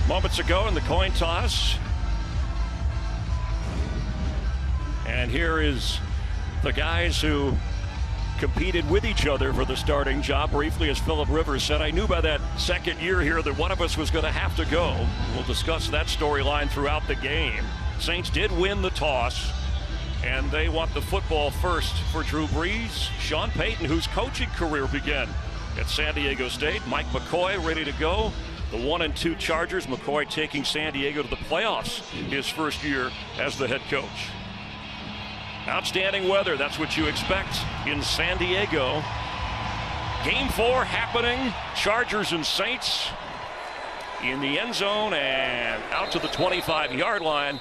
moments ago in the coin toss. And here is the guys who competed with each other for the starting job briefly. As Philip Rivers said, I knew by that second year here that one of us was going to have to go. We'll discuss that storyline throughout the game. Saints did win the toss, and they want the football first for Drew Brees. Sean Payton, whose coaching career began at San Diego State. Mike McCoy ready to go. The 1-2 Chargers. McCoy taking San Diego to the playoffs his first year as the head coach. Outstanding weather, that's what you expect in San Diego. Game 4 happening. Chargers and Saints in the end zone, and out to the 25-yard line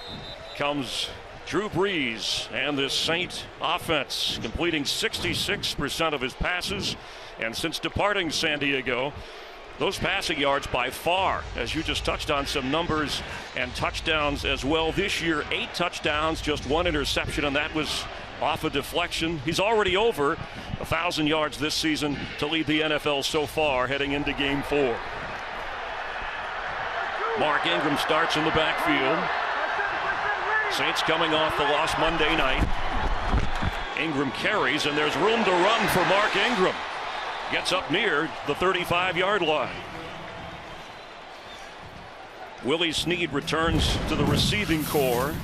comes Drew Brees and this Saint offense, completing 66% of his passes. And since departing San Diego, those passing yards by far, as you just touched on some numbers, and touchdowns as well this year. 8 touchdowns, just 1 interception, and that was off a deflection. He's already over 1,000 yards this season to lead the NFL so far heading into game 4. Mark Ingram starts in the backfield. Saints coming off the loss Monday night. Ingram carries, and there's room to run for Mark Ingram. Gets up near the 35-yard line. Willie Snead returns to the receiving corps.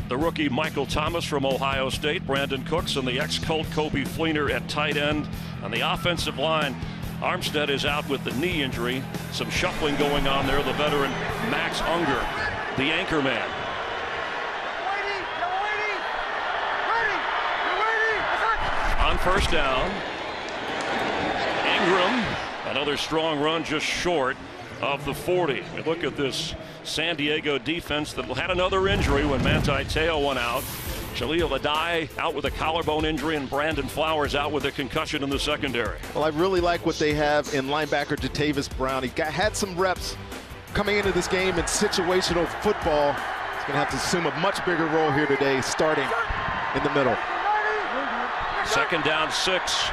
The rookie Michael Thomas from Ohio State, Brandon Cooks, and the ex-Colt Kobe Fleener at tight end. On the offensive line, Armstead is out with the knee injury. Some shuffling going on there. The veteran Max Unger, the anchor man. On first down, Ingram, another strong run just short of the 40. And look at this San Diego defense that had another injury when Manti Te'o went out. Jaleel Addae out with a collarbone injury, and Brandon Flowers out with a concussion in the secondary. Well, I really like what they have in linebacker Jatavis Brown. He had some reps coming into this game in situational football. He's going to have to assume a much bigger role here today, starting in the middle. Second down, 6.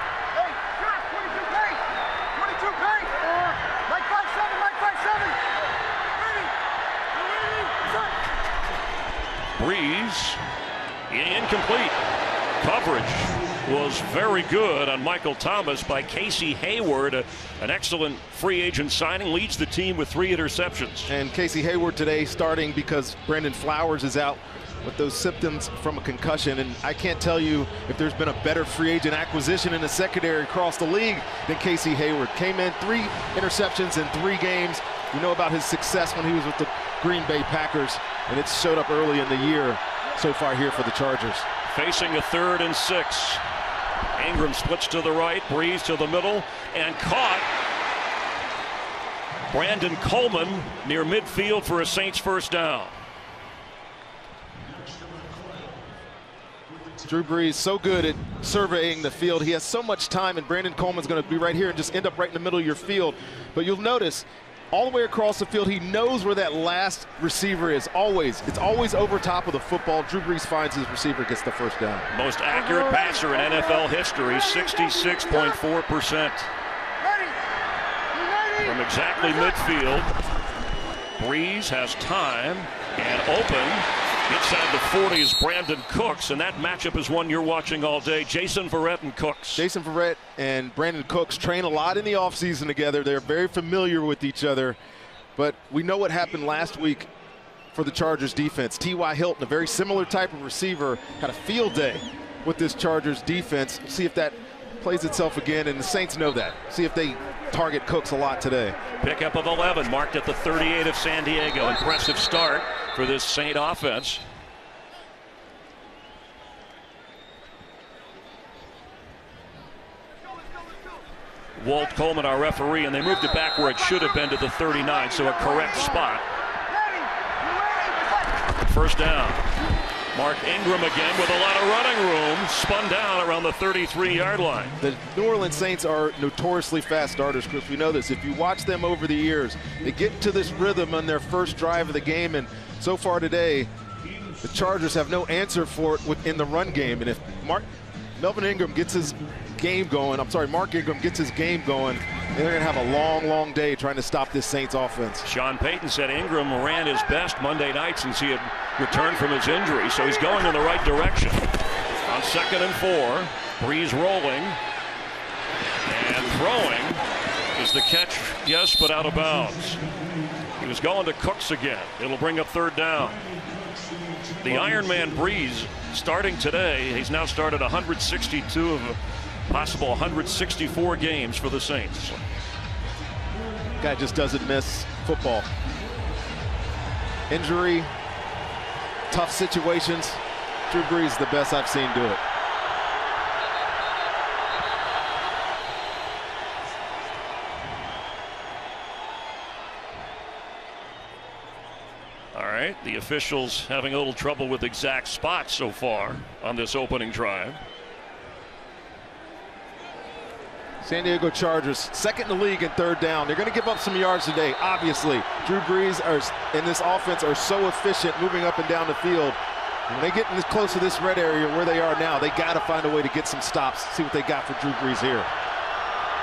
Brees, incomplete. Coverage was very good on Michael Thomas by Casey Hayward. An excellent free agent signing, leads the team with 3 interceptions. And Casey Hayward today starting because Brandon Flowers is out with those symptoms from a concussion. And I can't tell you if there's been a better free agent acquisition in the secondary across the league than Casey Hayward. Came in 3 interceptions in 3 games. You know about his success when he was with the Green Bay Packers, and it showed up early in the year so far here for the Chargers. Facing a 3rd and 6. Ingram splits to the right, Brees to the middle, and caught Brandon Coleman near midfield for a Saints first down. Drew Brees so good at surveying the field. He has so much time, and Brandon Coleman's going to be right here and just end up right in the middle of your field. But you'll notice all the way across the field, he knows where that last receiver is. Always. It's always over top of the football. Drew Brees finds his receiver, gets the first down. Most accurate passer in NFL history, 66.4%. From exactly midfield, Brees has time and open. Inside the 40 is Brandon Cooks, and that matchup is one you're watching all day. Jason Verrett and Cooks. Jason Verrett and Brandon Cooks train a lot in the offseason together. They're very familiar with each other. But we know what happened last week for the Chargers defense. T.Y. Hilton, a very similar type of receiver, had a field day with this Chargers defense. We'll see if that plays itself again, and the Saints know that. See if they target Cooks a lot today. Pickup of 11, marked at the 38 of San Diego. Impressive start for this Saint offense. Walt Coleman, our referee, and they moved it back where it should have been to the 39, so a correct spot. First down. Mark Ingram again with a lot of running room, spun down around the 33-yard line. The New Orleans Saints are notoriously fast starters, Chris. We know this. If you watch them over the years, they get to this rhythm on their first drive of the game, and so far today, the Chargers have no answer for it within the run game. And if Mark Ingram gets his game going, They're going to have a long, long day trying to stop this Saints offense. Sean Payton said Ingram ran his best Monday night since he had returned from his injury, so he's going in the right direction. On 2nd and 4, Brees rolling and throwing is the catch, yes, but out of bounds. He was going to Cooks again. It'll bring up 3rd down. The Ironman Brees starting today. He's now started 162 of a possible 164 games for the Saints. Guy just doesn't miss football. Injury, tough situations. Drew Brees, the best I've seen do it. All right, the officials having a little trouble with exact spots so far on this opening drive. San Diego Chargers, 2nd in the league in 3rd down. They're going to give up some yards today, obviously. Drew Brees and this offense are so efficient moving up and down the field. When they get this close to this red area where they are now, they got to find a way to get some stops. See what they got for Drew Brees here.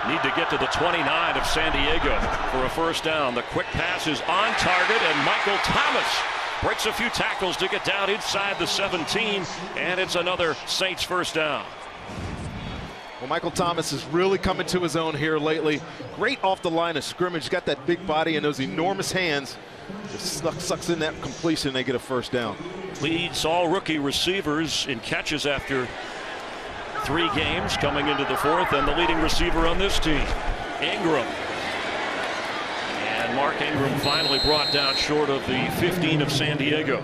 Need to get to the 29 of San Diego for a 1st down. The quick pass is on target, and Michael Thomas breaks a few tackles to get down inside the 17, and it's another Saints 1st down. Well, Michael Thomas is really coming to his own here lately. Great off the line of scrimmage. He's got that big body and those enormous hands. Just sucks in that completion. They get a 1st down. Leads all rookie receivers in catches after 3 games coming into the 4th, and the leading receiver on this team, Ingram. And Mark Ingram finally brought down short of the 15 of San Diego.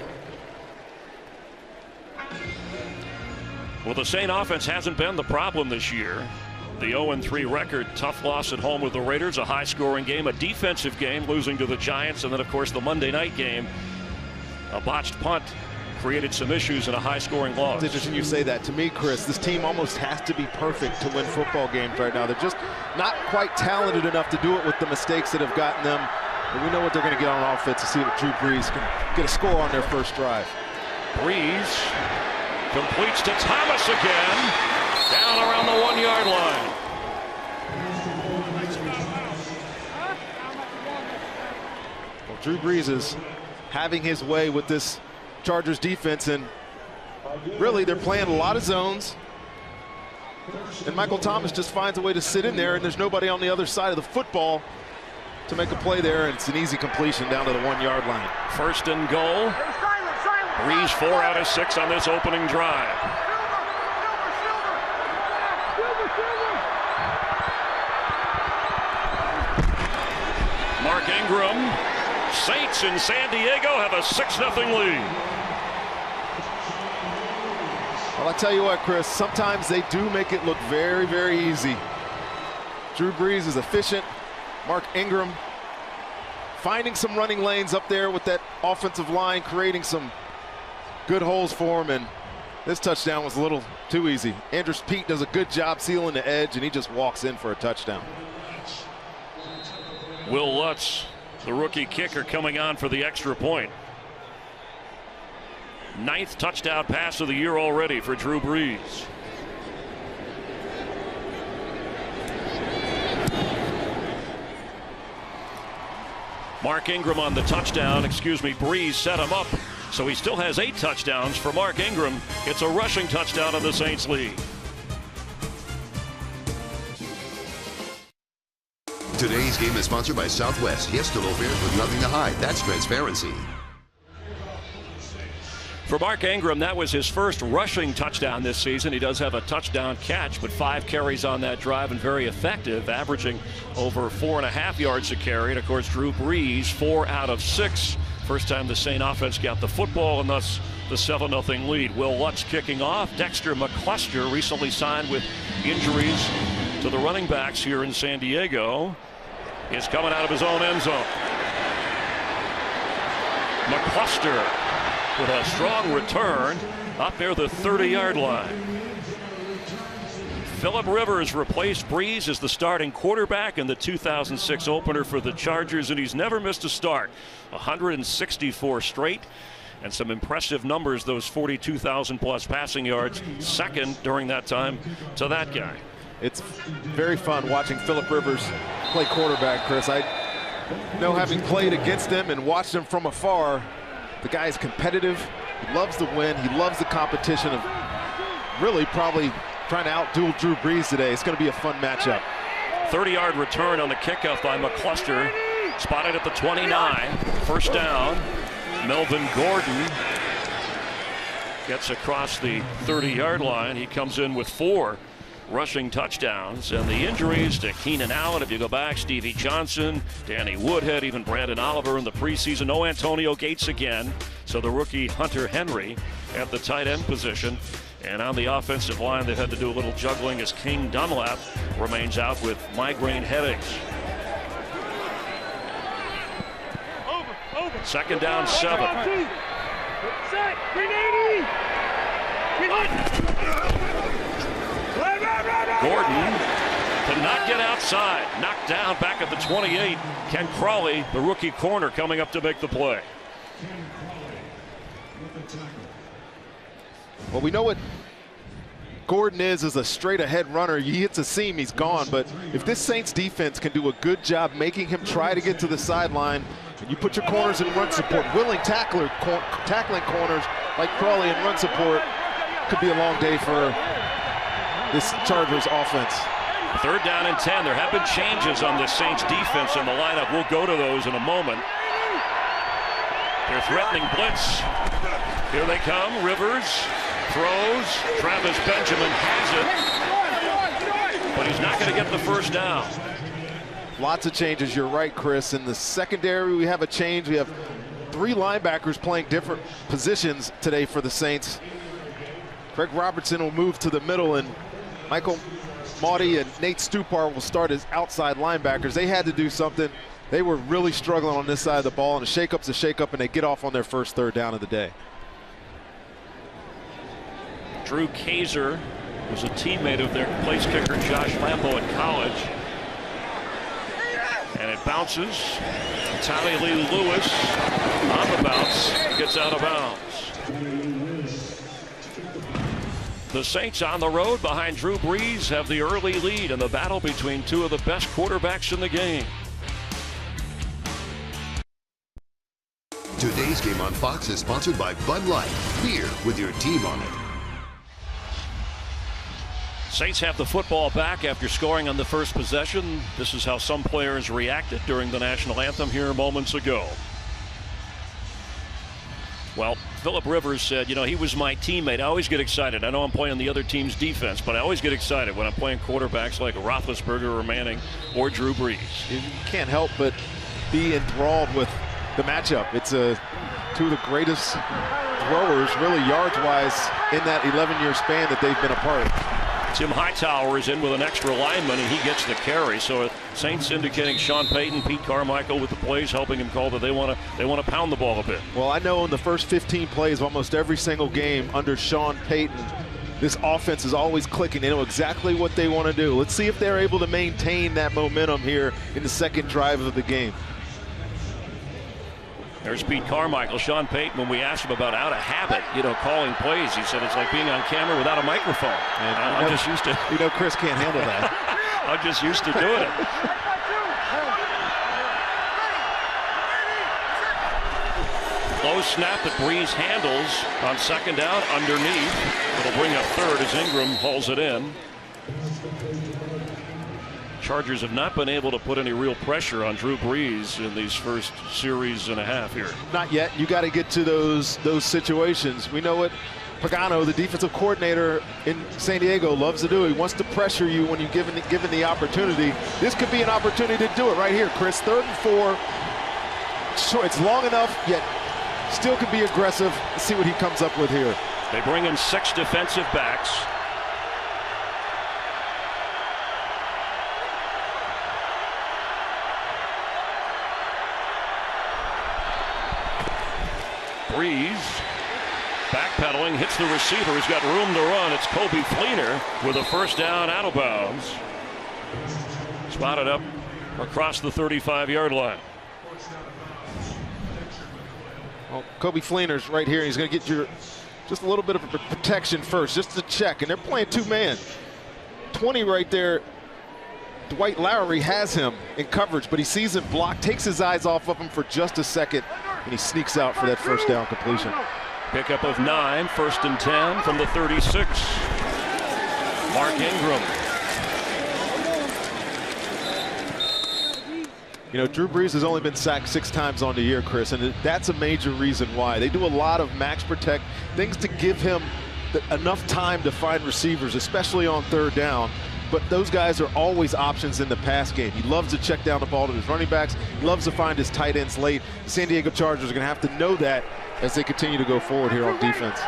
Well, the Saint offense hasn't been the problem this year. The 0-3 record, tough loss at home with the Raiders, a high-scoring game, a defensive game, losing to the Giants, and then, of course, the Monday night game, a botched punt created some issues in a high-scoring loss. It's interesting you say that. To me, Chris, this team almost has to be perfect to win football games right now. They're just not quite talented enough to do it with the mistakes that have gotten them. And we know what they're going to get on offense to see if Drew Brees can get a score on their 1st drive. Brees completes to Thomas again, down around the 1-yard line. Well, Drew Brees is having his way with this Chargers defense, and really they're playing a lot of zones. And Michael Thomas just finds a way to sit in there, and there's nobody on the other side of the football to make a play there, and it's an easy completion down to the 1-yard line. 1st and goal. Brees 4 out of 6 on this opening drive. Mark Ingram. Saints in San Diego have a 6-0 lead. Well, I tell you what, Chris, sometimes they do make it look very, very easy. Drew Brees is efficient. Mark Ingram finding some running lanes up there with that offensive line, creating some good holes for him, and this touchdown was a little too easy. Andrus Peat does a good job sealing the edge, and he just walks in for a touchdown. Will Lutz, the rookie kicker, coming on for the extra point. 9th touchdown pass of the year already for Drew Brees. Mark Ingram on the touchdown. Brees set him up. So he still has 8 touchdowns for Mark Ingram. It's a rushing touchdown in the Saints lead. Today's game is sponsored by Southwest. Yes to low fares with nothing to hide. That's transparency. For Mark Ingram, that was his 1st rushing touchdown this season. He does have a touchdown catch, but 5 carries on that drive and very effective, averaging over 4.5 yards a carry. And, of course, Drew Brees, 4 out of 6. First time the Saint offense got the football, and thus the 7-0 lead. Will Lutz kicking off. Dexter McCluster, recently signed with injuries to the running backs here in San Diego, is coming out of his own end zone. McCluster with a strong return up near the 30-yard line. Philip Rivers replaced Brees as the starting quarterback in the 2006 opener for the Chargers, and he's never missed a start. 164 straight, and some impressive numbers, those 42,000 plus passing yards, second during that time to that guy. It's very fun watching Philip Rivers play quarterback, Chris. I know, having played against him and watched him from afar, the guy is competitive. He loves to win. He loves the competition of really probably trying to outduel Drew Brees today. It's going to be a fun matchup. 30-yard return on the kickoff by McCluster. Spotted at the 29. First down. Melvin Gordon gets across the 30-yard line. He comes in with 4 rushing touchdowns. And the injuries to Keenan Allen, if you go back, Stevie Johnson, Danny Woodhead, even Brandon Oliver in the preseason. No Antonio Gates again. So the rookie Hunter Henry at the tight end position. And on the offensive line, they've had to do a little juggling as King Dunlap remains out with migraine headaches. Second down, 7. Gordon could not get outside. Knocked down back at the 28. Ken Crawley, the rookie corner, coming up to make the play. Well, we know what Gordon is a straight ahead runner. He hits a seam, he's gone. But if this Saints defense can do a good job making him try to get to the sideline, and you put your corners in run support, willing tackling corners like Crawley in run support, could be a long day for this Chargers offense. Third down and 10. There have been changes on the Saints defense in the lineup. We'll go to those in a moment. They're threatening blitz. Here they come. Rivers throws. Travis Benjamin has it, but he's not going to get the first down. Lots of changes. You're right, Chris. In the secondary, we have a change. We have 3 linebackers playing different positions today for the Saints. Craig Robertson will move to the middle, and Michael Maudie and Nate Stupar will start as outside linebackers. They had to do something. They were really struggling on this side of the ball, and a shakeup's a shakeup, and they get off on their first third down of the day. Drew Kaiser was a teammate of their place kicker Josh Lambo in college. And it bounces. Tommy Lee Lewis on the bounce gets out of bounds. The Saints on the road behind Drew Brees have the early lead in the battle between 2 of the best quarterbacks in the game. Today's game on Fox is sponsored by Bud Light. Beer with your team on it. Saints have the football back after scoring on the first possession. This is how some players reacted during the national anthem here moments ago. Well, Philip Rivers said, you know, he was my teammate. I always get excited. I know I'm playing the other team's defense, but I always get excited when I'm playing quarterbacks like Roethlisberger or Manning or Drew Brees. You can't help but be enthralled with the matchup. It's 2 of the greatest throwers, really yards-wise, in that 11-year span that they've been apart. Tim Hightower is in with an extra lineman, and he gets the carry. So Saints indicating Sean Payton, Pete Carmichael with the plays, helping him call that they want to pound the ball a bit. Well, I know in the first 15 plays of almost every single game under Sean Payton, this offense is always clicking. They know exactly what they want to do. Let's see if they're able to maintain that momentum here in the second drive of the game. There's Pete Carmichael. Sean Payton, when we asked him about out of habit, you know, calling plays, he said it's like being on camera without a microphone. And I'm just used to. You know, Chris can't handle that. I'm just used to doing it. Low snap that Brees handles on second down underneath. It'll bring up third as Ingram hauls it in. Chargers have not been able to put any real pressure on Drew Brees in these first series and a half here. Not yet. You got to get to those situations. We know what Pagano, the defensive coordinator in San Diego, loves to do. He wants to pressure you when you're given the opportunity. This could be an opportunity to do it right here, Chris. 3rd and 4. Sure, it's long enough, yet still can be aggressive. Let's see what he comes up with here. They bring in 6 defensive backs. Brees backpedaling, hits the receiver. He's got room to run. It's Kobe Fleener with a first down out of bounds. Spotted up across the 35-yard line. Well, Kobe Fleener's right here. He's going to get just a little bit of a protection first, just to check. And they're playing 2-man. 20 right there. Dwight Lowry has him in coverage, but he sees him blocked, takes his eyes off of him for just a second, and he sneaks out for that first down completion. Pickup of 9, 1st and 10 from the 36. Mark Ingram. You know, Drew Brees has only been sacked 6 times on the year, Chris, and that's a major reason why. They do a lot of max protect, things to give him enough time to find receivers, especially on 3rd down. But those guys are always options in the pass game. He loves to check down the ball to his running backs. He loves to find his tight ends late. The San Diego Chargers are going to have to know that as they continue to go forward here on defense.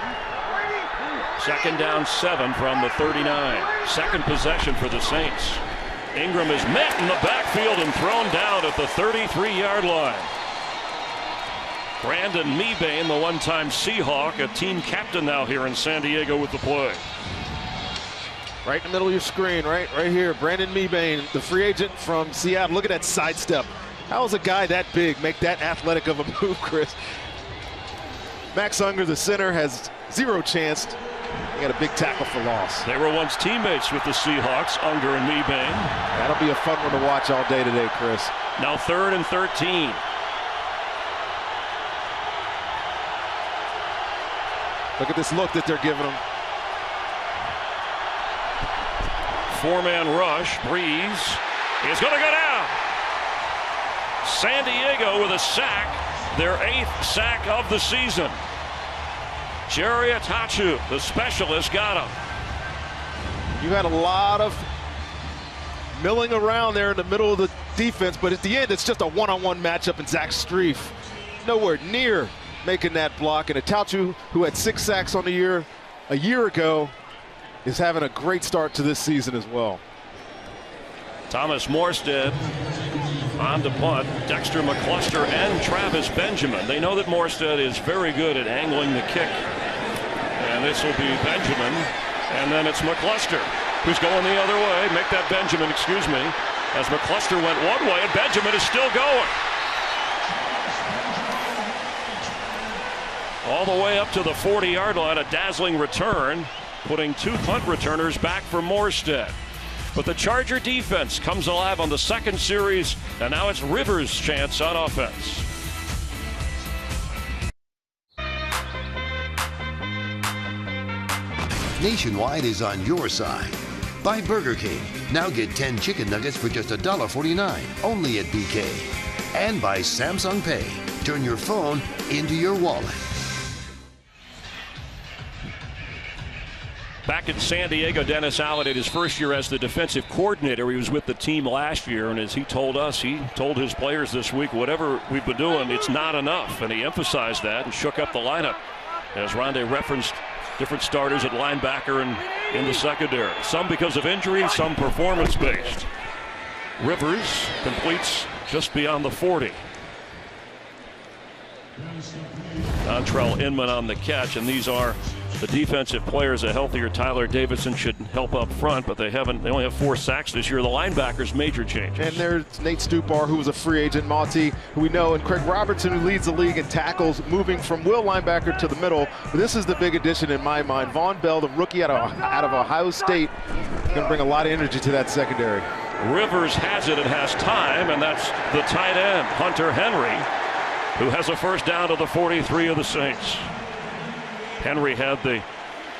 2nd down 7 from the 39. Second possession for the Saints. Ingram is met in the backfield and thrown down at the 33-yard line. Brandon Mebane, the one-time Seahawk, a team captain now here in San Diego with the play. Right in the middle of your screen, right here, Brandon Mebane, the free agent from Seattle. Look at that sidestep. How does a guy that big make that athletic of a move, Chris? Max Unger, the center, has 0 chance. He got a big tackle for loss. They were once teammates with the Seahawks, Unger and Mebane. That'll be a fun one to watch all day today, Chris. Now 3rd and 13. Look at this look that they're giving him. 4-man rush. Brees is going to go down. San Diego with a sack, their 8th sack of the season. Jerry Atachu, the specialist, got him. You had a lot of milling around there in the middle of the defense, but at the end, it's just a one-on-one matchup, and Zach Strief nowhere near making that block. And Atachu, who had 6 sacks on the year a year ago, is having a great start to this season as well. Thomas Morstead on the punt. Dexter McCluster and Travis Benjamin. They know that Morstead is very good at angling the kick. And this will be Benjamin. And then it's McCluster, who's going the other way. Make that Benjamin, excuse me. As McCluster went one way, and Benjamin is still going. All the way up to the 40-yard line, a dazzling return, putting 2 punt returners back for Morstead. But the Charger defense comes alive on the 2nd series, and now it's Rivers' chance on offense. Nationwide is on your side. By Burger King. Now get 10 chicken nuggets for just $1.49, only at BK. And by Samsung Pay. Turn your phone into your wallet. Back in San Diego, Dennis Allen in his first year as the defensive coordinator. He was with the team last year, and as he told us, he told his players this week, whatever we've been doing, it's not enough. And he emphasized that and shook up the lineup. As Rondé referenced different starters at linebacker and in the secondary. Some because of injury, some performance-based. Rivers completes just beyond the 40. Dontrell Inman on the catch, and these are the defensive players. A healthier Tyler Davidson should help up front, but they only have 4 sacks this year. The linebackers, major changes. And there's Nate Stupar, who was a free agent, Monty, who we know, and Craig Robertson, who leads the league in tackles, moving from will linebacker to the middle. But this is the big addition in my mind. Vaughn Bell, the rookie out of Ohio State, going to bring a lot of energy to that secondary. Rivers has it and has time, and that's the tight end, Hunter Henry, who has a first down to the 43 of the Saints. Henry had the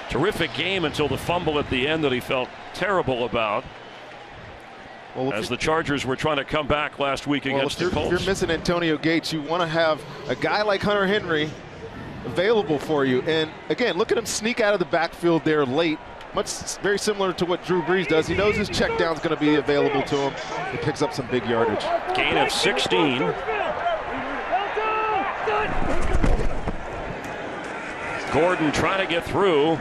terrific game until the fumble at the end that he felt terrible about. Well, as the Chargers were trying to come back last week against the Colts. If you're missing Antonio Gates, you want to have a guy like Hunter Henry available for you. And again, look at him sneak out of the backfield there late. Very similar to what Drew Brees does. He knows his check down is going to be available to him. He picks up some big yardage. Gain of 16. Gordon trying to get through.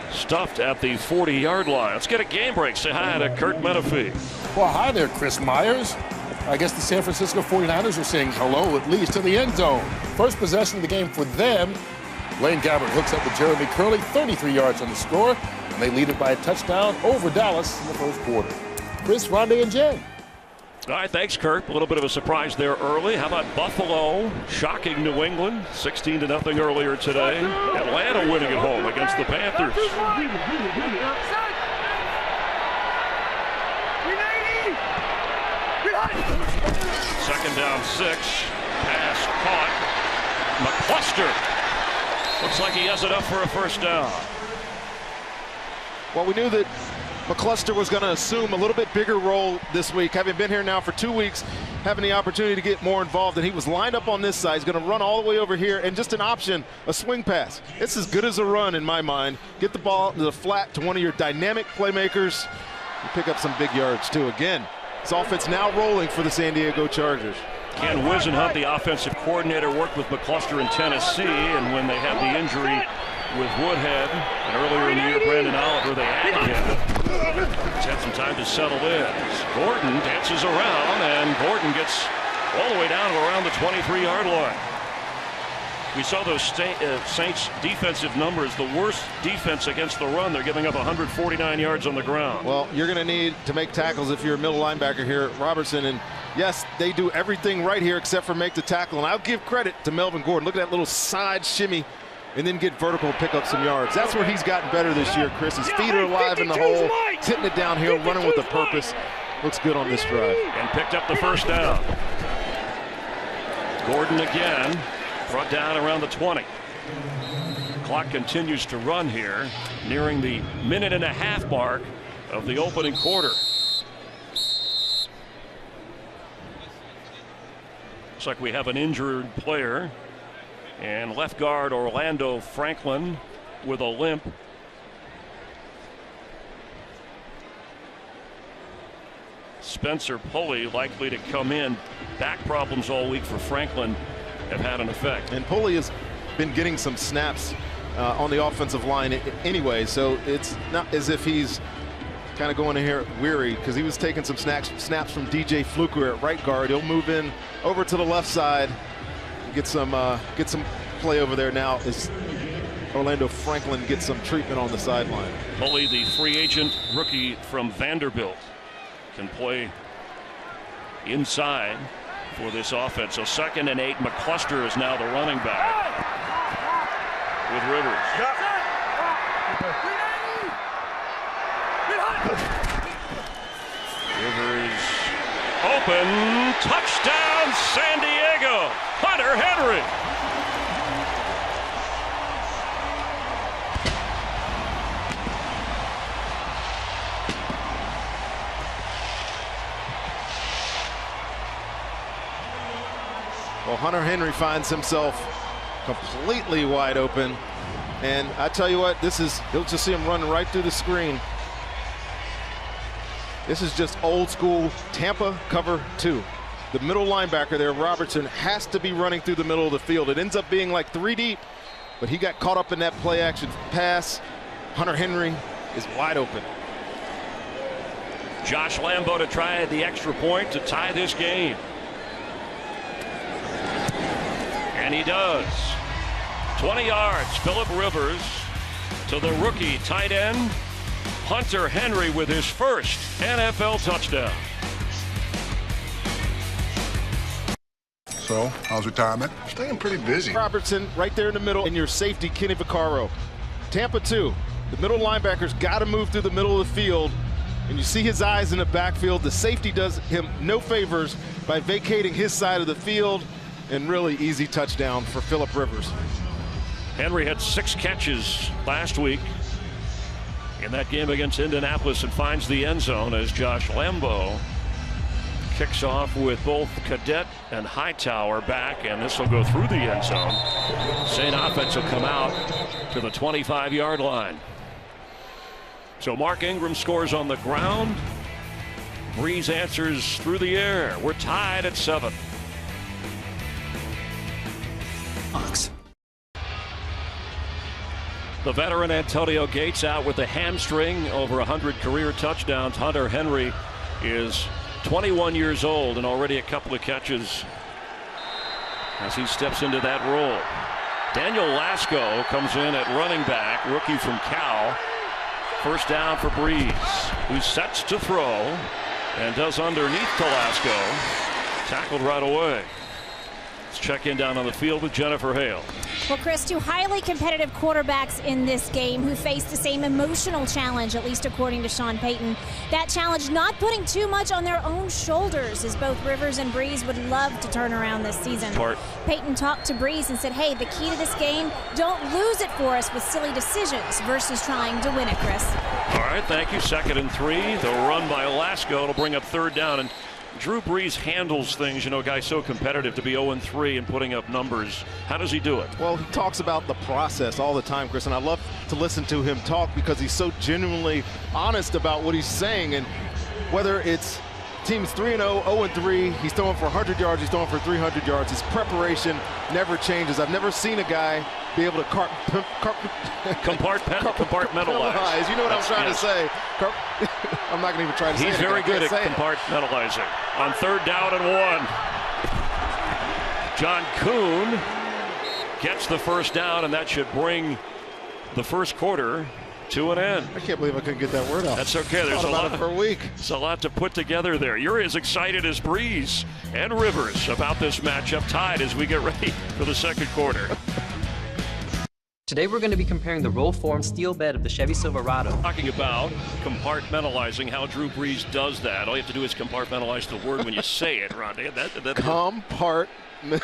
Stuffed at the 40-yard line. Let's get a game break. Say hi to Kurt Menefee. Well, hi there, Chris Myers. I guess the San Francisco 49ers are saying hello, at least, to the end zone. First possession of the game for them. Blaine Gabbert hooks up with Jeremy Curley, 33 yards on the score, and they lead it by a touchdown over Dallas in the first quarter. Chris, Rondé, and Jen. All right, thanks, Kurt. A little bit of a surprise there early. How about Buffalo shocking New England 16-0 earlier today? Atlanta winning at home against the Panthers. Second down 6. Pass caught. McCluster. Looks like he has it up for a first down. Well, we knew that McCluster was going to assume a little bit bigger role this week, having been here now for 2 weeks, having the opportunity to get more involved, and he was lined up on this side. He's going to run all the way over here, and just an option, a swing pass. It's as good as a run in my mind. Get the ball to the flat to one of your dynamic playmakers. You pick up some big yards too. Again, this offense now rolling for the San Diego Chargers. Ken Whisenhunt, the offensive coordinator, worked with McCluster in Tennessee, and when they had the injury with Woodhead, and earlier in the year, Brandon Oliver, they added him. He's had some time to settle in. Gordon dances around, and Gordon gets all the way down to around the 23-yard line. We saw those Saints defensive numbers, the worst defense against the run. They're giving up 149 yards on the ground. Well, you're going to need to make tackles if you're a middle linebacker here at Robertson. And yes, they do everything right here except for make the tackle. And I'll give credit to Melvin Gordon. Look at that little side shimmy and then get vertical and pick up some yards. That's where he's gotten better this year, Chris. His feet are alive in the hole, hitting it downhill, running with a purpose. Looks good on this drive. And picked up the first down. Gordon again. Brought down around the 20. Clock continues to run here, nearing the minute-and-a-half mark of the opening quarter. Looks like we have an injured player, and left guard Orlando Franklin with a limp. Spencer Pulley likely to come in. Back problems all week for Franklin have had an effect. And Pulley has been getting some snaps on the offensive line anyway, so it's not as if he's kind of going in here weary, because he was taking some snaps from DJ Fluker at right guard. He'll move in over to the left side, get some play over there now as Orlando Franklin gets some treatment on the sideline. Pulley, the free agent rookie from Vanderbilt, can play inside for this offense. So 2nd and 8. McCluster is now the running back with Rivers. Rivers open, touchdown San Diego. Hunter Henry. Well, Hunter Henry finds himself completely wide open. And I tell you what, you'll just see him running right through the screen. This is just old school Tampa cover 2. The middle linebacker there, Robertson, has to be running through the middle of the field. It ends up being like 3 deep, but he got caught up in that play action pass. Hunter Henry is wide open. Josh Lambo to try the extra point to tie this game. And he does. 20 yards. Philip Rivers to the rookie tight end Hunter Henry with his first NFL touchdown. So, how's retirement? Staying pretty busy. Robertson right there in the middle, and your safety, Kenny Vaccaro. Tampa 2. The middle linebacker's got to move through the middle of the field, and you see his eyes in the backfield. The safety does him no favors by vacating his side of the field, and really easy touchdown for Philip Rivers. Henry had 6 catches last week in that game against Indianapolis and finds the end zone as Josh Lambo kicks off with both Cadet and Hightower back, and this will go through the end zone. Saint offense will come out to the 25-yard line. So Mark Ingram scores on the ground. Breeze answers through the air. We're tied at 7. The veteran Antonio Gates out with a hamstring, over 100 career touchdowns. Hunter Henry is 21 years old and already a couple of catches as he steps into that role. Daniel Lasco comes in at running back, rookie from Cal. First down for Breeze, who sets to throw and does underneath to Lasco. Tackled right away. Let's check in down on the field with Jennifer Hale. Well, Chris, two highly competitive quarterbacks in this game who face the same emotional challenge, at least according to Sean Payton. That challenge not putting too much on their own shoulders, as both Rivers and Brees would love to turn around this season. Payton talked to Brees and said, hey, the key to this game, don't lose it for us with silly decisions versus trying to win it, Chris. All right, thank you. 2nd and 3. The run by Lasco will bring up 3rd down. And Drew Brees handles things, you know, a guy so competitive to be 0-3 and putting up numbers. How does he do it? Well, he talks about the process all the time, Chris, and I love to listen to him talk because he's so genuinely honest about what he's saying. And whether it's team's 3-0, 0-3, he's throwing for 100 yards, he's throwing for 300 yards. His preparation never changes. I've never seen a guy be able to compartmentalize. You know what I'm trying to say. I'm not going to even try to say it. He's very good at compartmentalizing. On 3rd down and 1. John Kuhn gets the 1st down, and that should bring the first quarter to an end. I can't believe I couldn't get that word out. That's okay. There's a lot for a week. It's a lot to put together there. You're as excited as Brees and Rivers about this matchup, tied as we get ready for the second quarter. Today we're going to be comparing the roll-form steel bed of the Chevy Silverado. Talking about compartmentalizing, how Drew Brees does that. All you have to do is compartmentalize the word when you say it, Ronnie. Compartmentalize. You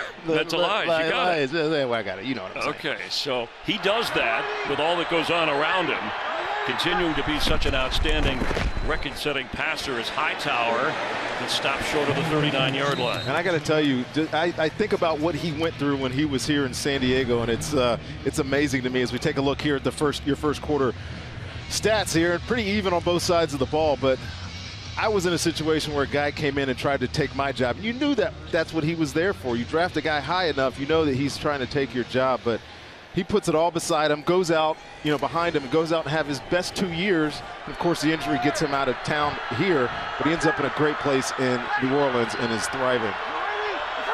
got it. I got it. You know what I'm saying. Okay, so he does that with all that goes on around him, continuing to be such an outstanding record-setting passer as Hightower that stopped short of the 39-yard line. And I got to tell you, I think about what he went through when he was here in San Diego, and it's amazing to me as we take a look here at your first quarter stats here. Pretty even on both sides of the ball, but I was in a situation where a guy came in and tried to take my job. You knew that that's what he was there for. You draft a guy high enough, you know that he's trying to take your job, but he puts it all beside him, goes out, behind him, and goes out and have his best 2 years. And of course, the injury gets him out of town here, but he ends up in a great place in New Orleans and is thriving.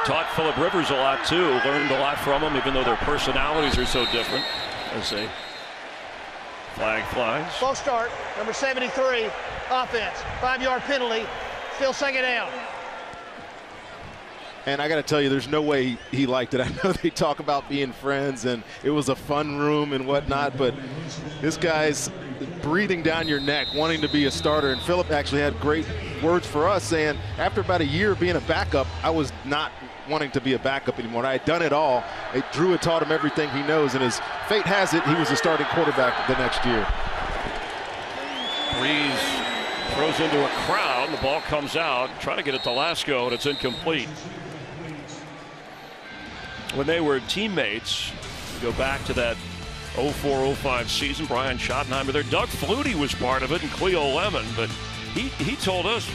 Taught Philip Rivers a lot too, learned a lot from him, even though their personalities are so different. As a flag flies. False start, number 73, offense, 5-yard penalty, still 2nd down. And I got to tell you, there's no way he liked it. I know they talk about being friends and it was a fun room and whatnot, but this guy's breathing down your neck, wanting to be a starter. And Philip actually had great words for us, saying after about a year of being a backup, I was not wanting to be a backup anymore. I had done it all. Drew had taught him everything he knows, and his fate has it, he was a starting quarterback the next year. Brees throws into a crowd, the ball comes out, trying to get it to Lasco, and it's incomplete. When they were teammates, go back to that 04-05 season, Brian Schottenheimer there. Doug Flutie was part of it, and Cleo Lemon, but he told us,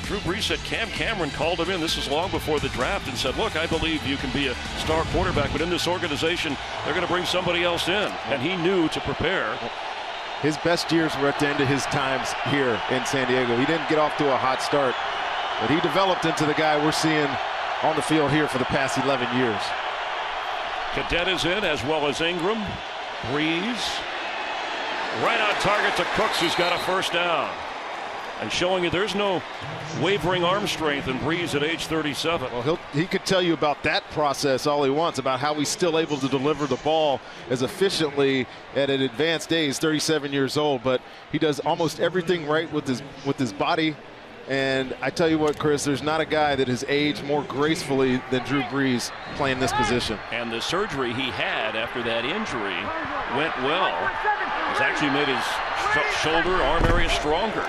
Drew Brees said Cam Cameron called him in, this is long before the draft, and said, look, I believe you can be a star quarterback, but in this organization, they're going to bring somebody else in. And he knew to prepare. His best years were at the end of his times here in San Diego. He didn't get off to a hot start, but he developed into the guy we're seeing on the field here for the past 11 years. Cadet is in, as well as Ingram. Brees right on target to Cooks, who's got a 1st down. And showing you there's no wavering arm strength in Brees at age 37. Well, he could tell you about that process all he wants, about how he's still able to deliver the ball as efficiently at an advanced age, 37 years old. But he does almost everything right with his body. And I tell you what, Chris, there's not a guy that has aged more gracefully than Drew Brees playing this position. And the surgery he had after that injury went well. It's actually made his shoulder, arm area stronger.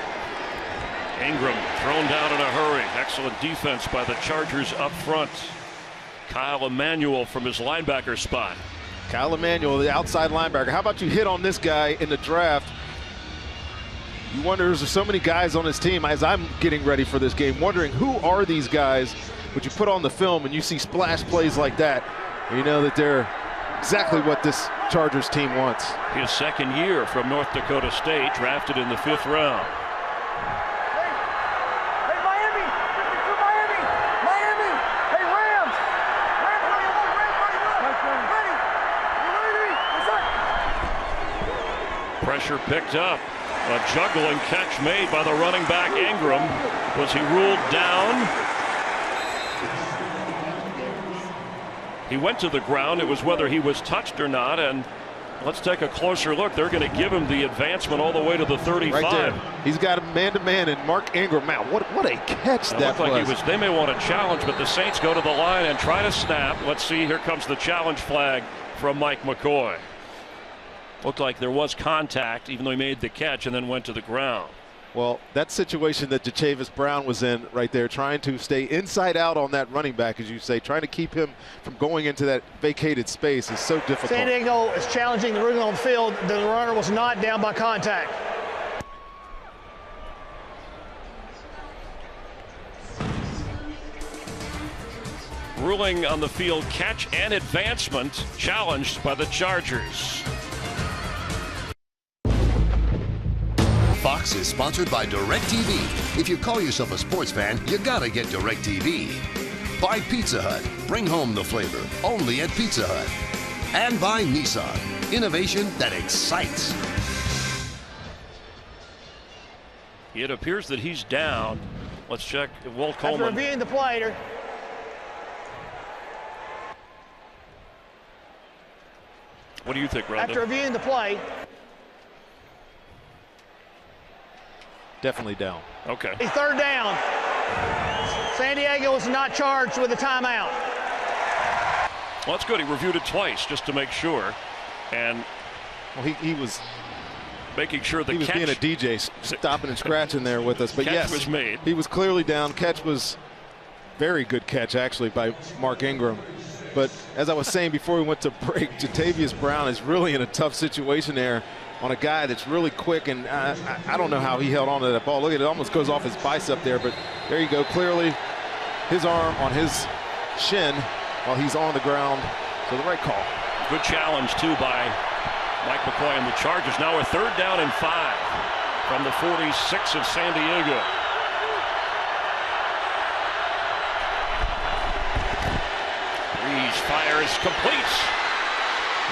Ingram thrown down in a hurry. Excellent defense by the Chargers up front. Kyle Emanuel from his linebacker spot. Kyle Emanuel, the outside linebacker. How about you hit on this guy in the draft? You wonder, there's so many guys on his team as I'm getting ready for this game, wondering who are these guys, but you put on the film and you see splash plays like that, and you know that they're exactly what this Chargers team wants. His 2nd year from North Dakota State, drafted in the 5th round. Pressure picked up. A juggling catch made by the running back Ingram. Was he ruled down? He went to the ground. It was whether he was touched or not. And let's take a closer look. They're going to give him the advancement all the way to the 35. Right there. He's got him man-to-man, and Mark Ingram. Man, what a catch that looked like he was. They may want to challenge, but the Saints go to the line and try to snap. Let's see. Here comes the challenge flag from Mike McCoy. Looked like there was contact, even though he made the catch and then went to the ground. Well, that situation that Jatavis Brown was in right there, trying to stay inside out on that running back, as you say, trying to keep him from going into that vacated space is so difficult. San Diego is challenging the ruling on the field. The runner was not down by contact. Ruling on the field, catch and advancement challenged by the Chargers. Fox is sponsored by DirecTV. If you call yourself a sports fan, you gotta get DirecTV. By Pizza Hut. Bring home the flavor. Only at Pizza Hut. And by Nissan. Innovation that excites. It appears that he's down. Let's check Walt Coleman. After reviewing the play, what do you think, Rhonda? After reviewing the play, definitely down. Okay. Third down. San Diego is not charged with a timeout. Well, that's good. He reviewed it twice just to make sure. And well, he was making sure the he was catch, being a DJ, stopping and scratching there with us. But catch yes, was made. He was clearly down. Catch was very good catch, actually, by Mark Ingram. But as I was saying before we went to break, Jatavis Brown is really in a tough situation there on a guy that's really quick, and I don't know how he held on to that ball. Look at it, almost goes off his bicep there, but there you go. Clearly his arm on his shin while he's on the ground. So the right call. Good challenge, too, by Mike McCoy and the Chargers. Now a third down and 5 from the 46 of San Diego. Breeze fires, completes.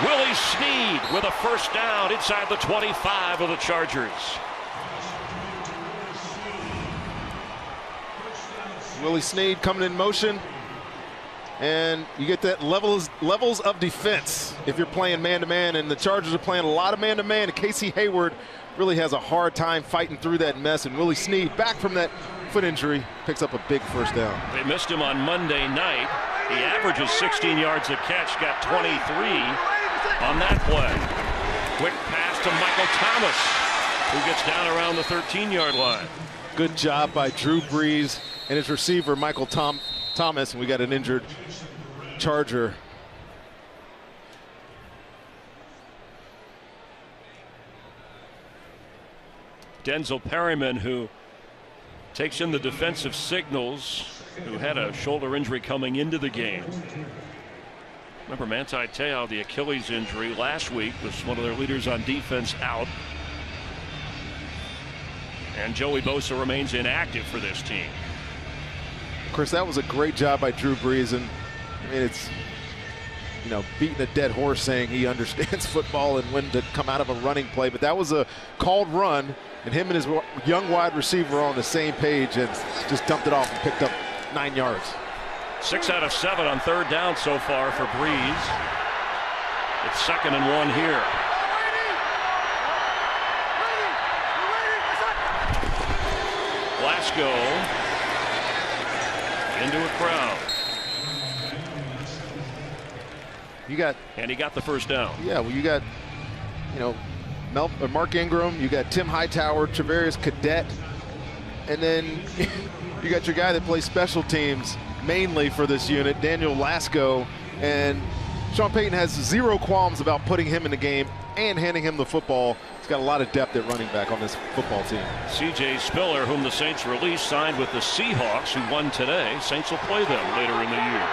Willie Snead with a first down inside the 25 of the Chargers. Willie Snead coming in motion, and you get that levels of defense if you're playing man-to-man, and the Chargers are playing a lot of man-to-man, and Casey Hayward really has a hard time fighting through that mess, and Willie Snead, back from that foot injury, picks up a big first down. They missed him on Monday night. He averages 16 yards a catch, got 23 on that play. Quick pass to Michael Thomas, who gets down around the 13-yard line. Good job by Drew Brees and his receiver, Michael Thomas, and we got an injured Charger. Denzel Perryman, who takes in the defensive signals, who had a shoulder injury coming into the game. Remember, Manti Te'o, the Achilles injury last week, was one of their leaders on defense, out. And Joey Bosa remains inactive for this team. Chris, that was a great job by Drew Brees, and I mean, it's, you know, beating a dead horse saying he understands football and when to come out of a running play, but that was a called run, and him and his young wide receiver are on the same page and just dumped it off and picked up 9 yards. 6 out of 7 on third down so far for Brees. It's 2nd and 1 here. Glasgow into a crowd. And he got the first down. Yeah, well, you got, you know, Mark Ingram, you got Tim Hightower, Travarius Cadet, and then you got your guy that plays special teams mainly for this unit, Daniel Lasco, and Sean Payton has zero qualms about putting him in the game and handing him the football. He's got a lot of depth at running back on this football team. C.J. Spiller, whom the Saints released, signed with the Seahawks, who won today. Saints will play them later in the year.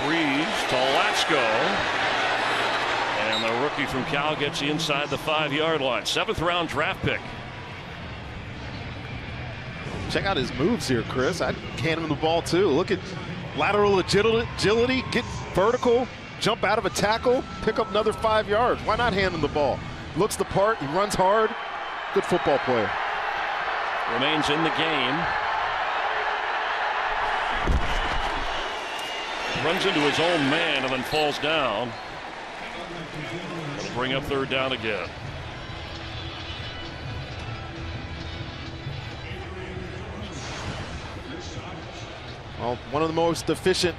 Breeze to Lasco. And the rookie from Cal gets inside the 5-yard line. 7th round draft pick. Check out his moves here, Chris. I'd hand him the ball too. Look at lateral agility, get vertical, jump out of a tackle, pick up another 5 yards. Why not hand him the ball? Looks the part, he runs hard. Good football player. Remains in the game. runs into his own man and then falls down. It'll bring up third down again. Well, one of the most efficient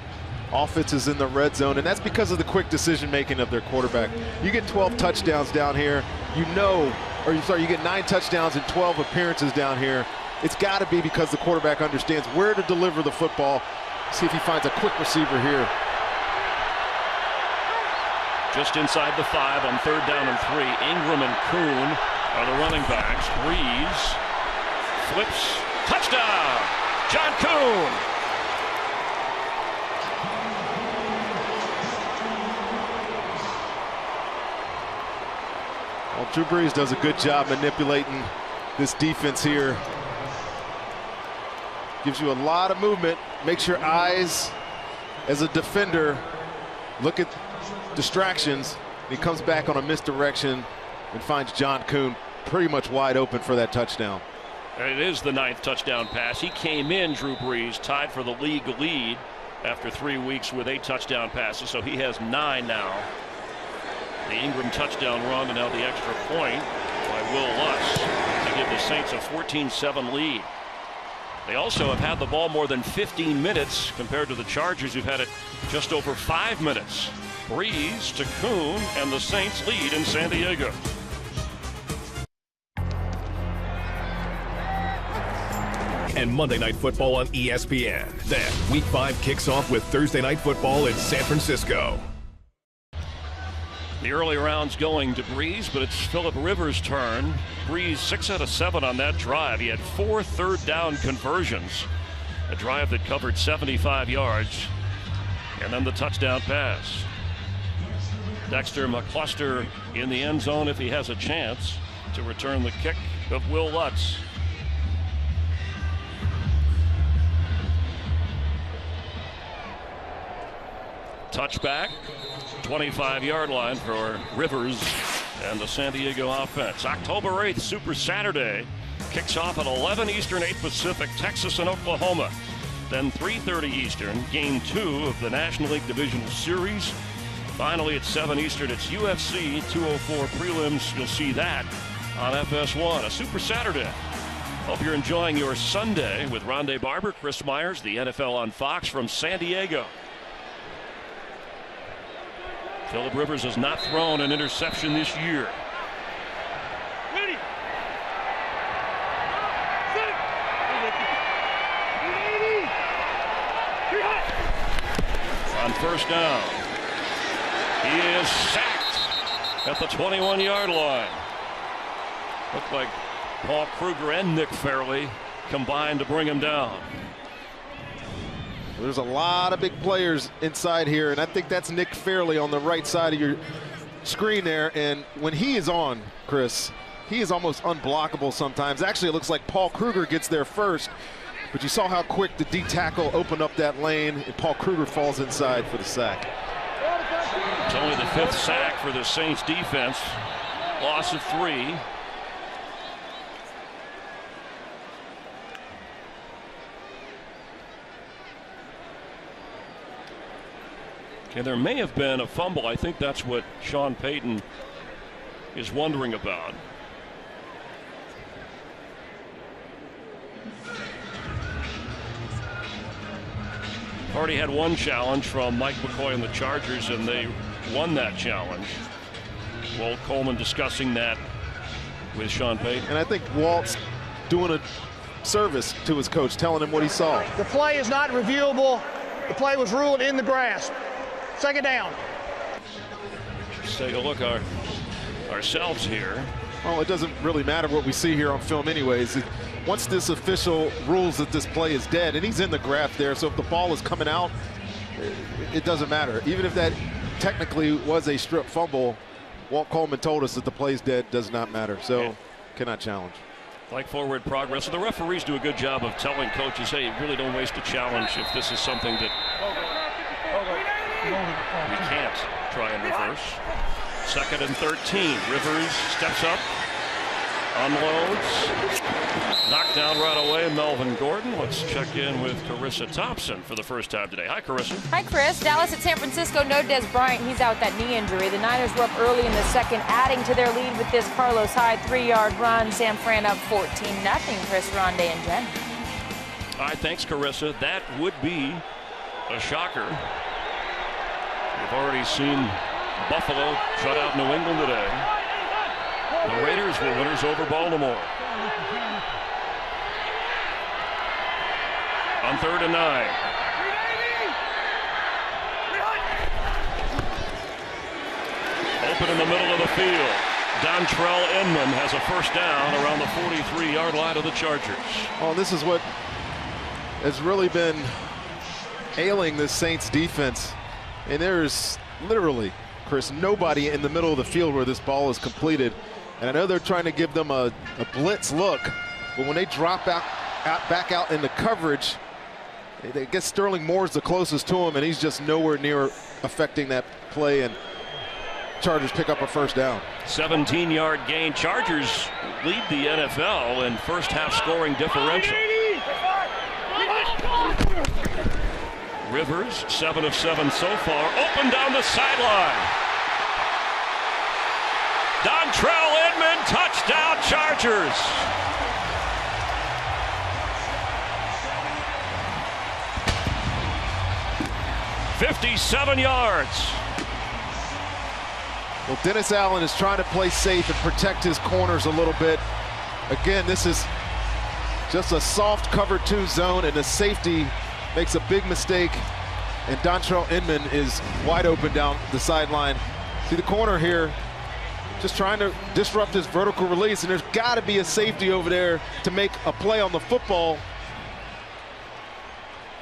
offenses in the red zone, and that's because of the quick decision making of their quarterback. You get 12 touchdowns down here, you get 9 touchdowns and 12 appearances down here. It's got to be because the quarterback understands where to deliver the football. See if he finds a quick receiver here. Just inside the 5 on third down and 3. Ingram and Kuhn are the running backs. Breeze flips, touchdown, John Kuhn. Well, Drew Brees does a good job manipulating this defense here. Gives you a lot of movement, makes your eyes as a defender look at distractions. He comes back on a misdirection and finds John Kuhn pretty much wide open for that touchdown. And it is the 9th touchdown pass. He came in, Drew Brees, tied for the league lead after 3 weeks with 8 touchdown passes, so he has 9 now. The Ingram touchdown run and now the extra point by Will Lutz to give the Saints a 14-7 lead. They also have had the ball more than 15 minutes compared to the Chargers, who've had it just over 5 minutes. Breeze to Kuhn, and the Saints lead in San Diego. And Monday Night Football on ESPN. Then Week 5 kicks off with Thursday Night Football in San Francisco. The early rounds going to Breeze, but it's Philip Rivers' turn. Breeze 6 out of 7 on that drive. He had 4 third down conversions. A drive that covered 75 yards. And then the touchdown pass. Dexter McCluster in the end zone if he has a chance to return the kick of Will Lutz. Touchback, 25-yard line for Rivers and the San Diego offense. October 8th, Super Saturday, kicks off at 11 Eastern, 8 Pacific, Texas and Oklahoma. Then 3:30 Eastern, Game 2 of the National League Divisional Series. Finally at 7 Eastern, it's UFC 204 prelims. You'll see that on FS1. A Super Saturday. Hope you're enjoying your Sunday with Rondé Barber, Chris Myers, the NFL on Fox from San Diego. Philip Rivers has not thrown an interception this year. Ready. On first down, he is sacked at the 21-yard line. Looked like Paul Kruger and Nick Fairley combined to bring him down. There's a lot of big players inside here, and I think that's Nick Fairley on the right side of your screen there. And when he is on, Chris, he is almost unblockable sometimes. Actually, it looks like Paul Kruger gets there first, but you saw how quick the D tackle opened up that lane, and Paul Kruger falls inside for the sack. It's only the 5th sack for the Saints defense. Loss of 3. Okay, there may have been a fumble. I think that's what Sean Payton is wondering about. Already had one challenge from Mike McCoy and the Chargers, and they won that challenge. Walt Coleman discussing that with Sean Payton. And I think Walt's doing a service to his coach, telling him what he saw. The play is not reviewable. The play was ruled in the grasp. Second down. Let's take a look ourselves here. Well, it doesn't really matter what we see here on film anyways. Once this official rules that this play is dead, and he's in the graph there, so if the ball is coming out, it doesn't matter. Even if that technically was a strip fumble, Walt Coleman told us that the play's dead, does not matter, so cannot challenge. Like forward progress. So the referees do a good job of telling coaches, hey, really don't waste a challenge if this is something that we can't try and reverse. 2nd and 13. Rivers steps up Unloads. Knocked down right away, Melvin Gordon. Let's check in with Carissa Thompson for the first time today. Hi, Carissa. Hi, Chris. Dallas at San Francisco. No Des Bryant. He's out with that knee injury. The Niners were up early in the second, adding to their lead with this Carlos Hyde 3-yard run. San Fran up 14-0. Chris, Rondé, and Jen. All right, thanks, Carissa. That would be a shocker. We've already seen Buffalo shut out New England today. The Raiders were winners over Baltimore. On 3rd and 9. Open in the middle of the field. Dontrell Inman has a first down around the 43-yard line of the Chargers. Oh, this is what has really been ailing this Saints defense. And there's literally, Chris, nobody in the middle of the field where this ball is completed. And I know they're trying to give them a blitz look, but when they drop back out into coverage, I guess Sterling Moore's the closest to him, and he's just nowhere near affecting that play, and Chargers pick up a first down. 17-yard gain. Chargers lead the NFL in first half scoring differential. Rivers, 7 of 7 so far. Open down the sideline. Dontrell Inman, touchdown Chargers. "57 yards. Well, Dennis Allen is trying to play safe and protect his corners a little bit. Again, this is just a soft cover 2 zone, and the safety makes a big mistake, and Dontrell Inman is wide open down the sideline. See the corner here, just trying to disrupt his vertical release, and there's got to be a safety over there to make a play on the football.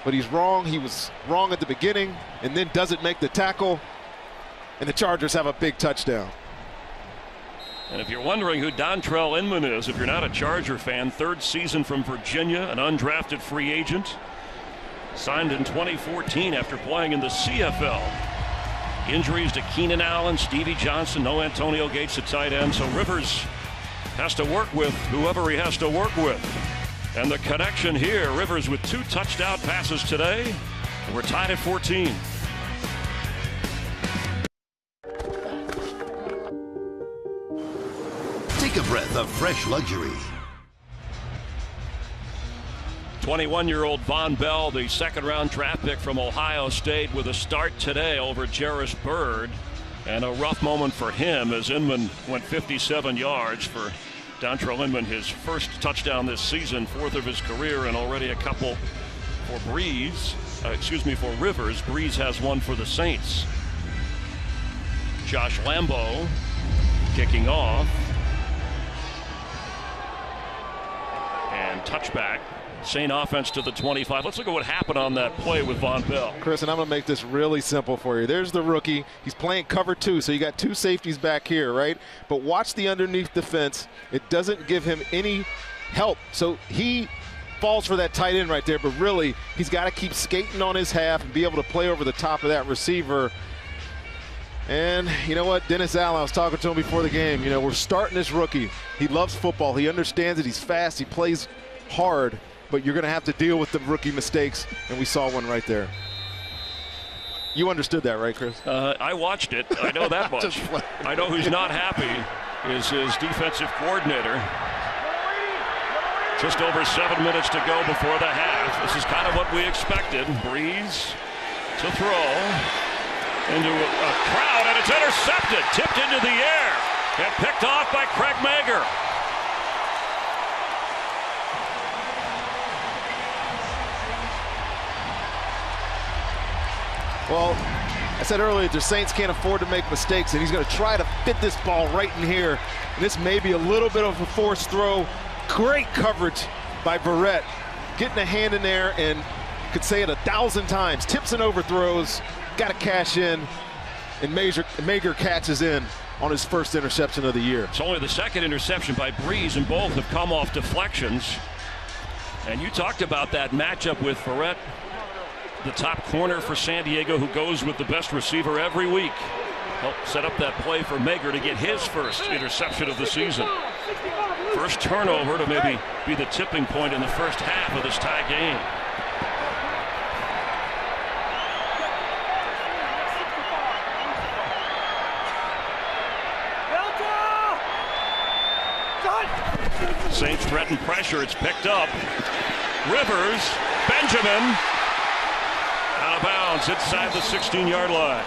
But he's wrong. He was wrong at the beginning and then doesn't make the tackle, and the Chargers have a big touchdown. And if you're wondering who Dontrell Inman is, if you're not a Charger fan, 3rd season from Virginia, an undrafted free agent. Signed in 2014 after playing in the CFL. Injuries to Keenan Allen, Stevie Johnson, no Antonio Gates at tight end. So Rivers has to work with whoever he has to work with. And the connection here, Rivers with 2 touchdown passes today. And we're tied at 14. Take a breath of fresh luxury. 21-year-old Von Bell, the 2nd-round draft pick from Ohio State, with a start today over Jarris Byrd. And a rough moment for him as Inman went 57 yards for Dontrell Inman, his first touchdown this season, 4th of his career, and already a couple for for Rivers. Breeze has one for the Saints. Josh Lambo kicking off. And touchback. Saint offense to the 25. Let's look at what happened on that play with Von Bell. Chris, and I'm going to make this really simple for you. There's the rookie. He's playing cover 2, so you got 2 safeties back here, right? But watch the underneath defense. It doesn't give him any help. So he falls for that tight end right there, but really he's got to keep skating on his half and be able to play over the top of that receiver. And you know what? Dennis Allen, I was talking to him before the game. You know, we're starting this rookie. He loves football. He understands it. He's fast. He plays hard. But you're going to have to deal with the rookie mistakes, and we saw one right there. You understood that, right, Chris? I watched it. I know that much. I know who's not happy is his defensive coordinator. Just over 7 minutes to go before the half. This is kind of what we expected. Breeze to throw into a crowd, and it's intercepted, tipped into the air, and picked off by Craig Mager. Well, I said earlier, the Saints can't afford to make mistakes, and he's going to try to fit this ball right in here. And this may be a little bit of a forced throw. Great coverage by Verrett. Getting a hand in there, and could say it 1,000 times. Tips and overthrows, got to cash in, and Mager catches in on his first interception of the year. It's only the second interception by Breeze, and both have come off deflections. And you talked about that matchup with Verrett, the top corner for San Diego, who goes with the best receiver every week. Helped set up that play for Mager to get his first interception of the season. First turnover to maybe be the tipping point in the first half of this tie game. Saints threaten pressure. It's picked up. Rivers, Benjamin, out of bounds inside the 16-yard line.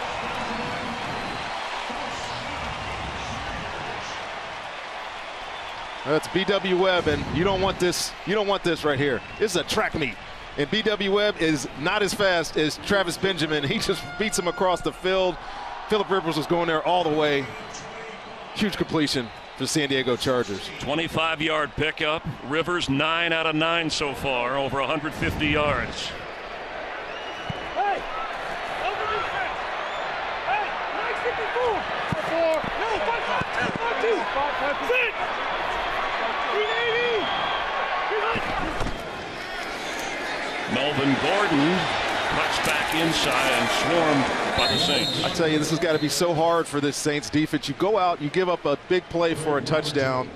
That's B.W. Webb, and you don't want this. You don't want this right here. This is a track meet, and B.W. Webb is not as fast as Travis Benjamin. He just beats him across the field. Philip Rivers was going there all the way. Huge completion for the San Diego Chargers. 25-yard pickup. Rivers 9 out of 9 so far, over 150 yards. Hey, over defense. Hey, 954. 6. Melvin Gordon cuts back inside and swarmed by the Saints. I tell you, this has got to be so hard for this Saints defense. You go out, you give up a big play for a touchdown,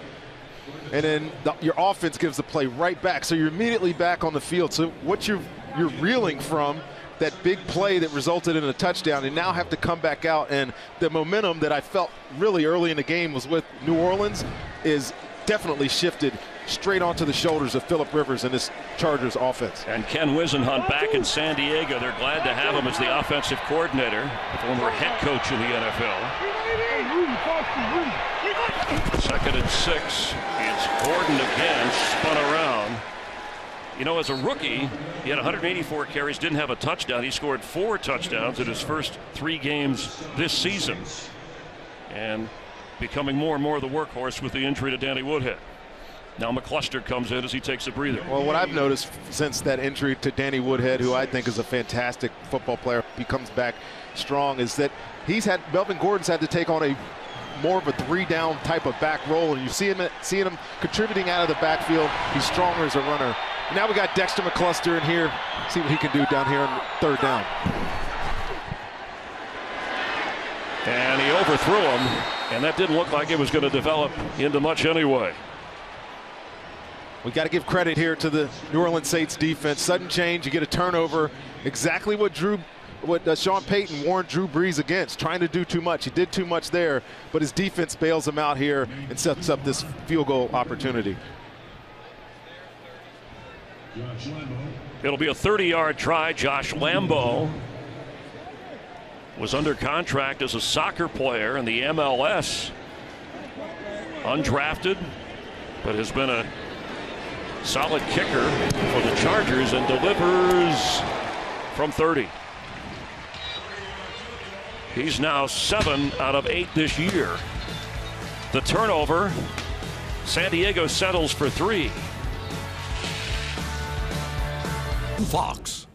and then your offense gives the play right back. So you're immediately back on the field. So what you're reeling from that big play that resulted in a touchdown, and now have to come back out. And the momentum that I felt really early in the game was with New Orleans is definitely shifted straight onto the shoulders of Philip Rivers and this Chargers offense. And Ken Wisenhunt back in San Diego. They're glad to have him as the offensive coordinator, former head coach in the NFL. 2nd and 6. It's Gordon again, spun around. You know, as a rookie, he had 184 carries, didn't have a touchdown. He scored 4 touchdowns in his first 3 games this season, and becoming more and more the workhorse with the injury to Danny Woodhead. Now McCluster comes in as he takes a breather. Well, what I've noticed since that injury to Danny Woodhead, who I think is a fantastic football player, he comes back strong, is that Melvin Gordon's had to take on more of a 3-down type of back role, and you see him contributing out of the backfield. He's stronger as a runner. And now we got Dexter McCluster in here. See what he can do down here on 3rd down. And he overthrew him, and that didn't look like it was going to develop into much anyway. We got to give credit here to the New Orleans Saints defense. Sudden change, you get a turnover. Exactly what Sean Payton warned Drew Brees against, trying to do too much. He did too much there, but his defense bails him out here and sets up this field goal opportunity. It'll be a 30-yard try. Josh Lambo was under contract as a soccer player in the MLS. Undrafted, but has been a solid kicker for the Chargers and delivers from 30. He's now 7 out of 8 this year. The turnover, San Diego settles for 3. Fox.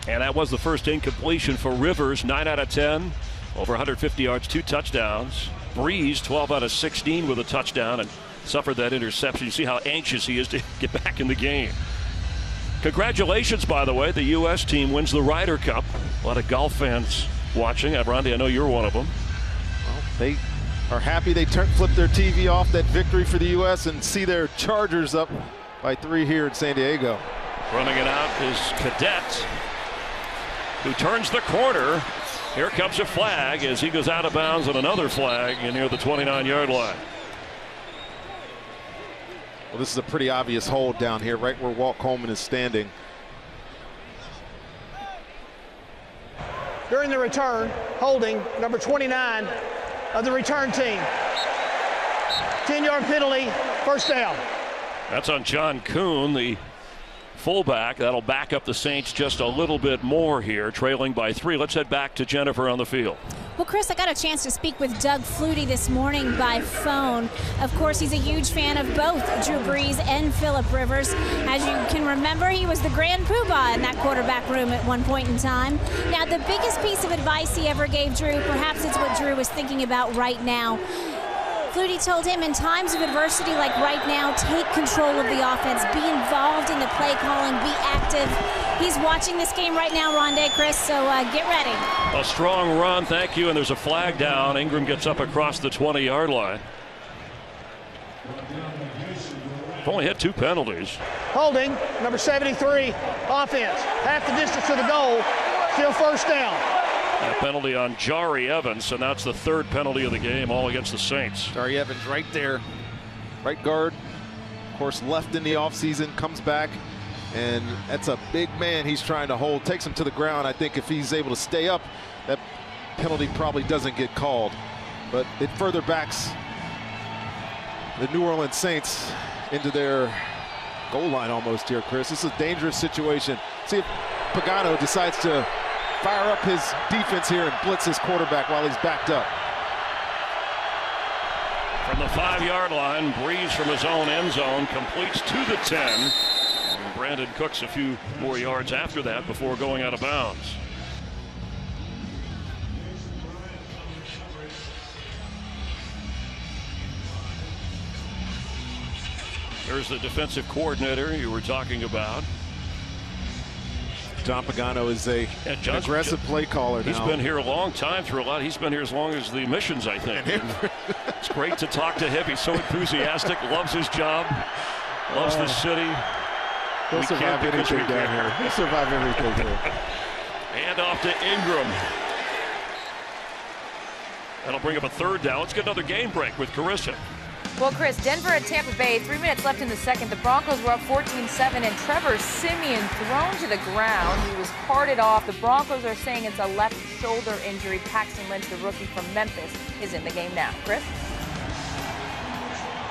And that was the first incompletion for Rivers, 9 out of 10, over 150 yards, 2 touchdowns. Brees, 12 out of 16 with a touchdown and suffered that interception. You see how anxious he is to get back in the game. Congratulations, by the way. The U.S. team wins the Ryder Cup. A lot of golf fans watching. Rondi, I know you're one of them. Well, they are happy they flipped their TV off that victory for the U.S. and see their Chargers up by 3 here in San Diego. Running it out is Cadet, who turns the corner. Here comes a flag as he goes out of bounds, and another flag near the 29-yard line. Well, this is a pretty obvious hold down here, right where Walt Coleman is standing. During the return, holding number 29 of the return team. 10-yard penalty, 1st down. That's on John Kuhn, the fullback. That'll back up the Saints just a little bit more here, trailing by 3. Let's head back to Jennifer on the field. Well, Chris, I got a chance to speak with Doug Flutie this morning by phone. Of course, he's a huge fan of both Drew Brees and Philip Rivers. As you can remember, he was the grand poobah in that quarterback room at one point in time. Now, the biggest piece of advice he ever gave Drew, perhaps it's what Drew is thinking about right now. Flutie told him, in times of adversity like right now, take control of the offense, be involved in the play calling, be active. He's watching this game right now, Rondé, Chris, so get ready. A strong run, thank you, and there's a flag down. Ingram gets up across the 20-yard line. Only had 2 penalties. Holding, number 73, offense. Half the distance to the goal, still first down. A penalty on Jari Evans, and that's the 3rd penalty of the game, all against the Saints. Jari Evans right there, right guard. Of course, left in the offseason, comes back, and that's a big man he's trying to hold. Takes him to the ground. I think if he's able to stay up, that penalty probably doesn't get called. But it further backs the New Orleans Saints into their goal line almost here, Chris. This is a dangerous situation. See if Pagano decides to fire up his defense here and blitz his quarterback while he's backed up. From the 5-yard line, Breeze from his own end zone completes to the 10. And Brandon Cooks a few more yards after that before going out of bounds. There's the defensive coordinator you were talking about. John Pagano is an aggressive play caller now. He's been here a long time through a lot. He's been here as long as the missions, I think. It's great to talk to him. He's so enthusiastic, loves his job, loves the city. He'll survive anything down here. He'll survive everything here. Hand off to Ingram. That'll bring up a 3rd down. Let's get another game break with Carissa. Well, Chris, Denver at Tampa Bay, 3 minutes left in the second. The Broncos were up 14-7, and Trevor Siemian thrown to the ground. He was carted off. The Broncos are saying it's a left shoulder injury. Paxton Lynch, the rookie from Memphis, is in the game now. Chris?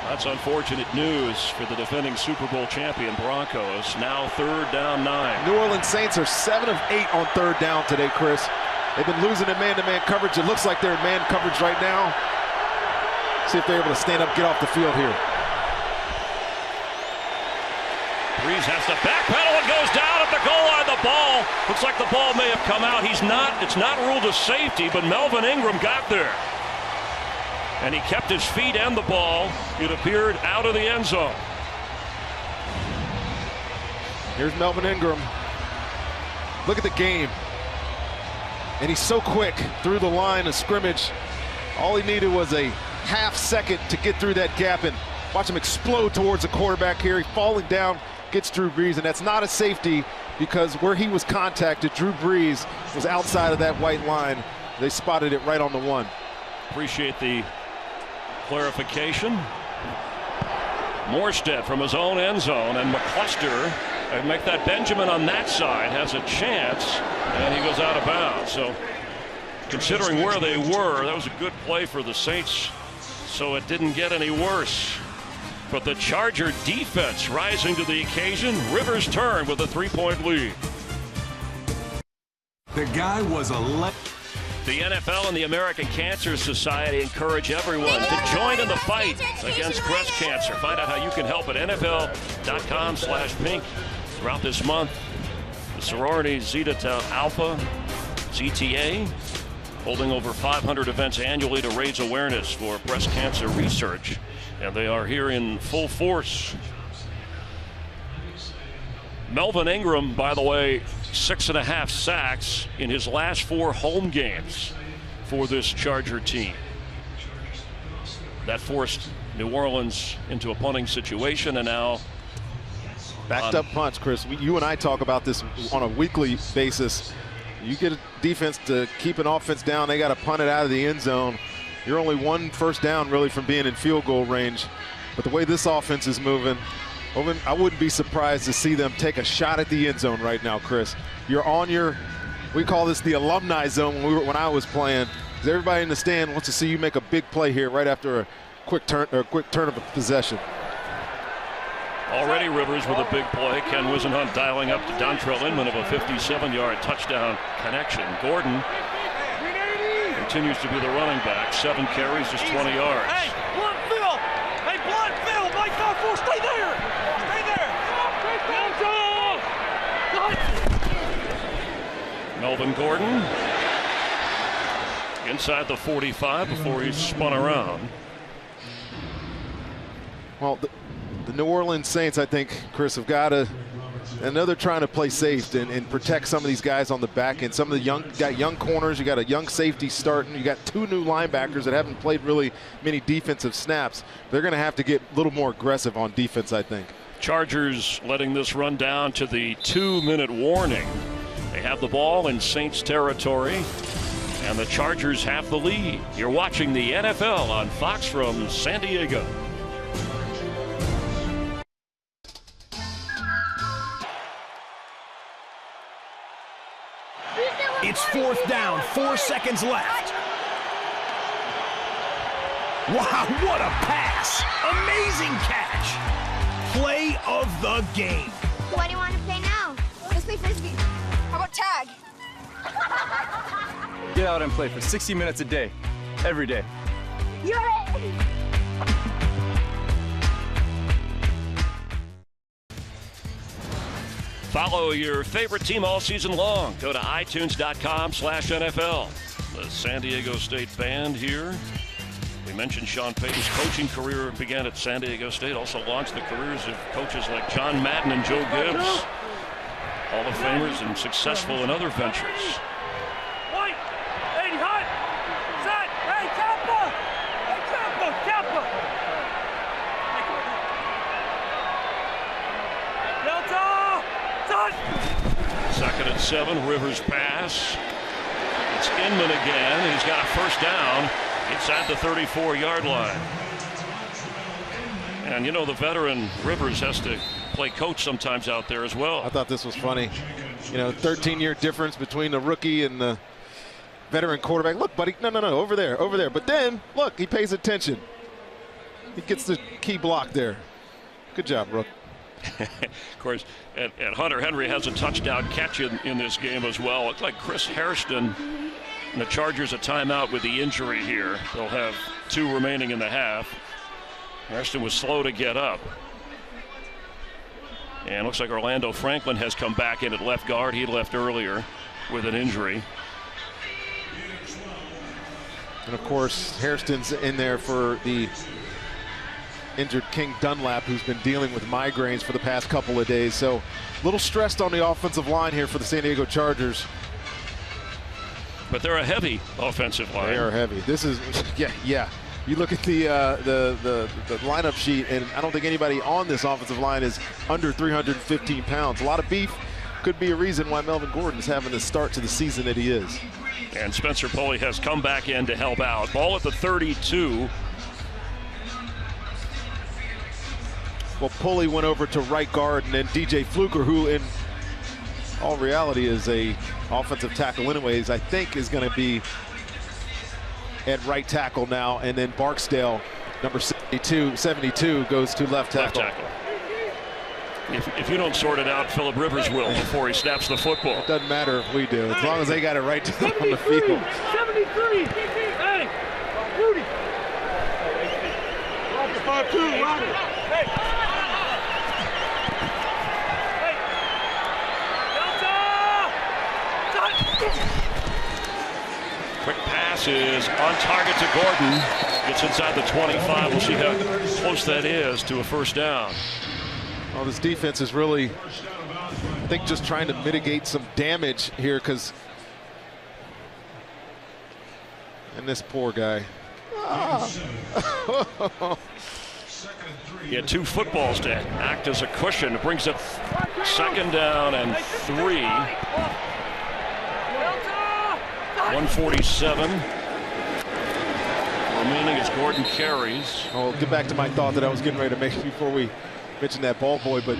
That's unfortunate news for the defending Super Bowl champion Broncos. Now 3rd down 9. New Orleans Saints are 7 of 8 on 3rd down today, Chris. They've been losing in man-to-man coverage. It looks like they're in man coverage right now. See if they're able to stand up, get off the field here. Breeze has to backpedal and goes down at the goal line. The ball looks like the ball may have come out. It's not ruled a safety, but Melvin Ingram got there. And he kept his feet and the ball. It appeared out of the end zone. Here's Melvin Ingram. Look at the game. And he's so quick through the line of scrimmage. All he needed was a half second to get through that gap, and watch him explode towards the quarterback here. He falling down, gets Drew Brees, and that's not a safety because where he was contacted, Drew Brees was outside of that white line. They spotted it right on the 1. Appreciate the clarification. Morstead from his own end zone, and McCluster, make that Benjamin on that side, has a chance, and he goes out of bounds. So considering where they were, that was a good play for the Saints, so it didn't get any worse. But the Charger defense rising to the occasion. Rivers turn with a 3-point lead. The guy was The NFL and the American Cancer Society encourage everyone to join in the fight against breast cancer. Find out how you can help at NFL.com/pink. Throughout this month, the sorority Zeta Tau Alpha, ZTA, holding over 500 events annually to raise awareness for breast cancer research. And they are here in full force. Melvin Ingram, by the way, 6.5 sacks in his last 4 home games for this Charger team. That forced New Orleans into a punting situation, and now backed up punts, Chris. You and I talk about this on a weekly basis. You get a defense to keep an offense down, they got to punt it out of the end zone. You're only 1 first down really from being in field goal range. But the way this offense is moving, I wouldn't be surprised to see them take a shot at the end zone right now, Chris. You're on your, we call this the alumni zone when I was playing. Because everybody in the stand wants to see you make a big play here right after a quick turn of a possession. Already Rivers with a big play. Ken Wisenhunt dialing up to Dontrell Inman of a 57-yard touchdown connection. Gordon continues to be the running back. 7 carries, just 20 yards. Hey, Blunt Phil! Hey, Blunt Phil! Mike Balfour, stay there! Stay there! Melvin Gordon inside the 45 before he's spun around. Well, the New Orleans Saints, I think, Chris, have got to I know they're trying to play safe and protect some of these guys on the back end. Some of the young corners. You got a young safety starting. You got 2 new linebackers that haven't played really many defensive snaps. They're going to have to get a little more aggressive on defense, I think. Chargers letting this run down to the 2-minute warning. They have the ball in Saints territory, and the Chargers have the lead. You're watching the NFL on Fox from San Diego. It's 4th down, 4 seconds left. Wow, what a pass! Amazing catch! Play of the game. What do you want to play now? Let's play Frisbee. How about tag? Get out and play for 60 minutes a day, every day. You're it! Follow your favorite team all season long. Go to itunes.com/NFL. The San Diego State Band here. We mentioned Sean Payton's coaching career began at San Diego State, also launched the careers of coaches like John Madden and Joe Gibbs. Hall of Famers and successful in other ventures. White! Hey, hot! Set! Hey, Kappa! Hey, Kappa! Kappa! Delta! Touch! 2nd and 7, Rivers pass. It's Inman again. He's got a first down inside the 34-yard line. And you know, the veteran Rivers has to play coach sometimes out there as well. I thought this was funny. You know, 13-year difference between the rookie and the veteran quarterback. Look, buddy, no, over there. But then, look, he pays attention. He gets the key block there. Good job, Rook. Of course, and Hunter Henry has a touchdown catch in this game as well. Looks like Chris Hairston and the Chargers a timeout with the injury here. They'll have 2 remaining in the half. Hairston was slow to get up. And looks like Orlando Franklin has come back in at left guard. He left earlier with an injury. And of course, Hairston's in there for the injured King Dunlap, who's been dealing with migraines for the past couple of days. So a little stressed on the offensive line here for the San Diego Chargers. But they're a heavy offensive line. They are heavy. This is, yeah. You look at the lineup sheet, and I don't think anybody on this offensive line is under 315 pounds. A lot of beef. Could be a reason why Melvin Gordon is having the start to the season that he is. And Spencer Pulley has come back in to help out. Ball at the 32. Well, Pulley went over to right guard, and then DJ Fluker, who in all reality is a offensive tackle anyways, I think is going to be at right tackle now, and then Barksdale, number 72, goes to left tackle. If you don't sort it out, Philip Rivers will before he snaps the football. It doesn't matter if we do, as long as they got it right on the field. 73! Hey! Rudy! 5-2, Roger! Hey! Quick pass is on target to Gordon. Gets inside the 25. We'll see how close that is to a first down. Well, this defense is really, I think, just trying to mitigate some damage here, because, and this poor guy. He had two footballs to act as a cushion. It brings up 2nd down and 3. 147 remaining as Gordon carries. I'll get back to my thought that I was getting ready to make before we mentioned that ball boy, but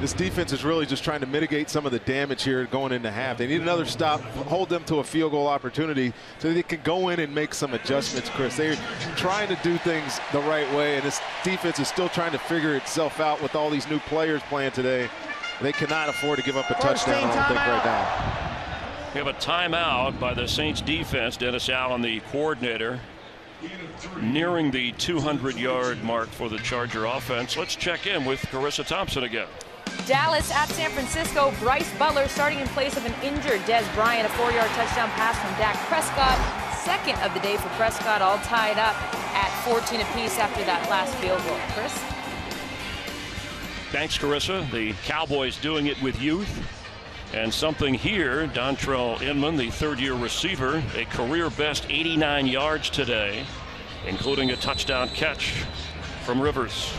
this defense is really just trying to mitigate some of the damage here going into half. They need another stop, hold them to a field goal opportunity so they can go in and make some adjustments, Chris. They're trying to do things the right way, and this defense is still trying to figure itself out with all these new players playing today. They cannot afford to give up a touchdown, I don't think, right now. We have a timeout by the Saints defense. Dennis Allen, the coordinator, nearing the 200-yard mark for the Charger offense. Let's check in with Carissa Thompson again. Dallas at San Francisco. Bryce Butler starting in place of an injured Dez Bryant. A 4-yard touchdown pass from Dak Prescott. 2nd of the day for Prescott, all tied up at 14 apiece after that last field goal. Chris? Thanks, Carissa. The Cowboys doing it with youth. And something here, Dontrell Inman, the third-year receiver, a career-best 89 yards today, including a touchdown catch from Rivers.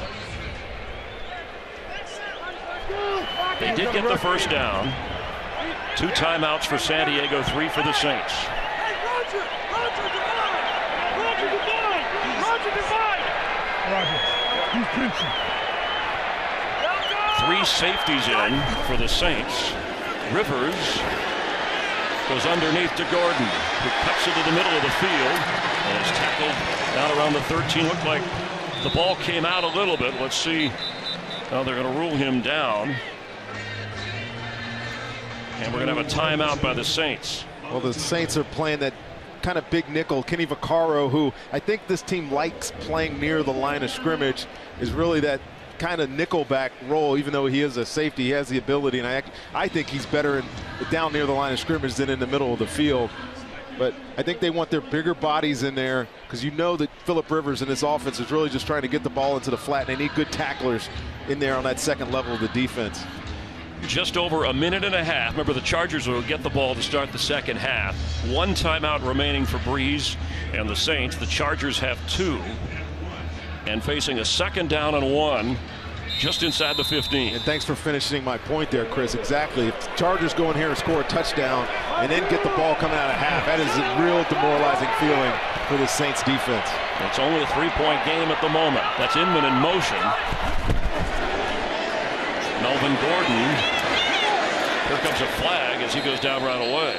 They did get the first down. 2 timeouts for San Diego, 3 for the Saints. Three safeties in for the Saints. Rivers goes underneath to Gordon, who cuts it to the middle of the field and is tackled down around the 13. Looked like the ball came out a little bit. Let's see how they're going to rule him down. And we're going to have a timeout by the Saints. Well, the Saints are playing that kind of big nickel. Kenny Vaccaro, who I think this team likes playing near the line of scrimmage, is really that kind of nickelback role. Even though he is a safety, he has the ability, and I think he's better down near the line of scrimmage than in the middle of the field. But I think they want their bigger bodies in there, because you know that Phillip Rivers and his offense is really just trying to get the ball into the flat, and they need good tacklers in there on that second level of the defense. Just over a minute and a half. Remember, the Chargers will get the ball to start the second half. 1 timeout remaining for Breeze and the Saints. The Chargers have 2. And facing a 2nd down and 1 just inside the 15. And thanks for finishing my point there, Chris. Exactly. If the Chargers go in here and score a touchdown and then get the ball coming out of half, that is a real demoralizing feeling for the Saints defense. It's only a 3-point game at the moment. That's Inman in motion. Melvin Gordon. Here comes a flag as he goes down right away.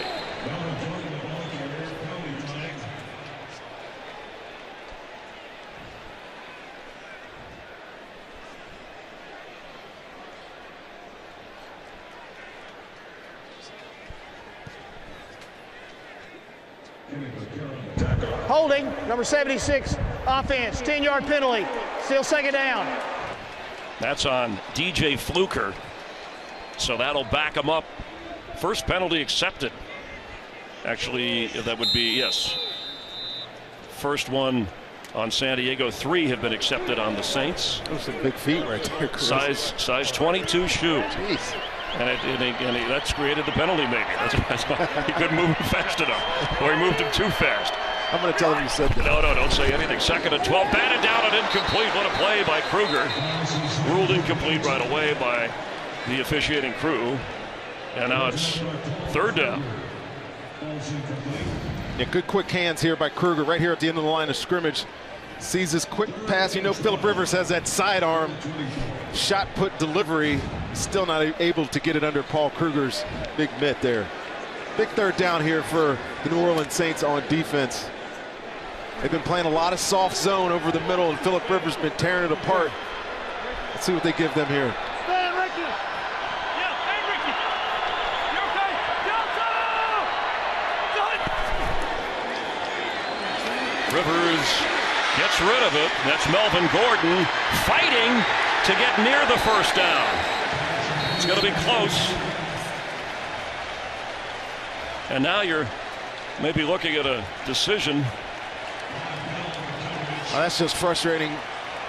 Holding, number 76, offense, 10-yard penalty, still 2nd down. That's on DJ Fluker. So that'll back him up. First penalty accepted. Actually, that would be, yes. First one on San Diego. 3 have been accepted on the Saints. Those are big feet right there, Chris. Size 22 shoe. Jeez. And that's created the penalty, maybe. That's why he couldn't move him fast enough. Or he moved him too fast. I'm going to tell him you said that. No, don't say anything. 2nd and 12. Batted down and incomplete. What a play by Kruger. Ruled incomplete right away by the officiating crew. And now it's 3rd down. Yeah, good quick hands here by Kruger right here at the end of the line of scrimmage. Sees this quick pass. You know Phillip Rivers has that sidearm shot put delivery. Still not able to get it under Paul Kruger's big mitt there. Big 3rd down here for the New Orleans Saints on defense. They've been playing a lot of soft zone over the middle, and Phillip Rivers been tearing it apart. Let's see what they give them here. Rivers gets rid of it. That's Melvin Gordon fighting to get near the 1st down. It's going to be close. And now you're maybe looking at a decision. Well, that's just frustrating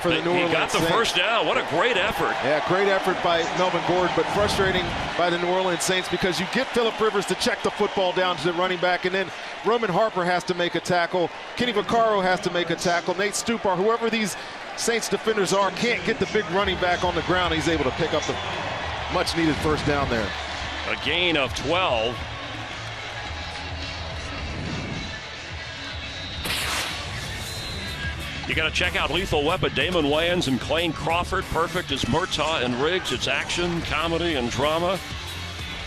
for the New Orleans He got the Saints. 1st down. What a great effort. Yeah, great effort by Melvin Gordon, but frustrating by the New Orleans Saints because you get Phillip Rivers to check the football down to the running back, and then Roman Harper has to make a tackle. Kenny Vaccaro has to make a tackle. Nate Stupar, whoever these Saints defenders are, can't get the big running back on the ground. He's able to pick up the much-needed 1st down there. A gain of 12. You got to check out Lethal Weapon. Damon Wayans and Clayne Crawford. Perfect as Murtaugh and Riggs. It's action, comedy, and drama.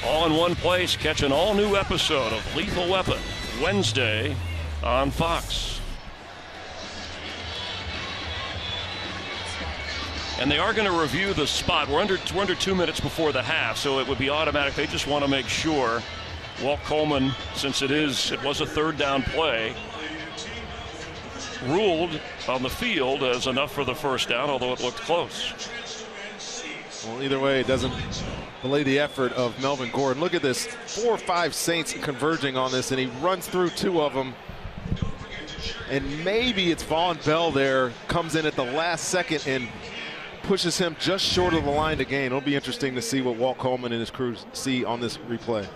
All in one place. Catch an all-new episode of Lethal Weapon Wednesday on Fox. And they are going to review the spot. We're under 2 minutes before the half, so it would be automatic. They just want to make sure Walt Coleman, since it was a 3rd down play, ruled on the field as enough for the 1st down, although it looked close. Well, either way, it doesn't belay the effort of Melvin Gordon. Look at this, 4 or 5 Saints converging on this, and he runs through 2 of them. And maybe it's Vaughn Bell there, comes in at the last second and pushes him just short of the line to gain. It'll be interesting to see what Walt Coleman and his crew see on this replay.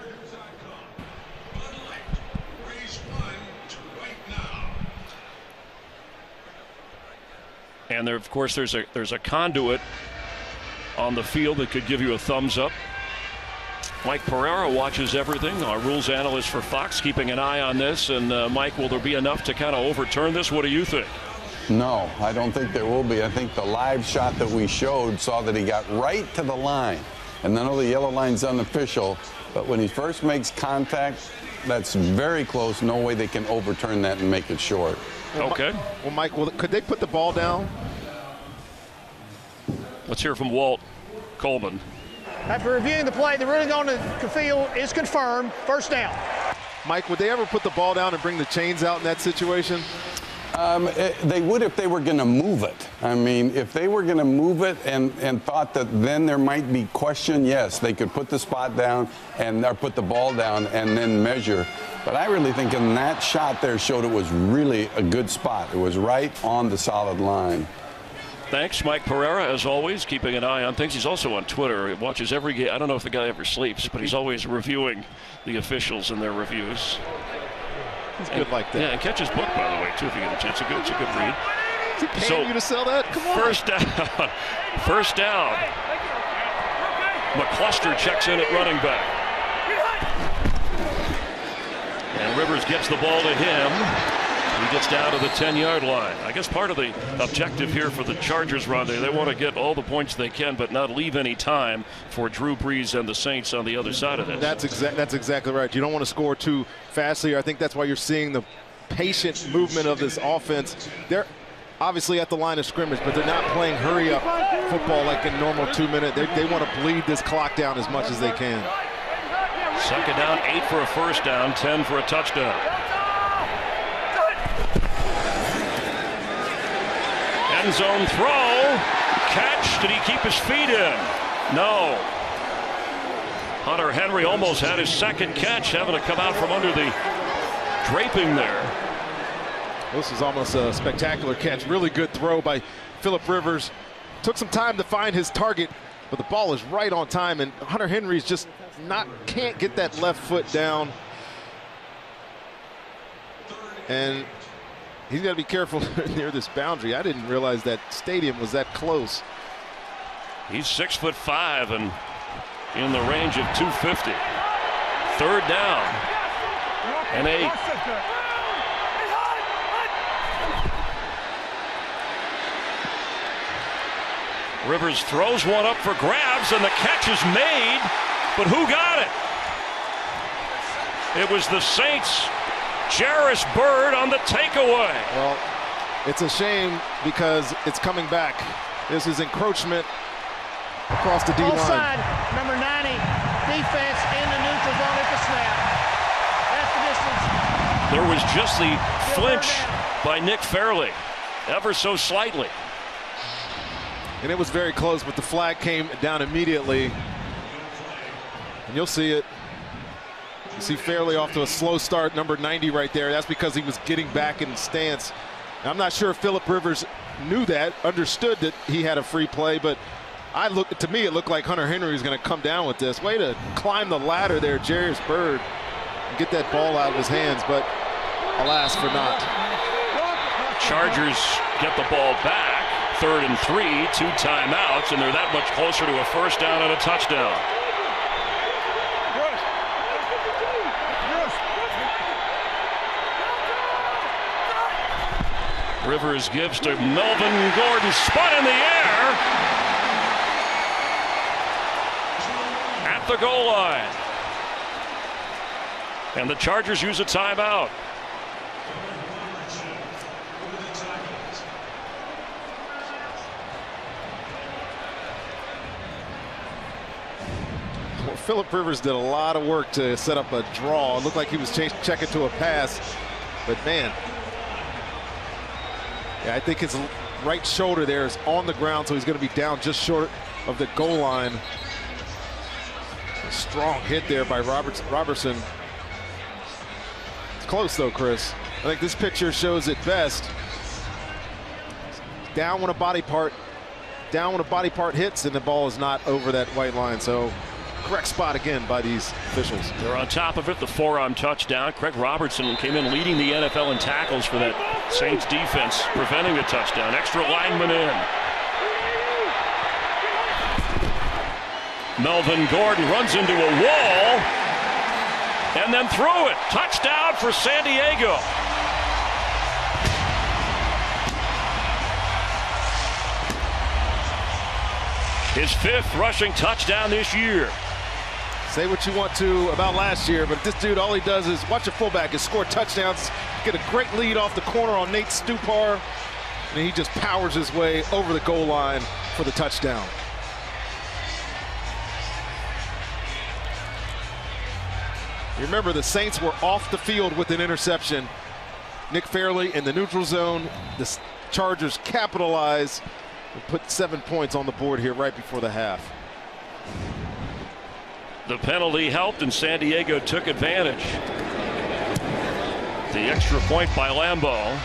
And there, of course, there's a conduit on the field that could give you a thumbs up. Mike Pereira watches everything, our rules analyst for Fox, keeping an eye on this. And Mike, will there be enough to kind of overturn this? What do you think? No, I don't think there will be. I think the live shot that we showed saw that he got right to the line. And I know the yellow line's unofficial, but when he first makes contact, that's very close. No way they can overturn that and make it short. Okay. Well, Mike, could they put the ball down? Let's hear from Walt Coleman. After reviewing the play, the ruling on the field is confirmed. First down. Mike, would they ever put the ball down and bring the chains out in that situation? They would if they were going to move it. I mean, if they were going to move it and thought that then there might be question, yes, they could put the spot down or put the ball down and then measure. But I really think in that shot there showed it was really a good spot. It was right on the solid line. Thanks, Mike Pereira, as always, keeping an eye on things. He's also on Twitter. He watches every game. I don't know if the guy ever sleeps, but he's always reviewing the officials and their reviews. He's good like that. Yeah, and catch his book, by the way, too, if you get a chance. It's a good read. Is he paying you to sell that? Come on. First down. First down. McCluster checks in at running back. And Rivers gets the ball to him. He gets down to the 10-yard line. I guess part of the objective here for the Chargers, Ron, they want to get all the points they can, but not leave any time for Drew Brees and the Saints on the other side of this. That's exactly right. You don't want to score too fastly. I think that's why you're seeing the patient movement of this offense. They're obviously at the line of scrimmage, but they're not playing hurry-up football like in normal 2-minute. They want to bleed this clock down as much as they can. Second down, 8 for a first down, 10 for a touchdown. End zone throw, catch. Did he keep his feet in? No. Hunter Henry almost had his second catch, having to come out from under the draping there. This is almost a spectacular catch. Really good throw by Philip Rivers. Took some time to find his target, but the ball is right on time, and Hunter Henry's just can't get that left foot down. And he's got to be careful near this boundary. I didn't realize that stadium was that close. He's 6'5" and in the range of 250. Third down and 8. Rivers throws one up for grabs, and the catch is made, but who got it? It was the Saints. Jairus Byrd on the takeaway. Well, it's a shame because it's coming back. This is encroachment across the D-line. Offside, number 90, defense in the neutral zone at the snap. That's the distance. There was just the flinch by Nick Fairley, ever so slightly. And it was very close, but the flag came down immediately. And you'll see it. You see Fairley off to a slow start, number 90 right there. That's because he was getting back in stance. Now, I'm not sure if Philip Rivers knew that, understood that he had a free play, but to me it looked like Hunter Henry was going to come down with this. Way to climb the ladder there, Jairus Byrd, and get that ball out of his hands, but alas for not. Chargers get the ball back, 3rd and 3, 2 timeouts, and they're that much closer to a first down and a touchdown. Rivers gives to Melvin Gordon, spun in the air at the goal line. And the Chargers use a timeout. Well, Philip Rivers did a lot of work to set up a draw. It looked like he was checking to a pass, but man, yeah, I think his right shoulder there is on the ground, so he's going to be down just short of the goal line. A strong hit there by Robertson. It's close though, Chris. I think this picture shows it best. Down when a body part down when a body part hits, and the ball is not over that white line. So correct spot again by these officials. They're on top of it, the forearm touchdown. Craig Robertson came in leading the NFL in tackles for that Saints defense, preventing the touchdown. Extra lineman in. Melvin Gordon runs into a wall and then threw it. Touchdown for San Diego. His 5th rushing touchdown this year. Say what you want to about last year, but this dude, all he does is watch a fullback and score touchdowns, get a great lead off the corner on Nate Stupar, and he just powers his way over the goal line for the touchdown. Remember, the Saints were off the field with an interception. Nick Fairley in the neutral zone. The Chargers capitalize and put 7 points on the board here right before the half. The penalty helped, and San Diego took advantage. The extra point by Lambeau.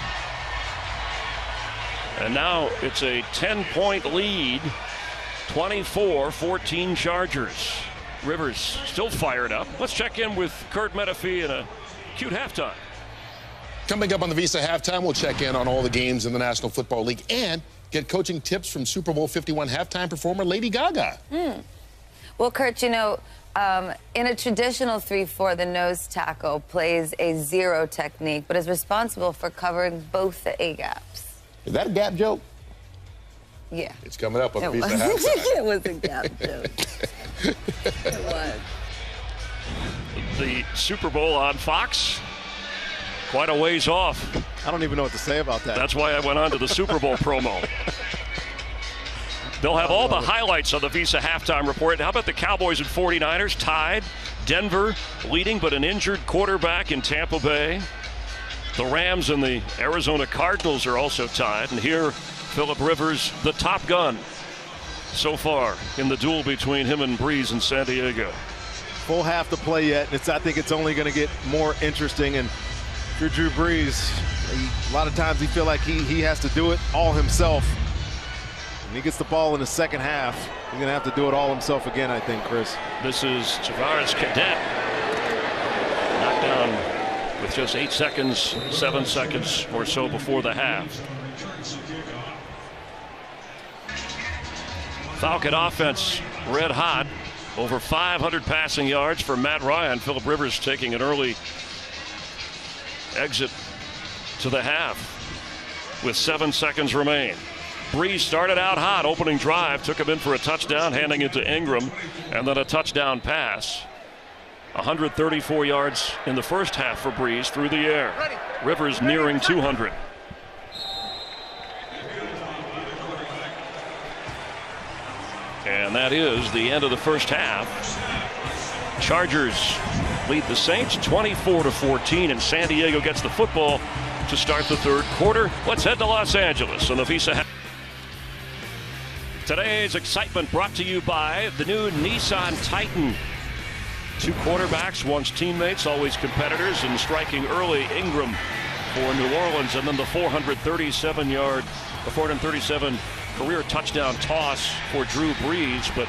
And now it's a 10-point lead, 24-14 Chargers. Rivers still fired up. Let's check in with Kurt Menefee in a cute halftime. Coming up on the Visa Halftime, we'll check in on all the games in the National Football League and get coaching tips from Super Bowl 51 halftime performer Lady Gaga. Well, Kurt, you know, in a traditional 3-4, the nose tackle plays a 0 technique, but is responsible for covering both the A-gaps. Is that a gap joke? Yeah. It's coming up on the Visa Halftime. It was a gap joke. It was. The Super Bowl on Fox, quite a ways off. I don't even know what to say about that. That's why I went on to the Super Bowl promo. They'll have all the highlights of the Visa Halftime Report. How about the Cowboys and 49ers tied? Denver leading, but an injured quarterback in Tampa Bay. The Rams and the Arizona Cardinals are also tied. And here, Phillip Rivers, the top gun so far in the duel between him and Brees in San Diego. Full half to play yet, and I think it's only going to get more interesting. And if you're Drew Brees, a lot of times you feel like he has to do it all himself. When he gets the ball in the second half, he's going to have to do it all himself again, I think, Chris. This is Tavares Cadet. Knocked down with just 8 seconds, 7 seconds or so before the half. Falcon offense red hot. Over 500 passing yards for Matt Ryan. Phillip Rivers taking an early exit to the half with 7 seconds remain. Brees started out hot, opening drive, took him in for a touchdown, handing it to Ingram, and then a touchdown pass. 134 yards in the first half for Brees through the air. Rivers nearing 200. And that is the end of the first half. Chargers lead the Saints 24-14, and San Diego gets the football to start the third quarter. Let's head to Los Angeles on the Visa. Today's excitement brought to you by the new Nissan Titan. 2 quarterbacks, once teammates, always competitors, and striking early Ingram for New Orleans, and then the 437 career touchdown toss for Drew Brees. But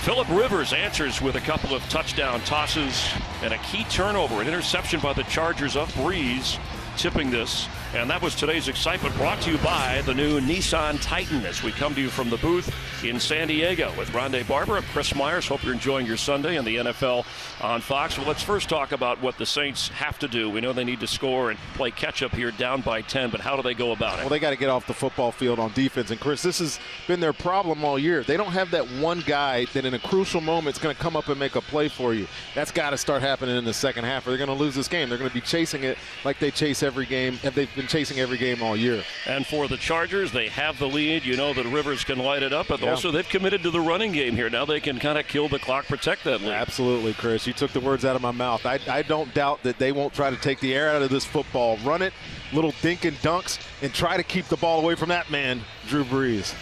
Phillip Rivers answers with a couple of touchdown tosses and a key turnover, an interception by the Chargers of Brees, tipping this. And that was today's excitement, brought to you by the new Nissan Titan, as we come to you from the booth in San Diego with Rondé Barber. I'm Chris Myers. Hope you're enjoying your Sunday and the NFL on Fox. Well, let's first talk about what the Saints have to do. We know they need to score and play catch-up here, down by 10, but how do they go about it? Well, they got to get off the football field on defense. And, Chris, this has been their problem all year. They don't have that one guy that in a crucial moment is going to come up and make a play for you. That's got to start happening in the second half, or they're going to lose this game. They're going to be chasing it like they chase every game, and they've been chasing every game all year. And for the Chargers, they have the lead. You know that Rivers can light it up, but also they've committed to the running game here. Now they can kind of kill the clock, protect that lead. Absolutely, Chris. You took the words out of my mouth. I don't doubt that they won't try to take the air out of this football. Run it, little dink and dunks, and try to keep the ball away from that man, Drew Brees.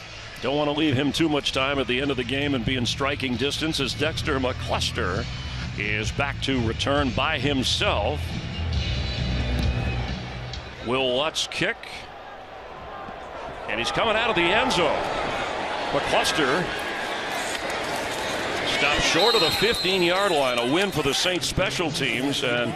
Don't want to leave him too much time at the end of the game and be in striking distance, as Dexter McCluster is back to return by himself. Will Lutz kick, and he's coming out of the end zone. McCluster stopped short of the 15-yard line. A win for the Saints special teams, and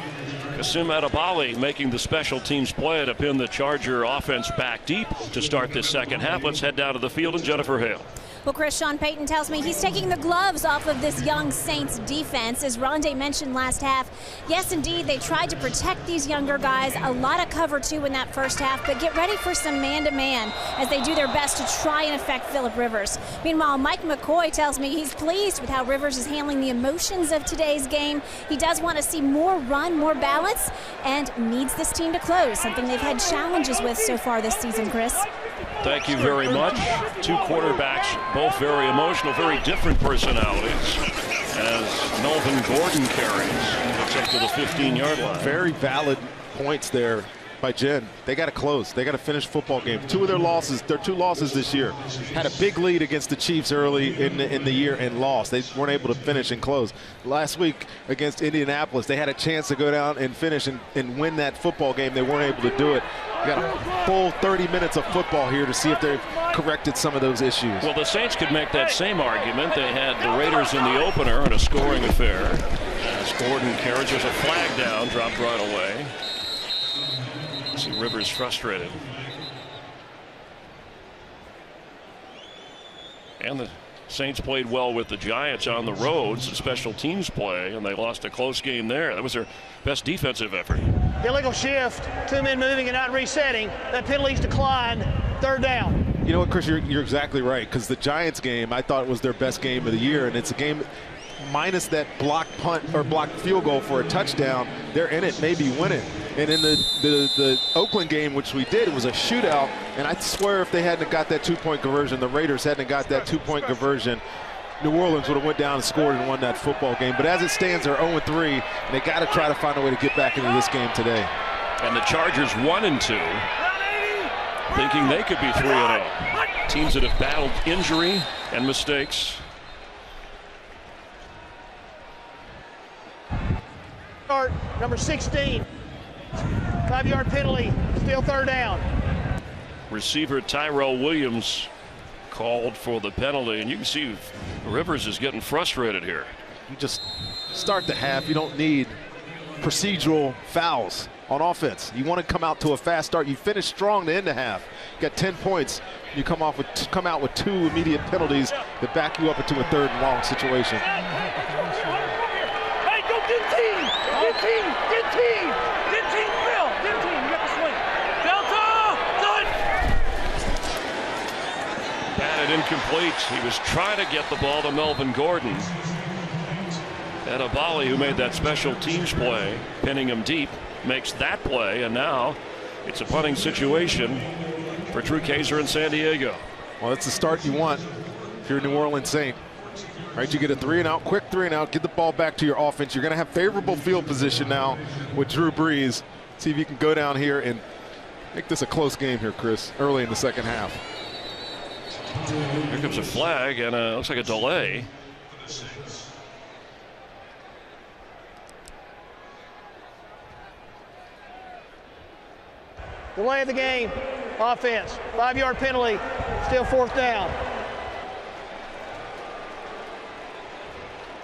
Kasim Adebali making the special teams play to pin the Charger offense back deep to start this second half. Let's head down to the field and Jennifer Hale. Well, Chris, Sean Payton tells me he's taking the gloves off of this young Saints defense. As Rondé mentioned last half, yes, indeed, they tried to protect these younger guys. A lot of cover, too, in that first half. But get ready for some man-to-man as they do their best to try and affect Phillip Rivers. Meanwhile, Mike McCoy tells me he's pleased with how Rivers is handling the emotions of today's game. He does want to see more run, more balance, and needs this team to close, something they've had challenges with so far this season, Chris. Thank you very much. Two quarterbacks, both very emotional, very different personalities, as Melvin Gordon carries up to the 15-yard line. Very valid points there by Jen. They got to close. They got to finish football games. Two losses this year. Had a big lead against the Chiefs early in the year and lost. They weren't able to finish and close. Last week against Indianapolis, they had a chance to go down and finish and win that football game. They weren't able to do it. We got a full 30 minutes of football here to see if they've corrected some of those issues. Well, the Saints could make that same argument. They had the Raiders in the opener in a scoring affair. As Gordon carries, there's a flag down, dropped right away. See Rivers frustrated. And the Saints played well with the Giants on the road. Some special teams play, and they lost a close game there. That was their best defensive effort. Illegal shift, 2 men moving and not resetting. That penalty's declined. Third down. You know what, Chris, you're exactly right, because the Giants game, I thought was their best game of the year, and it's a game minus that block punt or block field goal for a touchdown. They're in it, maybe winning. And in the Oakland game, which we did, it was a shootout. And I swear if they hadn't got that 2-point conversion, the Raiders hadn't got that 2-point conversion, New Orleans would have went down and scored and won that football game. But as it stands, they're 0-3, and they got to try to find a way to get back into this game today. And the Chargers 1-2, thinking they could be 3-0. Teams that have battled injury and mistakes. Number 16. 5-yard penalty, still third down. Receiver Tyrell Williams called for the penalty, and you can see Rivers is getting frustrated here. You just start the half. You don't need procedural fouls on offense. You want to come out to a fast start. You finish strong to end the half. You got 10 points. You come out with 2 immediate penalties that back you up into a third and long situation. Hey, go get team! Get team! Get team! Get team, Phil! Get team! You got the swing. Delta! Done! Batted incomplete. He was trying to get the ball to Melvin Gordon. Adebali, who made that special teams play, pinning him deep, makes that play, and now it's a punting situation for Drew Kaiser in San Diego. Well, that's the start you want if you're a New Orleans Saint. Right, you get a 3-and-out, quick 3-and-out, get the ball back to your offense. You're going to have favorable field position now with Drew Brees. See if you can go down here and make this a close game here, Chris, early in the second half. Here comes a flag and looks like a delay. Delay of the game. Offense. 5-yard penalty. Still fourth down.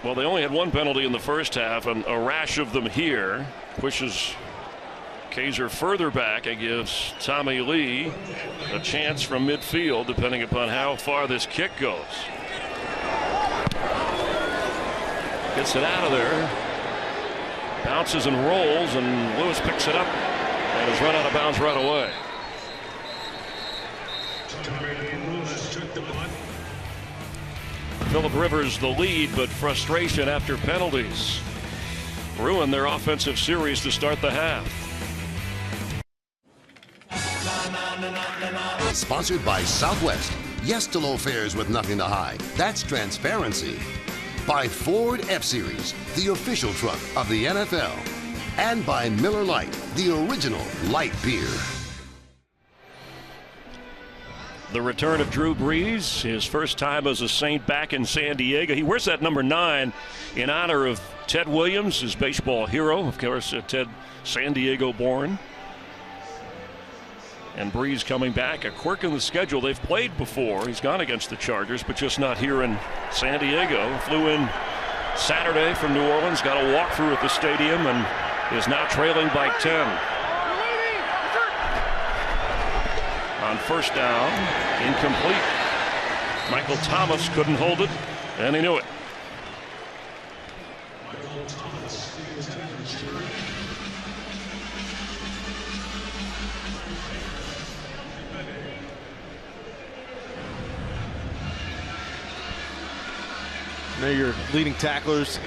Well, they only had 1 penalty in the first half, and a rash of them here pushes Kaiser further back and gives Tommy Lee a chance from midfield, depending upon how far this kick goes. Gets it out of there. Bounces and rolls, and Lewis picks it up and is run out of bounds right away. Phillip Rivers the lead, but frustration after penalties ruined their offensive series to start the half. Sponsored by Southwest. Yes to low fares with nothing to hide. That's transparency. By Ford F-Series, the official truck of the NFL. And by Miller Lite, the original light beer. The return of Drew Brees, his first time as a Saint back in San Diego. He wears that number 9 in honor of Ted Williams, his baseball hero. Of course, Ted San Diego born. And Brees coming back. A quirk in the schedule. They've played before. He's gone against the Chargers, but just not here in San Diego. Flew in Saturday from New Orleans. Got a walkthrough at the stadium and is now trailing by 10. On first down, incomplete. Michael Thomas couldn't hold it, and he knew it. Now your leading tacklers.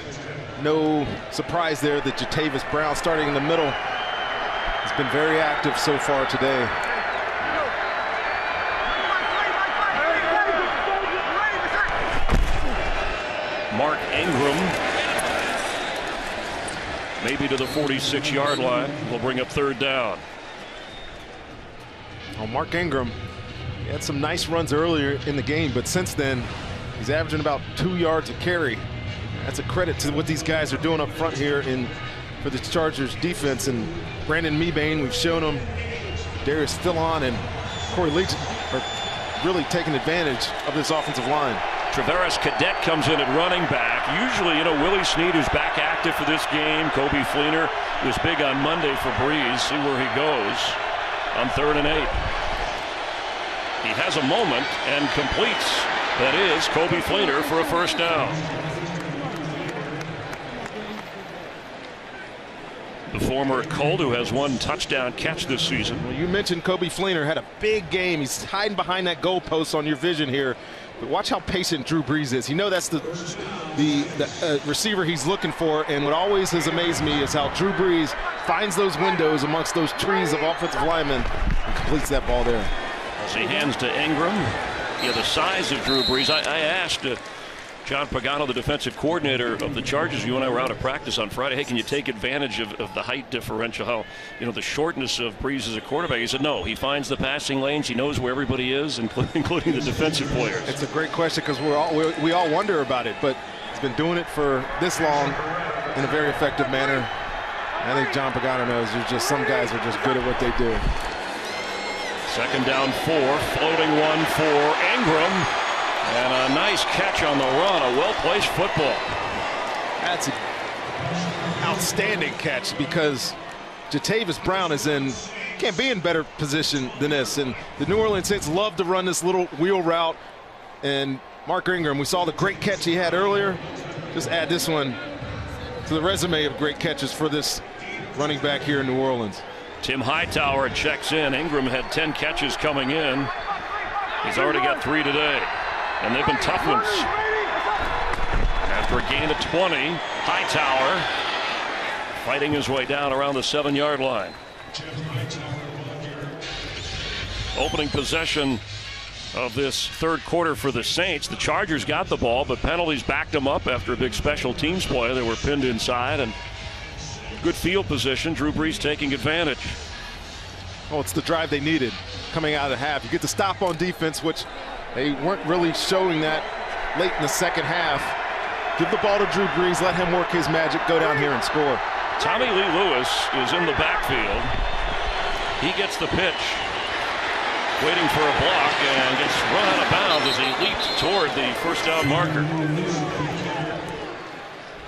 No surprise there that Jatavis Brown, starting in the middle, has been very active so far today. Mark Ingram, maybe to the 46-yard line, will bring up third down. Oh, Mark Ingram, he had some nice runs earlier in the game, but since then, he's averaging about 2 yards a carry. That's a credit to what these guys are doing up front here for the Chargers defense. And Brandon Mebane, we've shown him, Darius Philon and Corey Leach are really taking advantage of this offensive line. Travaris Cadet comes in at running back. Usually, Willie Snead, who's back active for this game. Kobe Fleener was big on Monday for Brees. See where he goes on 3rd and 8. He has a moment and completes. That is Kobe Fleener for a first down. The former Colt, who has 1 touchdown catch this season. Well, you mentioned Kobe Fleener had a big game. He's hiding behind that goalpost on your vision here. But watch how patient Drew Brees is. That's the receiver he's looking for. And what always has amazed me is how Drew Brees finds those windows amongst those trees of offensive linemen and completes that ball there. As he hands to Ingram. The size of Drew Brees. I asked John Pagano, the defensive coordinator of the Chargers, you and I were out of practice on Friday. Hey, can you take advantage of the height differential, how, the shortness of Brees as a quarterback? He said no. He finds the passing lanes. He knows where everybody is, including the defensive players. It's a great question because we all wonder about it, but he's been doing it for this long in a very effective manner. I think John Pagano knows there's just some guys are just good at what they do. 2nd down 4, floating one for Ingram. And a nice catch on the run, a well-placed football. That's an outstanding catch because Jatavis Brown can't be in better position than this. And the New Orleans Saints love to run this little wheel route. And Mark Ingram, we saw the great catch he had earlier. Just add this one to the resume of great catches for this running back here in New Orleans. Tim Hightower checks in. Ingram had 10 catches coming in. He's already got 3 today. And they've been tough ones. After a gain of 20, Hightower fighting his way down around the 7-yard line. Opening possession of this 3rd quarter for the Saints. The Chargers got the ball, but penalties backed them up after a big special teams play. They were pinned inside, and good field position. Drew Brees taking advantage. Oh, it's the drive they needed coming out of the half. You get the stop on defense, which they weren't really showing that late in the second half. Give the ball to Drew Brees, let him work his magic, go down here and score. Tommy Lee Lewis is in the backfield. He gets the pitch, waiting for a block, and gets run out of bounds as he leaps toward the first down marker.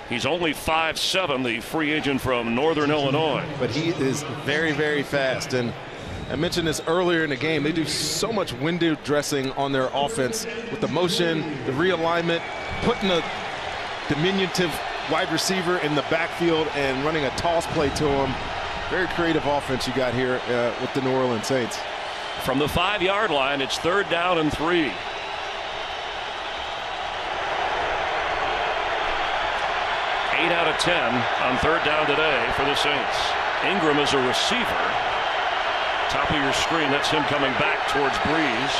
He's only 5'7", the free agent from Northern Illinois. But he is very, very fast. And I mentioned this earlier in the game. They do so much window dressing on their offense with the motion, the realignment, putting a diminutive wide receiver in the backfield and running a toss play to him. Very creative offense you got here with the New Orleans Saints. From the 5-yard line, it's 3rd down and 3. Eight out of 10 on 3rd down today for the Saints. Ingram is a receiver. Top of your screen, that's him coming back towards Brees.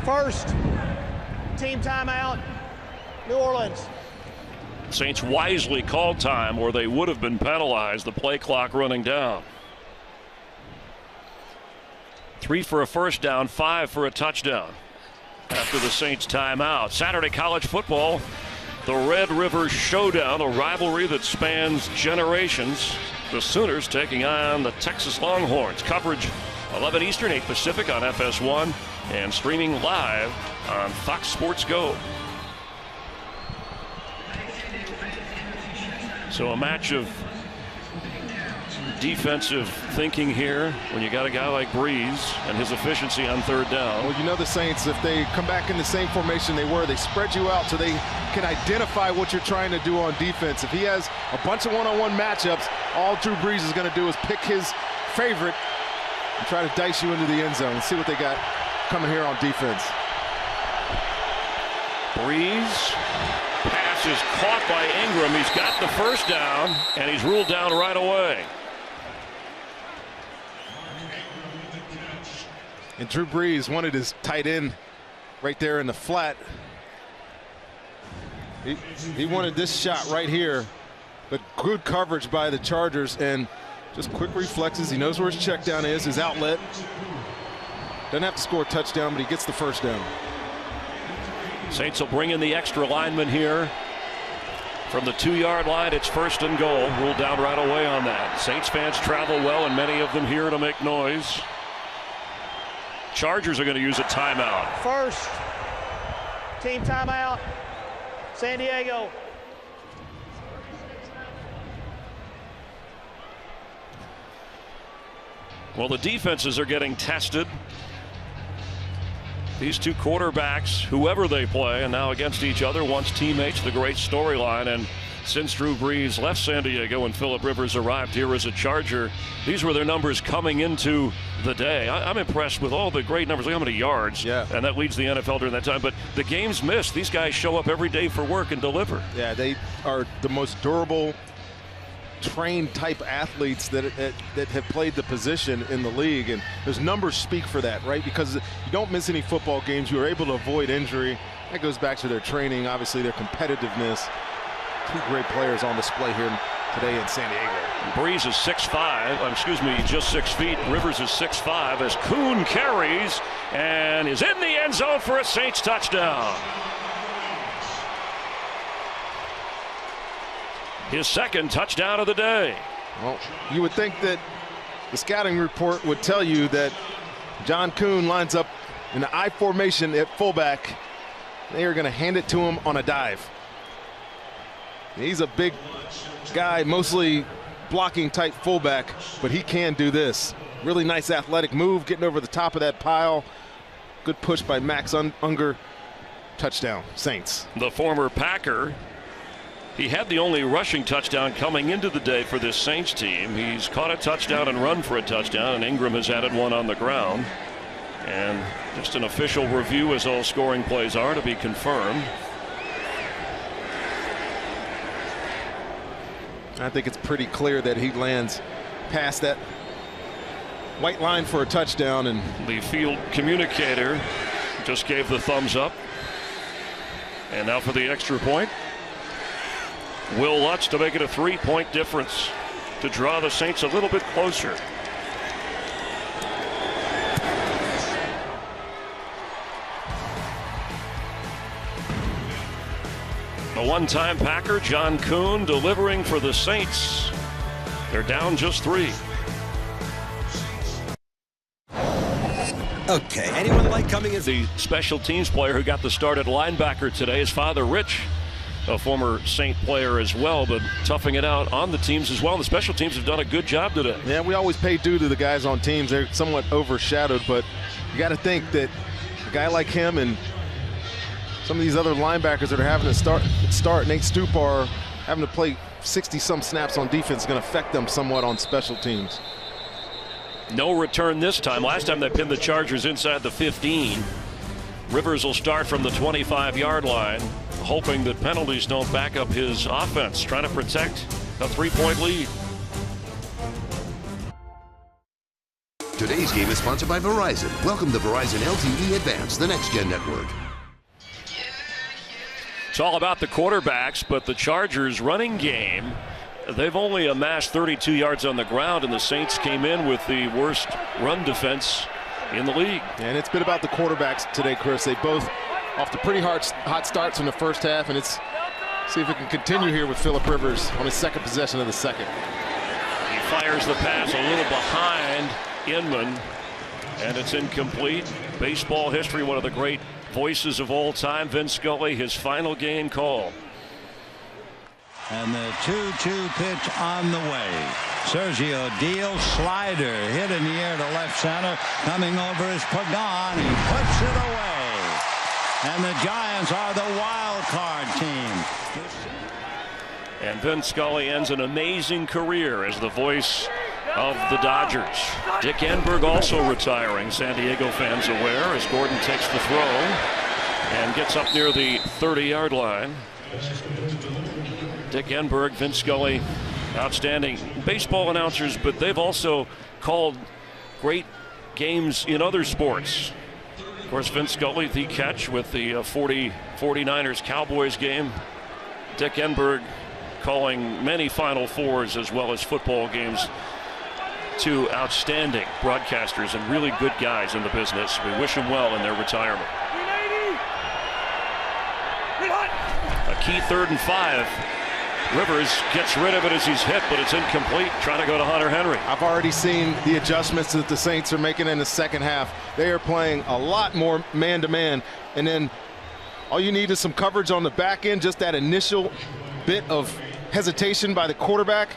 First team timeout, New Orleans. Saints wisely called time, or they would have been penalized. The play clock running down. 3 for a first down, 5 for a touchdown. after the Saints timeout. Saturday college football, the Red River Showdown, a rivalry that spans generations. The Sooners taking on the Texas Longhorns. Coverage 11 Eastern, 8 Pacific on FS1 and streaming live on Fox Sports Go. So a match of defensive thinking here when you got a guy like Breeze and his efficiency on third down. Well, you know the Saints, if they come back in the same formation they were, they spread you out so they can identify what you're trying to do on defense. If he has a bunch of one-on-one matchups, all Drew Brees is going to do is pick his favorite and try to dice you into the end zone. See what they got coming here on defense. Breeze. Pass is caught by Ingram. He's got the first down, and he's ruled down right away. And Drew Brees wanted his tight end right there in the flat. He wanted this shot right here, but good coverage by the Chargers and just quick reflexes. He knows where his check down is, his outlet. Doesn't have to score a touchdown, but he gets the first down. Saints will bring in the extra lineman here. From the 2-yard line, it's first and goal. Ruled down right away on that. Saints fans travel well, and many of them here to make noise. Chargers are going to use a timeout. First team timeout, San Diego. Well, the defenses are getting tested. These two quarterbacks, whoever they play, and now against each other, once teammates, the great storyline. And since Drew Brees left San Diego and Phillip Rivers arrived here as a Charger, these were their numbers coming into the day. I'm impressed with all the great numbers. Look how many yards, and that leads the NFL during that time. But the games missed. These guys show up every day for work and deliver. Yeah, they are the most durable, trained type athletes that have played the position in the league, and those numbers speak for that, right? Because you don't miss any football games, you are able to avoid injury. That goes back to their training, obviously their competitiveness. Two great players on display here today in San Diego. Breeze is 6'5", excuse me, just 6 feet. Rivers is 6'5", as Kuhn carries and is in the end zone for a Saints touchdown. His second touchdown of the day. Well, you would think that the scouting report would tell you that John Kuhn lines up in the I formation at fullback. They are going to hand it to him on a dive. He's a big guy, mostly blocking type fullback, but he can do this. Really nice athletic move, getting over the top of that pile. Good push by Max Unger. Touchdown, Saints. The former Packer. He had the only rushing touchdown coming into the day for this Saints team. He's caught a touchdown and run for a touchdown, and Ingram has added one on the ground. And just an official review, as all scoring plays are, to be confirmed. I think it's pretty clear that he lands past that white line for a touchdown. And the field communicator just gave the thumbs up. And now for the extra point. Will Lutz to make it a 3-point difference to draw the Saints a little bit closer. The one-time Packer, John Kuhn, delivering for the Saints. They're down just 3. Okay, anyone like coming as the special teams player who got the start at linebacker today? His father, Rich, a former Saint player as well, but toughing it out on the teams as well. The special teams have done a good job today. Yeah, we always pay due to the guys on teams. They're somewhat overshadowed, but you got to think that a guy like him and some of these other linebackers that are having to start Nate Stupar having to play 60-some snaps on defense is going to affect them somewhat on special teams. No return this time. Last time they pinned the Chargers inside the 15. Rivers will start from the 25-yard line, hoping that penalties don't back up his offense, trying to protect a 3-point lead. Today's game is sponsored by Verizon. Welcome to Verizon LTE Advanced, the next-gen network. It's all about the quarterbacks, but the Chargers running game, they've only amassed 32 yards on the ground, and the Saints came in with the worst run defense in the league. And it's been about the quarterbacks today, Chris. They both off the pretty hot starts in the first half, and it's see if it can continue here with Philip Rivers on his second possession of the second. He fires the pass a little behind Inman, and it's incomplete. Baseball history, one of the great voices of all time, Vin Scully, his final game call. And the 2-2 pitch on the way. Sergio Deal, slider, hit in the air to left center. Coming over is Pagan. He puts it away. And the Giants are the wild card team. And Vin Scully ends an amazing career as the voice of the Dodgers. Dick Enberg also retiring, San Diego fans aware, as Gordon takes the throw and gets up near the 30-yard line. Dick Enberg, Vin Scully, outstanding baseball announcers, but they've also called great games in other sports. Of course, Vin Scully, the catch with the 49ers Cowboys game. Dick Enberg calling many Final Fours as well as football games. Two outstanding broadcasters and really good guys in the business. We wish them well in their retirement. A key 3rd and 5. Rivers gets rid of it as he's hit, but it's incomplete. Trying to go to Hunter Henry. I've already seen the adjustments that the Saints are making in the second half. They are playing a lot more man-to-man, and then all you need is some coverage on the back end, just that initial bit of hesitation by the quarterback.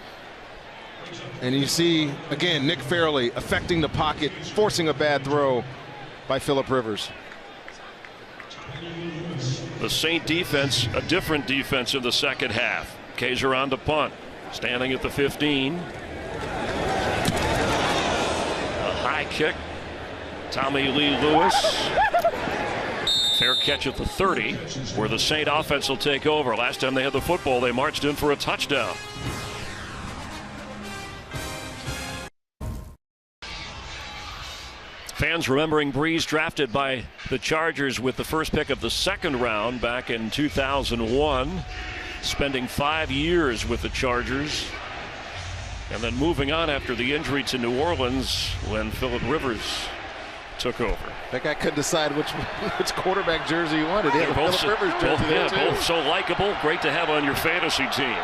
And you see, again, Nick Fairley affecting the pocket, forcing a bad throw by Philip Rivers. The Saint defense, a different defense in the second half. Kaiser on to punt, standing at the 15. A high kick. Tommy Lee Lewis. Fair catch at the 30, where the Saint offense will take over. Last time they had the football, they marched in for a touchdown. Fans remembering Breeze drafted by the Chargers with the first pick of the second round back in 2001, spending 5 years with the Chargers, and then moving on after the injury to New Orleans when Philip Rivers took over. That guy couldn't decide which quarterback jersey he wanted. He had a Philip Rivers jersey there too. Both so likable, great to have on your fantasy team.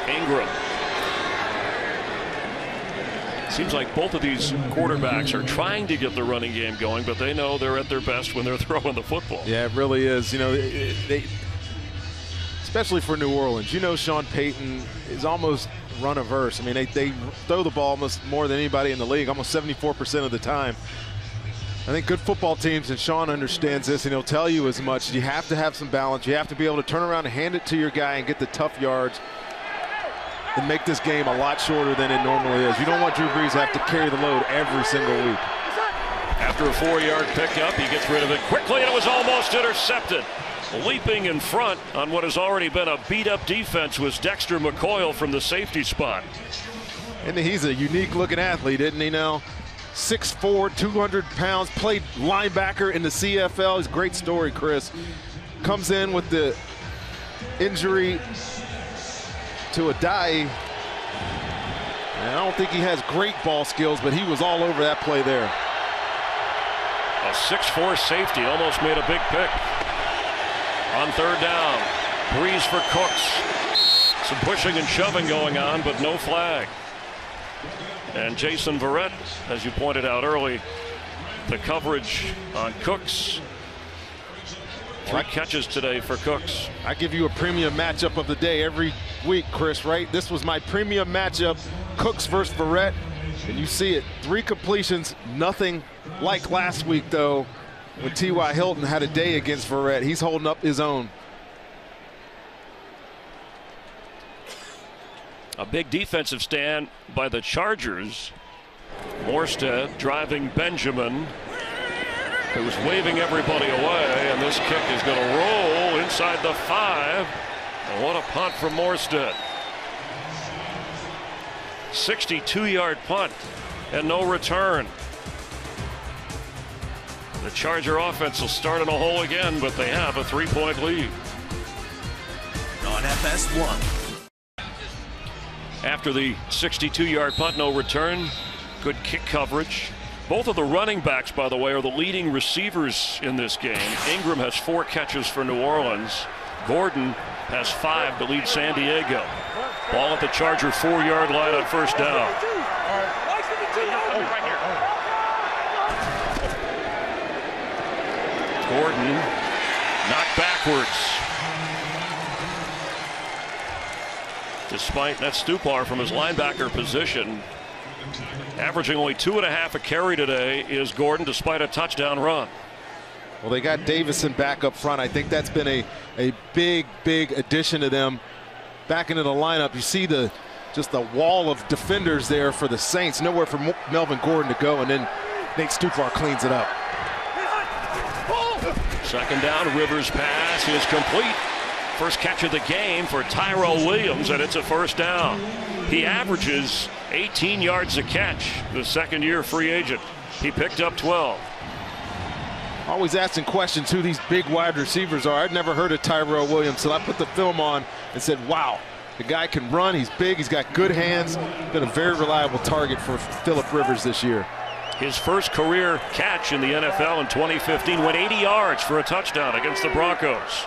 Ingram. Seems like both of these quarterbacks are trying to get the running game going, but they know they're at their best when they're throwing the football. Yeah, it really is. You know, they especially for New Orleans. You know, Sean Payton is almost run-averse. I mean, they throw the ball almost more than anybody in the league, almost 74% of the time. I think good football teams, and Sean understands this, and he'll tell you as much. You have to have some balance. You have to be able to turn around and hand it to your guy and get the tough yards and make this game a lot shorter than it normally is. You don't want Drew Brees to have to carry the load every single week. After a 4-yard pickup, he gets rid of it quickly, and it was almost intercepted. Leaping in front on what has already been a beat-up defense was Dexter McCoyle from the safety spot. And he's a unique-looking athlete, isn't he now? 6'4", 200 pounds, played linebacker in the CFL. It's a great story, Chris. Comes in with the injury to Adai. And I don't think he has great ball skills, but he was all over that play there. A 6'4" safety almost made a big pick. On 3rd down, Breeze for Cooks. Some pushing and shoving going on, but no flag. And Jason Verrett, as you pointed out early, the coverage on Cooks. 3 catches today for Cooks. I give you a premium matchup of the day every week, Chris, right? This was my premium matchup, Cooks versus Verrett, and you see it. 3 completions, nothing like last week, though, when T.Y. Hilton had a day against Verrett. He's holding up his own. A big defensive stand by the Chargers. Morstead driving Benjamin, who's waving everybody away, and this kick is going to roll inside the 5. And what a punt from Morstead. 62-yard punt and no return. The Charger offense will start in a hole again, but they have a 3-point lead. On FS1. After the 62-yard punt, no return, Good kick coverage. Both of the running backs, by the way, are the leading receivers in this game. Ingram has 4 catches for New Orleans. Gordon has 5 to lead San Diego. Ball at the Charger 4-yard line on first down. Gordon knocked backwards. Despite that Stupar from his linebacker position, averaging only 2.5 a carry today is Gordon, despite a touchdown run. Well, they got Davison back up front. I think that's been a big addition to them back into the lineup. You see just the wall of defenders there for the Saints. Nowhere for Melvin Gordon to go, and then Nate Stupar cleans it up. Second down, Rivers' pass is complete. First catch of the game for Tyrell Williams, and it's a first down. He averages 18 yards a catch, the second-year free agent. He picked up 12. Always asking questions who these big wide receivers are. I'd never heard of Tyrell Williams, so I put the film on and said, wow, the guy can run, he's big, he's got good hands. Been a very reliable target for Philip Rivers this year. His first career catch in the NFL in 2015 went 80 yards for a touchdown against the Broncos.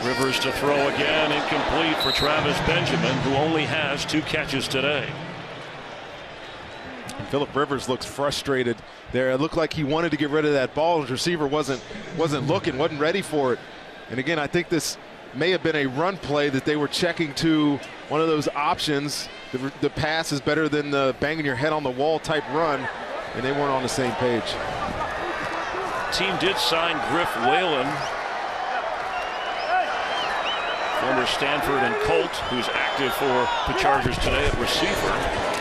Rivers to throw again, incomplete for Travis Benjamin, who only has 2 catches today. Philip Rivers looks frustrated there. It looked like he wanted to get rid of that ball. His receiver wasn't looking, wasn't ready for it. And again, I think this may have been a run play that they were checking to one of those options. The pass is better than the banging your head on the wall type run, and they weren't on the same page. Team did sign Griff Whalen, former Stanford and Colt, who's active for the Chargers today at receiver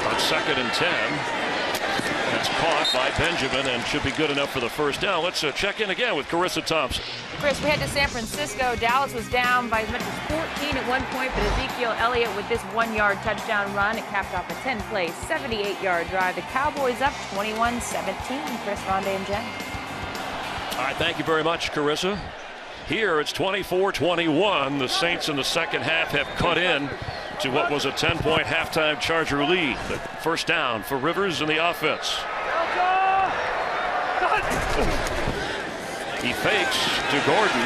on 2nd and 10. That's caught by Benjamin and should be good enough for the first down. Let's check in again with Carissa Thompson. Chris, we head to San Francisco. Dallas was down by as much as 14 at one point, but Ezekiel Elliott with this 1-yard touchdown run, it capped off a 10-play, 78-yard drive. The Cowboys up 21-17. Chris, Rondé, and Jen. All right, thank you very much, Carissa. Here it's 24-21. The Saints in the second half have cut in to what was a 10-point halftime Charger lead. The first down for Rivers and the offense. He fakes to Gordon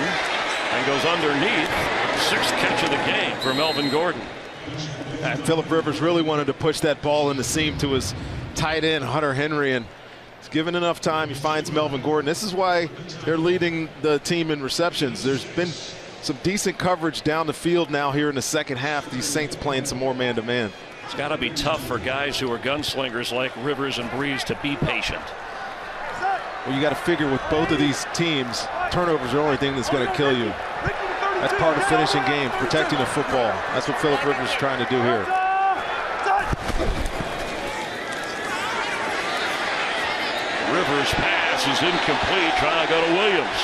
and goes underneath. 6th catch of the game for Melvin Gordon. Philip Rivers really wanted to push that ball in the seam to his tight end, Hunter Henry, and he's given enough time. He finds Melvin Gordon. This is why they're leading the team in receptions. There's been some decent coverage down the field now here in the second half. These Saints playing some more man-to-man. It's got to be tough for guys who are gunslingers like Rivers and Breeze to be patient. Well, you got to figure with both of these teams, turnovers are the only thing that's going to kill you. That's part of finishing games, protecting the football. That's what Philip Rivers is trying to do here. Rivers' pass is incomplete, trying to go to Williams.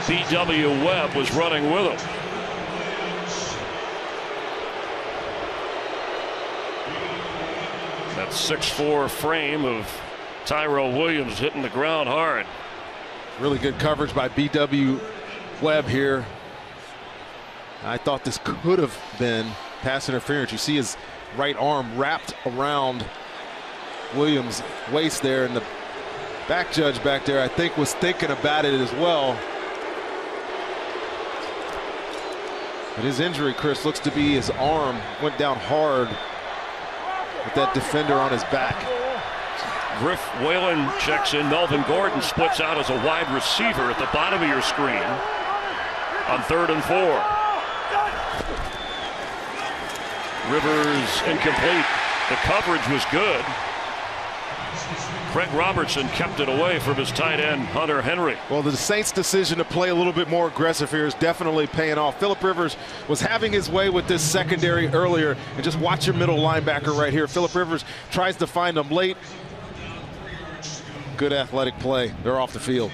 B.W. Webb was running with him. That 6'4" frame of Tyrell Williams hitting the ground hard. Really good coverage by B.W. Webb here. I thought this could have been pass interference. You see his right arm wrapped around Williams' waist there, and the back judge back there, I think, was thinking about it as well. But his injury, Chris, looks to be his arm went down hard with that defender on his back. Griff Whalen checks in. Melvin Gordon splits out as a wide receiver at the bottom of your screen on 3rd and 4. Rivers incomplete. The coverage was good. Craig Robertson kept it away from his tight end, Hunter Henry. Well, the Saints' decision to play a little bit more aggressive here is definitely paying off. Philip Rivers was having his way with this secondary earlier, and just watch your middle linebacker right here. Philip Rivers tries to find him late. Good athletic play. They're off the field.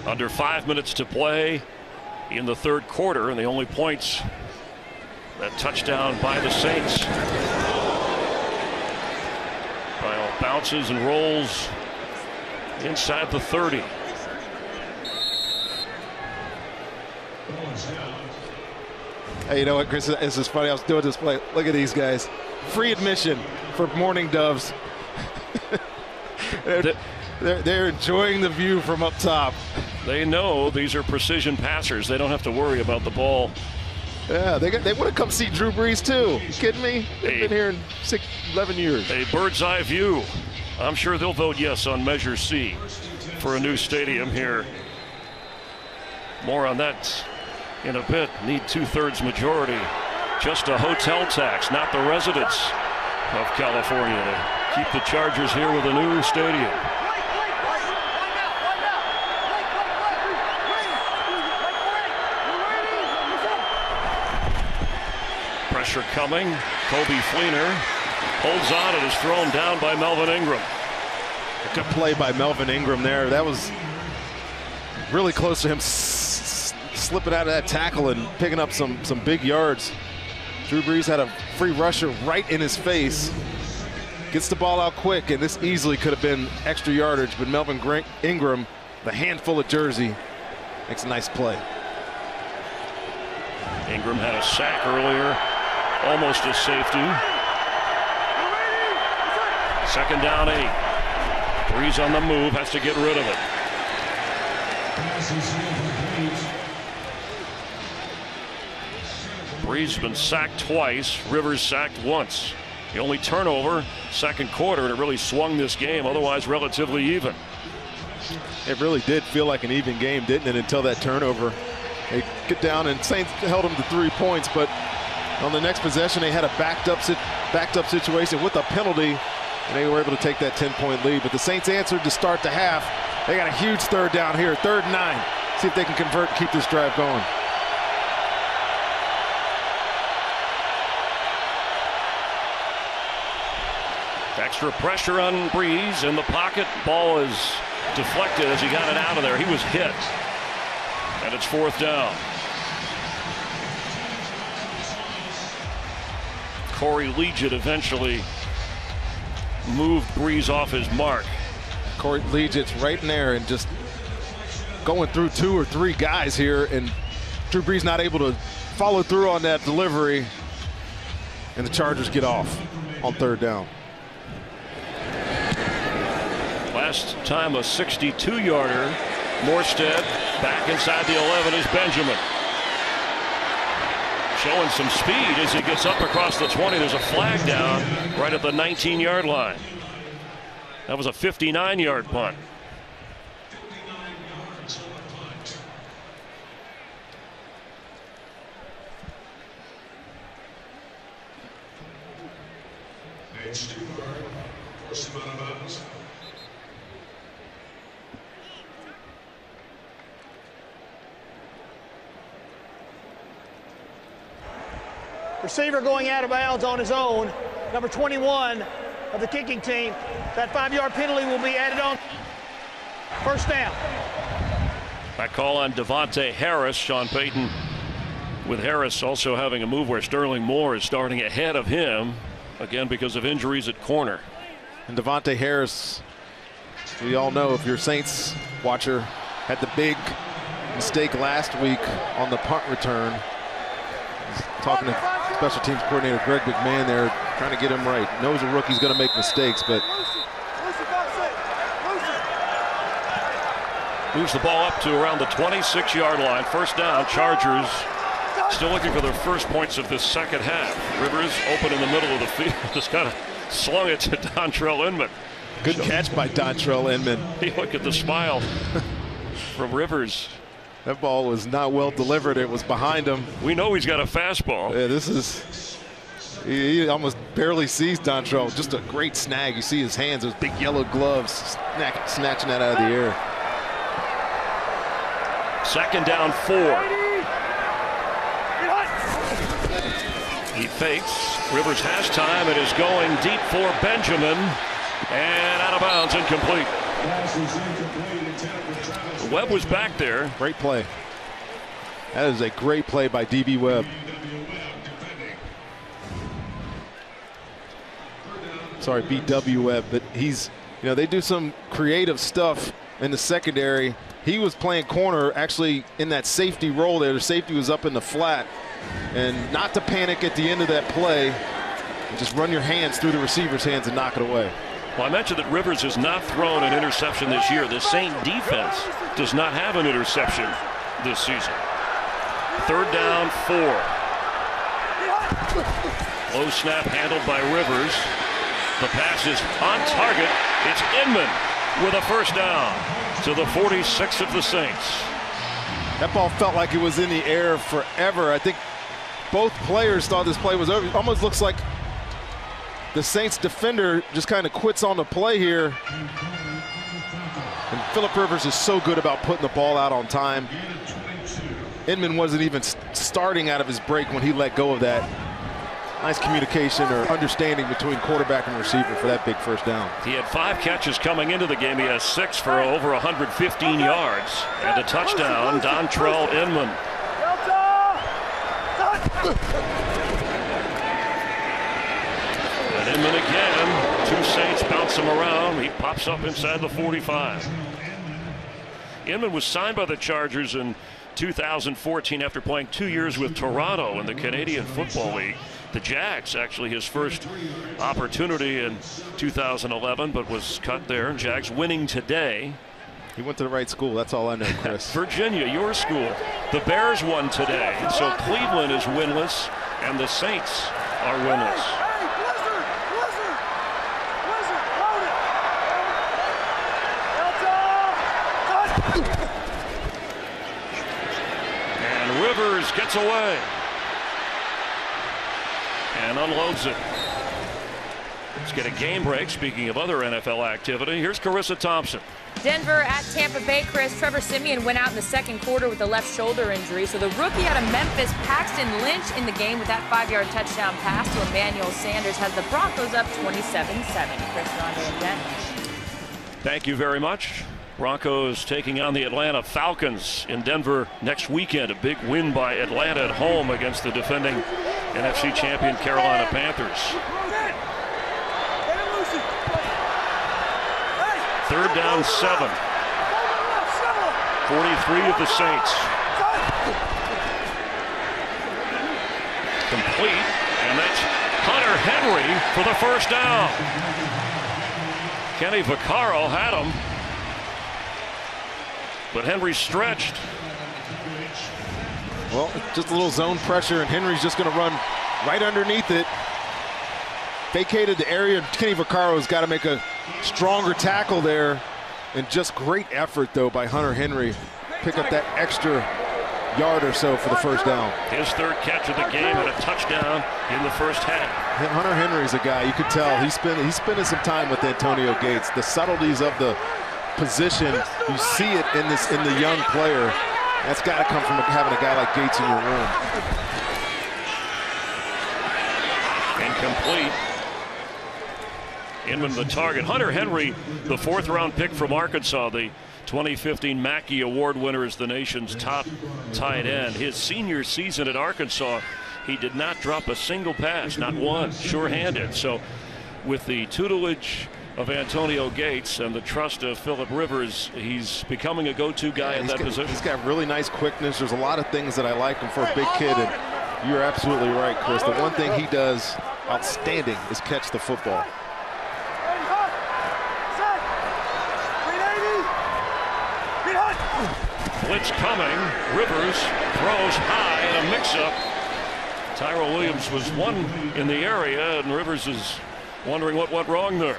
Under 5 minutes to play in the third quarter, and the only points, that touchdown by the Saints. Ball bounces and rolls inside the 30. Hey, you know what, Chris? This is funny. I was doing this play. Look at these guys. Free admission for Mourning Doves. They're enjoying the view from up top. They know these are precision passers. They don't have to worry about the ball. Yeah, they want to come see Drew Brees too. You kidding me? They've been here in 11 years. A bird's eye view. I'm sure they'll vote yes on Measure C for a new stadium here. More on that in a bit. Need 2/3 majority. Just a hotel tax, not the residents of California, to keep the Chargers here with a new stadium. Pressure coming. Kobe Fleener holds on and is thrown down by Melvin Ingram. A good play by Melvin Ingram there. That was really close to him slipping out of that tackle and picking up some big yards. Drew Brees had a free rusher right in his face. Gets the ball out quick, and this easily could have been extra yardage, but Melvin Ingram, the handful of jersey, makes a nice play. Ingram had a sack earlier, almost a safety. 2nd down 8. Brees on the move, has to get rid of it. Brees has been sacked twice, Rivers sacked once. The only turnover, 2nd quarter, and it really swung this game, otherwise relatively even. It really did feel like an even game, didn't it, until that turnover. They get down, and Saints held them to 3 points, but on the next possession, they had a backed up situation with a penalty, and they were able to take that 10-point lead. But the Saints answered to start the half. They got a huge 3rd down here, 3rd and 9. See if they can convert and keep this drive going. Extra pressure on Brees in the pocket. Ball is deflected as he got it out of there. He was hit. And it's 4th down. Corey Liuget eventually moved Brees off his mark. Corey Liuget's right in there and just going through 2 or 3 guys here, and Drew Brees not able to follow through on that delivery, and the Chargers get off on 3rd down. Last time a 62-yarder. Morstead back inside the 11 is Benjamin. Showing some speed as he gets up across the 20. There's a flag down right at the 19-yard line. That was a 59-yard punt. Receiver going out of bounds on his own. Number 21 of the kicking team. That 5-yard penalty will be added on. 1st down. That call on Devontae Harris. Sean Payton with Harris also having a move where Sterling Moore is starting ahead of him, again because of injuries at corner. And Devontae Harris, we all know, if you're a Saints watcher, had the big mistake last week on the punt return. He's talking to special teams coordinator Greg McMahon there, trying to get him right. Knows a rookie's going to make mistakes, but moves the ball up to around the 26-yard line. 1st down. Chargers still looking for their first points of this 2nd half. Rivers open in the middle of the field, just kind of slung it to Dontrell Inman. Good catch by Dontrell Inman. Look at the smile from Rivers. That ball was not well delivered. It was behind him. We know he's got a fastball. Yeah, this is, he almost barely sees Dontrell. Just a great snag. You see his hands, those big yellow gloves, snatching that out of the air. 2nd down 4. He fakes. Rivers has time. It is going deep for Benjamin. And out of bounds, incomplete. Webb was back there. Great play. That is a great play by DB Webb. Sorry, BW Webb, but he's, you know, they do some creative stuff in the secondary he was playing corner actually in that safety role there. The safety was up in the flat. And not to panic at the end of that play. And just run your hands through the receiver's hands and knock it away. Well, I mentioned that Rivers has not thrown an interception this year. The Saint defense does not have an interception this season. 3rd down, 4. Low snap handled by Rivers. The pass is on target. It's Inman with a 1st down to the 46 of the Saints. That ball felt like it was in the air forever. I think both players thought this play was over. It almost looks like the Saints defender just kind of quits on the play here. And Philip Rivers is so good about putting the ball out on time. Inman wasn't even starting out of his break when he let go of that. Nice communication or understanding between quarterback and receiver for that big 1st down. He had 5 catches coming into the game. He has 6 for over 115 yards and a touchdown. Dontrell Inman. And Inman again. 2 Saints bounce him around. He pops up inside the 45. Inman was signed by the Chargers in 2014 after playing 2 years with Toronto in the Canadian Football League. The Jags, actually his first opportunity in 2011, but was cut there. Jags winning today. He went to the right school. That's all I know, Chris. Virginia, your school. The Bears won today. So Cleveland is winless, and the Saints are winless. And Rivers gets away and unloads it. Let's get a game break. Speaking of other NFL activity, here's Carissa Thompson. Denver at Tampa Bay, Chris. Trevor Siemian went out in the 2nd quarter with a left shoulder injury. So the rookie out of Memphis, Paxton Lynch, in the game with that 5-yard touchdown pass to Emmanuel Sanders, has the Broncos up 27-7. Chris, Rondo, and Jen. Thank you very much. Broncos taking on the Atlanta Falcons in Denver next weekend. A big win by Atlanta at home against the defending NFC champion Carolina Panthers. 3rd down, 7. 43 of the Saints. Complete, and that's Hunter Henry for the 1st down. Kenny Vaccaro had him, but Henry stretched. Well, just a little zone pressure, and Henry's just going to run right underneath it. Vacated the area, and Kenny Vaccaro's got to make a stronger tackle there. And just great effort, though, by Hunter Henry. Pick up that extra yard or so for the 1st down. His 3rd catch of the game and a touchdown in the 1st half. Hunter Henry's a guy, you could tell, he's spending some time with Antonio Gates. The subtleties of the position, you see it in the young player. That's got to come from having a guy like Gates in your room. Incomplete. Inman the target. Hunter Henry, the 4th-round pick from Arkansas, the 2015 Mackey Award winner, is the nation's top tight end. His senior season at Arkansas, he did not drop a single pass, not one, sure-handed. So with the tutelage of Antonio Gates and the trust of Philip Rivers, he's becoming a go-to guy at that position. He's got really nice quickness. There's a lot of things that I like him for a big kid, and you're absolutely right, Chris. The one thing he does outstanding is catch the football. Blitz coming. Rivers throws high in a mix-up. Tyrell Williams was one in the area, and Rivers is wondering what went wrong there.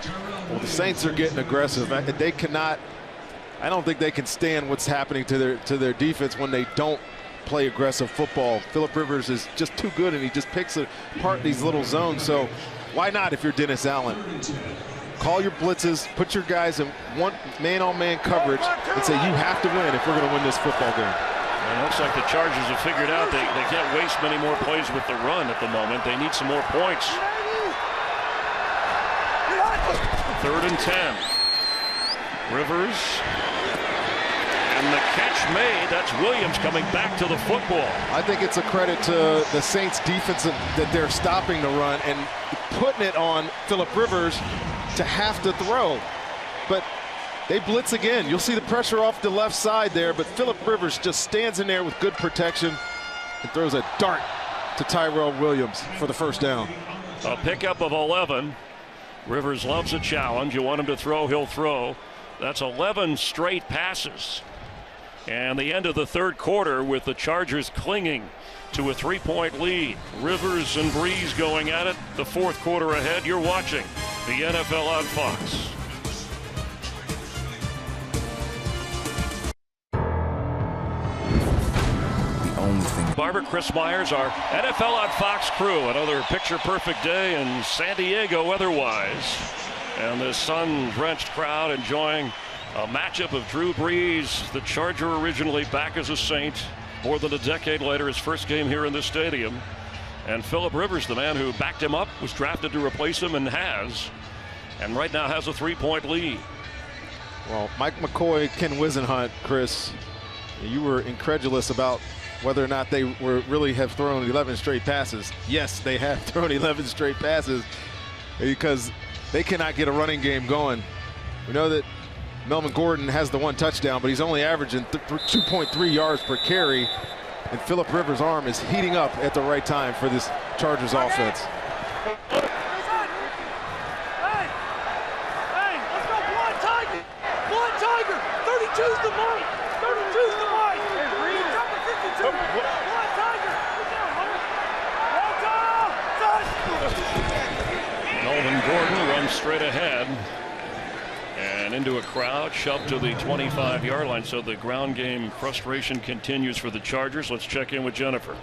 Well, the Saints are getting aggressive. They cannot. I don't think they can stand what's happening to their defense when they don't play aggressive football. Philip Rivers is just too good, and he just picks apart these little zones. So why not if you're Dennis Allen? Call your blitzes, put your guys in one man-on-man coverage, and say you have to win if we're going to win this football game. And it looks like the Chargers have figured out they can't waste many more plays with the run at the moment. They need some more points. 3rd and 10. Rivers. And the catch made. That's Williams coming back to the football. I think it's a credit to the Saints defense that they're stopping the run and putting it on Philip Rivers to have to throw. But They blitz again. You'll see the pressure off the left side there, but Philip Rivers just stands in there with good protection and throws a dart to Tyrell Williams for the first down. A pickup of 11. Rivers loves a challenge. You want him to throw, he'll throw. That's 11 straight passes. And the end of the third quarter with the Chargers clinging to a 3-point lead. Rivers and Brees going at it. The fourth quarter ahead. You're watching the NFL on Fox. Barber, Chris Myers, our NFL on Fox crew. Another picture-perfect day in San Diego weather-wise. And the sun-drenched crowd enjoying a matchup of Drew Brees, the Charger originally back as a Saint, more than a decade later, his first game here in this stadium. And Philip Rivers, the man who backed him up, was drafted to replace him and has. And right now has a 3-point lead. Well, Mike McCoy, Ken Wisenhunt, Chris, you were incredulous about whether or not they really have thrown 11 straight passes. Yes, they have thrown 11 straight passes because they cannot get a running game going. We know that Melvin Gordon has the 1 touchdown, but he's only averaging 2.3 yards per carry. And Philip Rivers' arm is heating up at the right time for this Chargers offense. Hey, let's go blind tiger. Blind tiger. 32's the mark. 32's the mark. Blind tiger. Melvin Gordon runs straight ahead and into a crowd, shoved to the 25-yard line. So the ground game frustration continues for the Chargers. Let's check in with Jennifer.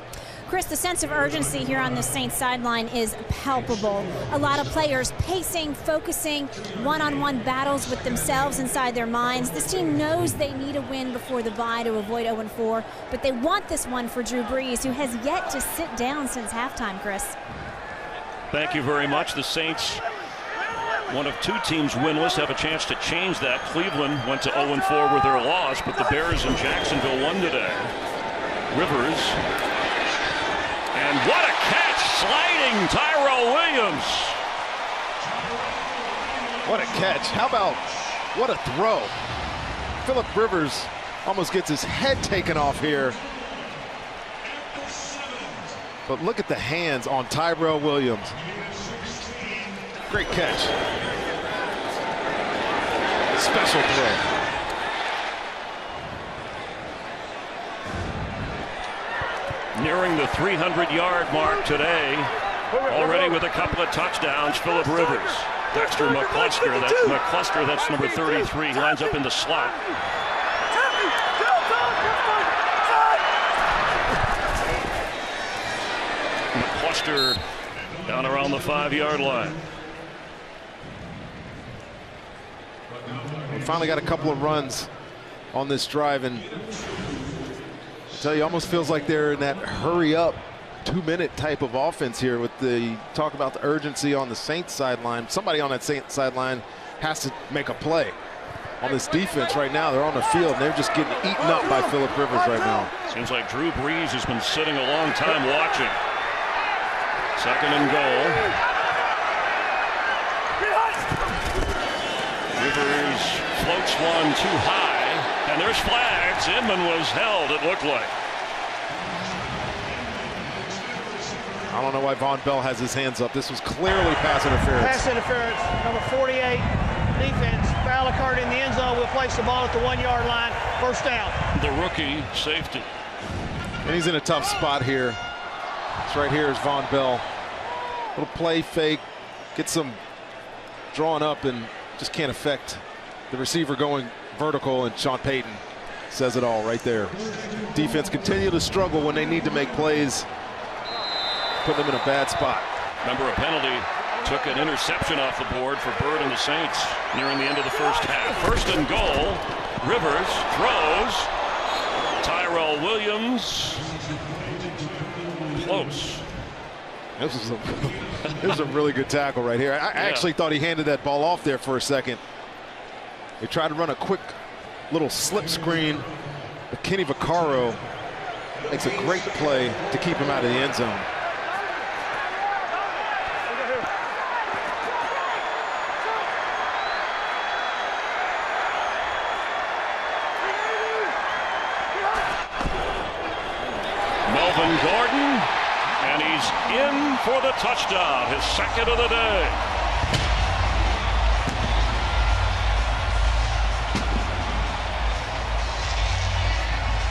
Chris, the sense of urgency here on the Saints sideline is palpable. A lot of players pacing, focusing, one-on-one battles with themselves inside their minds. This team knows they need a win before the bye to avoid 0-4, but they want this one for Drew Brees, who has yet to sit down since halftime, Chris. Thank you very much. The Saints, one of 2 teams winless, have a chance to change that. Cleveland went to 0-4 with their loss, but the Bears and Jacksonville won today. Rivers. And what a catch, sliding Tyrell Williams. What a catch. How about what a throw. Philip Rivers almost gets his head taken off here. But look at the hands on Tyrell Williams. Great catch. Special throw. Nearing the 300-yard mark today. Already with a couple of touchdowns, Philip Rivers. Dexter McCluster, that's number 33, lines up in the slot. McCluster down around the 5-yard line. We finally got a couple of runs on this drive, and I tell you, almost feels like they're in that hurry-up, 2-minute type of offense here with the talk about the urgency on the Saints sideline. Somebody on that Saints sideline has to make a play. On this defense right now, they're on the field, and they're just getting eaten up by Philip Rivers right now. Seems like Drew Brees has been sitting a long time watching. 2nd and goal. Rivers floats one too high, and there's flags. Inman was held, it looked like. I don't know why Von Bell has his hands up. This was clearly pass interference. Pass interference, number 48, defense. Foul occurred in the end zone. We'll place the ball at the 1-yard line. First down. The rookie safety. And he's in a tough spot here. It's right here is Von Bell. Little play fake, gets some drawn up and just can't affect the receiver going vertical, and Sean Payton says it all right there. Defense continue to struggle when they need to make plays. Put them in a bad spot. Remember, a penalty took an interception off the board for Bird and the Saints nearing the end of the first half. 1st and goal. Rivers throws. Tyrell Williams. Close. This was a really good tackle right here. I actually thought he handed that ball off there for a second. They tried to run a quick little slip screen, but Kenny Vaccaro makes a great play to keep him out of the end zone. Melvin Gordon, and he's in for the touchdown, his second of the day.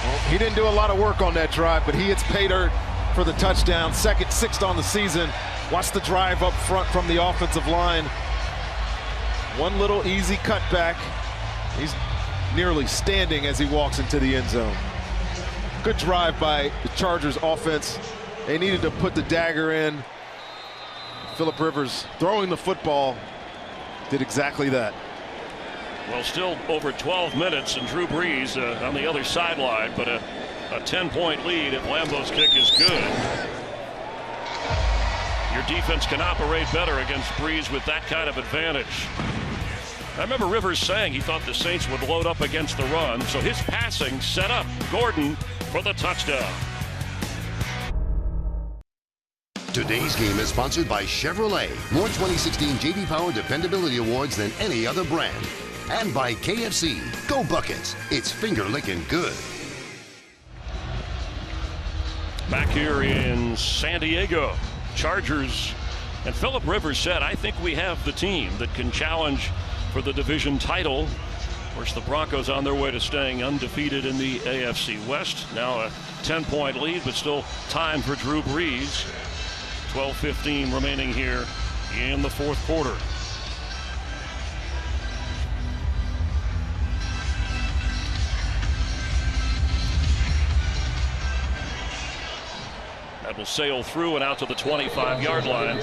Well, he didn't do a lot of work on that drive, but he hits pay dirt for the touchdown. Second, sixth on the season. Watch the drive up front from the offensive line. One little easy cutback. He's nearly standing as he walks into the end zone. Good drive by the Chargers offense. They needed to put the dagger in. Philip Rivers throwing the football did exactly that. Well, still over 12 minutes, and Drew Brees on the other sideline, but a 10-point lead if Lambeau's kick is good. Your defense can operate better against Brees with that kind of advantage. I remember Rivers saying he thought the Saints would load up against the run, so his passing set up Gordon for the touchdown. Today's game is sponsored by Chevrolet. More 2016 J.D. Power Dependability Awards than any other brand. And by KFC. Go Buckets. It's finger-licking good. Back here in San Diego, Chargers, and Philip Rivers said, I think we have the team that can challenge for the division title. Of course, the Broncos on their way to staying undefeated in the AFC West. Now a 10-point lead, but still time for Drew Brees. 12:15 remaining here in the fourth quarter. That will sail through and out to the 25-yard line.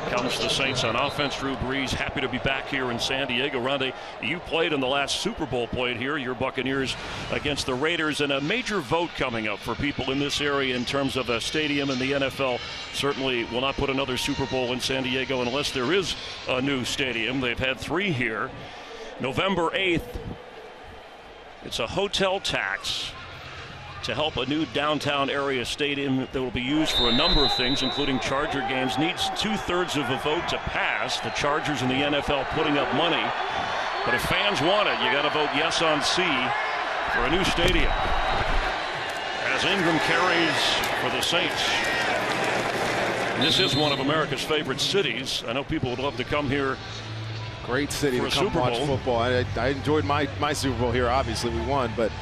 Comes the Saints on offense. Drew Brees happy to be back here in San Diego. Rondé, you played in the last Super Bowl played here. Your Buccaneers against the Raiders, and a major vote coming up for people in this area in terms of a stadium, and the NFL certainly will not put another Super Bowl in San Diego unless there is a new stadium. They've had 3 here. November 8th, it's a hotel tax to help a new downtown area stadium that will be used for a number of things, including Charger games. Needs 2/3 of a vote to pass. The Chargers and the NFL putting up money. But if fans want it, you got to vote yes on C for a new stadium. As Ingram carries for the Saints. And this is one of America's favorite cities. I know people would love to come here. Great city to come watch football. I enjoyed my Super Bowl here. Obviously, we won, but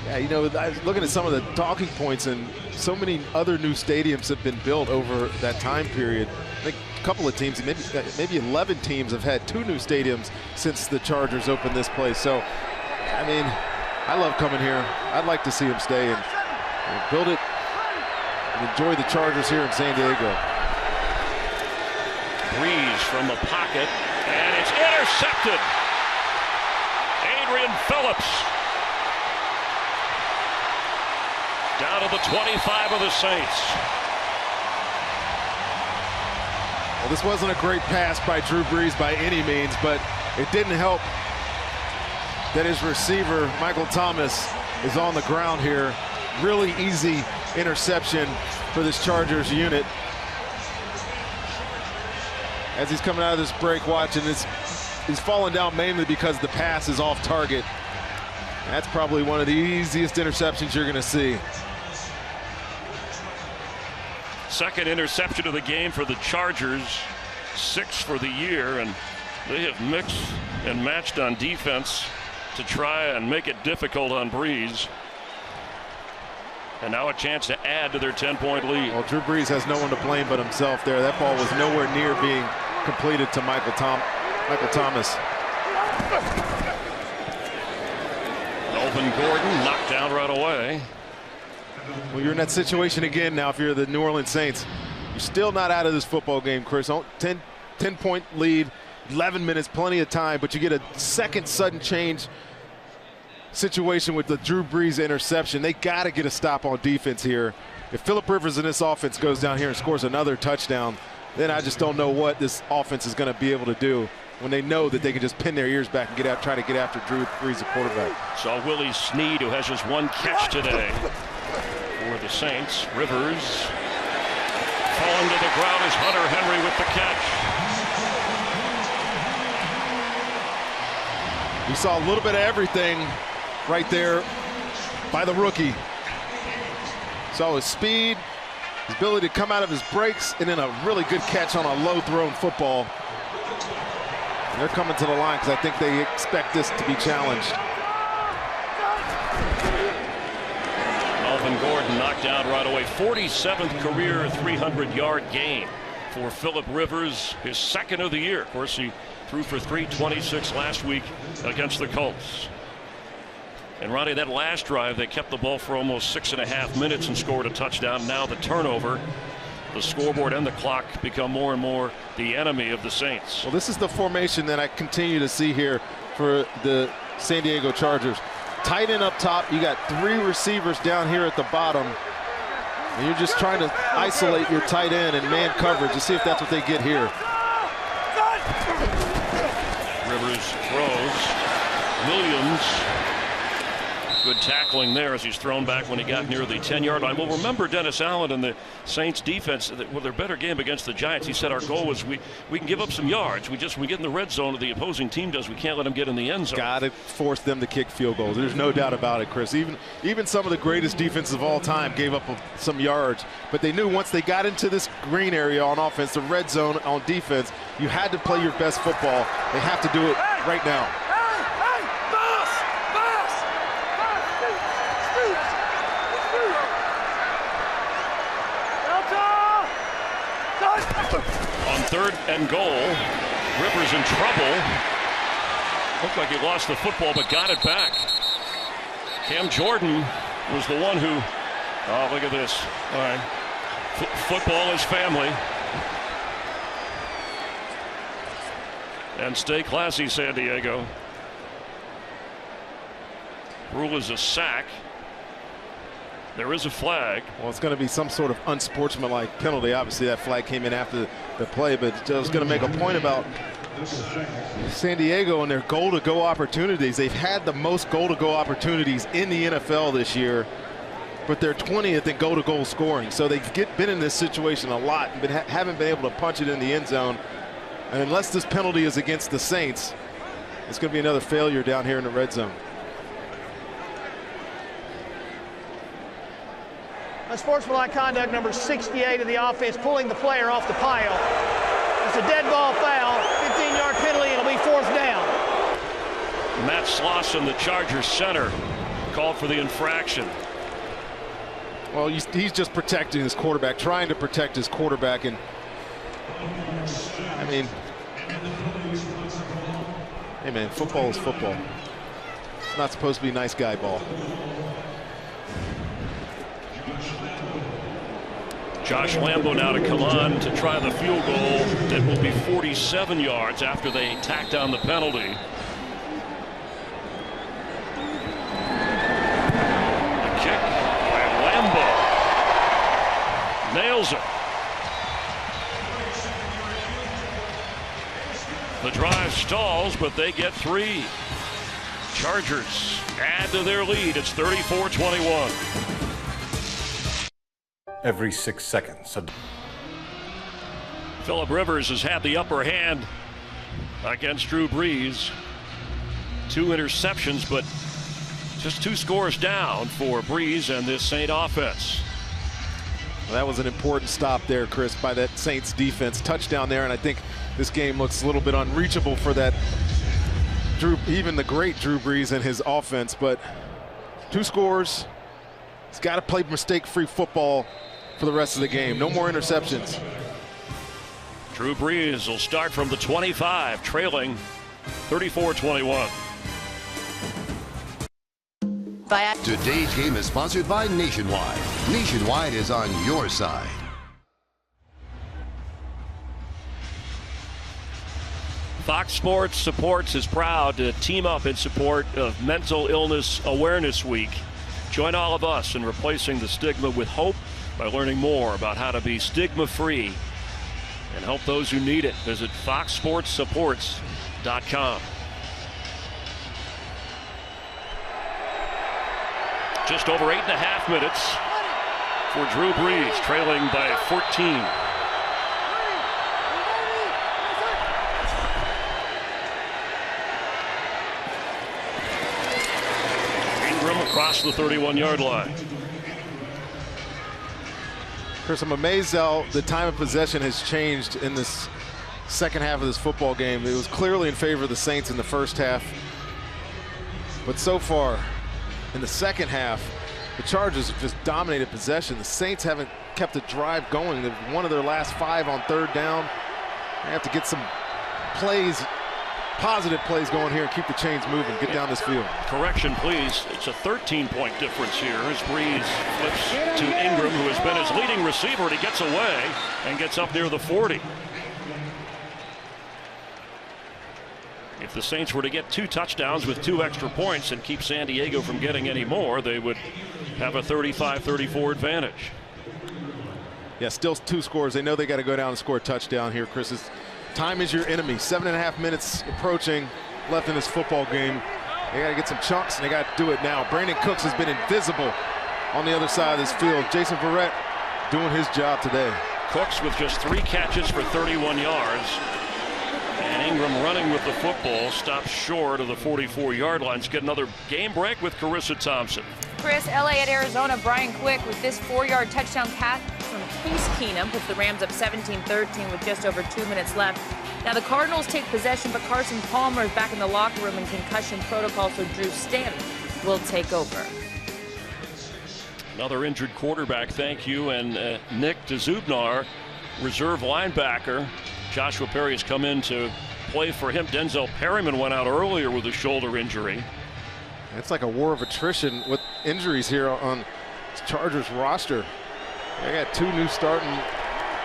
yeah, you know, I was looking at some of the talking points, and so many other new stadiums have been built over that time period. I think a couple of teams, maybe 11 teams, have had 2 new stadiums since the Chargers opened this place. So, I mean, I love coming here. I'd like to see them stay and build it and enjoy the Chargers here in San Diego. Brees from the pocket, and it's intercepted. Adrian Phillips. Down to the 25 of the Saints. Well, this wasn't a great pass by Drew Brees by any means, but it didn't help that his receiver, Michael Thomas, is on the ground here. Really easy interception for this Chargers unit. As he's coming out of this break, watching this, he's falling down mainly because the pass is off target. That's probably one of the easiest interceptions you're going to see. Second interception of the game for the Chargers, 6 for the year, and they have mixed and matched on defense to try and make it difficult on Brees. And now a chance to add to their 10-point lead. Well, Drew Brees has no one to blame but himself there. That ball was nowhere near being completed to Michael Thomas. Melvin Gordon knocked down right away. Well, you're in that situation again now if you're the New Orleans Saints. You're still not out of this football game, Chris. 10-point lead, 11 minutes, plenty of time, but you get a second sudden change situation with the Drew Brees interception. They got to get a stop on defense here. If Philip Rivers in this offense goes down here and scores another touchdown, then I just don't know what this offense is going to be able to do when they know that they can just pin their ears back and try to get after Drew Brees, the quarterback. Saw Willie Snead, who has just 1 catch today for the Saints. Rivers falling to the ground as Hunter Henry with the catch. We saw a little bit of everything right there by the rookie. Saw his speed, His ability to come out of his breaks and then a really good catch on a low-thrown football. They're coming to the line because I think they expect this to be challenged. Melvin Gordon knocked down right away. 47th career 300-yard game for Philip Rivers, his second of the year. Of course, he threw for 326 last week against the Colts. And Ronnie, that last drive, they kept the ball for almost 6.5 minutes and scored a touchdown. Now the turnover, the scoreboard and the clock become more and more the enemy of the Saints. Well, this is the formation that I continue to see here for the San Diego Chargers. Tight end up top, you got 3 receivers down here at the bottom. And you're just trying to isolate your tight end and man coverage to see if that's what they get here. Rivers throws. Williams. Good tackling there as he's thrown back when he got near the 10-yard line. Well, remember Dennis Allen and the Saints defense, with their better game against the Giants, he said our goal was we can give up some yards. We get in the red zone, the opposing team does. We can't let them get in the end zone. Got to force them to kick field goals. There's no doubt about it, Chris. Even some of the greatest defenses of all time gave up some yards, but they knew once they got into this green area on offense, the red zone on defense, you had to play your best football. They have to do it right now. On 3rd and goal, Rivers in trouble. Looked like he lost the football, but got it back. Cam Jordan was the one who, oh, look at this. All right. Football is family. And stay classy, San Diego. Rule is a sack. There is a flag. Well, it's going to be some sort of unsportsmanlike penalty. Obviously, that flag came in after the play, but I was going to make a point about San Diego and their goal-to-go opportunities. They've had the most goal-to-go opportunities in the NFL this year, but they're 20th in goal-to-goal scoring. So they've been in this situation a lot, but haven't been able to punch it in the end zone. And unless this penalty is against the Saints, it's going to be another failure down here in the red zone. Unsportsmanlike conduct number 68 of the offense, pulling the player off the pile. It's a dead ball foul, 15-yard penalty, it'll be 4th down. Matt Slauson, the Chargers center, called for the infraction. Well, he's just protecting his quarterback, trying to protect his quarterback. And I mean, hey man, football is football. It's not supposed to be nice guy ball. Josh Lambo now to come on to try the field goal that will be 47 yards after they tack down the penalty. The kick by Lambo. Nails it. The drive stalls, but they get 3. Chargers add to their lead. It's 34-21. Every 6 seconds. Philip Rivers has had the upper hand against Drew Brees. 2 interceptions, but just 2 scores down for Brees and this Saint offense. Well, that was an important stop there, Chris, by that Saints defense. Touchdown there, and I think this game looks a little bit unreachable for that even the great Drew Brees and his offense. But 2 scores. He's got to play mistake-free football for the rest of the game. No more interceptions. Drew Brees will start from the 25, trailing 34-21. Today's game is sponsored by Nationwide. Nationwide is on your side. Fox Sports Supports is proud to team up in support of Mental Illness Awareness Week. Join all of us in replacing the stigma with hope by learning more about how to be stigma-free and help those who need it. Visit foxsportssupports.com. Just over 8.5 minutes for Drew Brees, trailing by 14. Across the 31-yard line. Chris, I'm amazed how the time of possession has changed in this second half of this football game. It was clearly in favor of the Saints in the first half. But so far, in the second half, the Chargers have just dominated possession. The Saints haven't kept the drive going. They've one of their last 5 on third down. They have to get some plays, positive plays going here and keep the chains moving, get down this field. Correction, please. It's a 13-point difference here as Brees flips to Ingram, who has been his leading receiver, and he gets away and gets up near the 40. If the Saints were to get 2 touchdowns with 2 extra points and keep San Diego from getting any more, they would have a 35-34 advantage. Yeah, still 2 scores. They know they got to go down and score a touchdown here, Chris. Time is your enemy. 7.5 minutes approaching left in this football game. They got to get some chunks, and they got to do it now. Brandon Cooks has been invisible on the other side of this field. Jason Verrett doing his job today. Cooks with just 3 catches for 31 yards. And Ingram running with the football, stops short of the 44-yard line. Let's get another game break with Carissa Thompson. Chris, LA at Arizona. Brian Quick with this 4-yard touchdown catch from Case Keenum puts the Rams up 17-13 with just over 2 minutes left. Now the Cardinals take possession, but Carson Palmer is back in the locker room in concussion protocol, so Drew Stanton will take over. Another injured quarterback, thank you, and Nick Dzubnar, reserve linebacker. Joshua Perry has come in to play for him. Denzel Perryman went out earlier with a shoulder injury. It's like a war of attrition with injuries here on Chargers roster. They got 2 new starting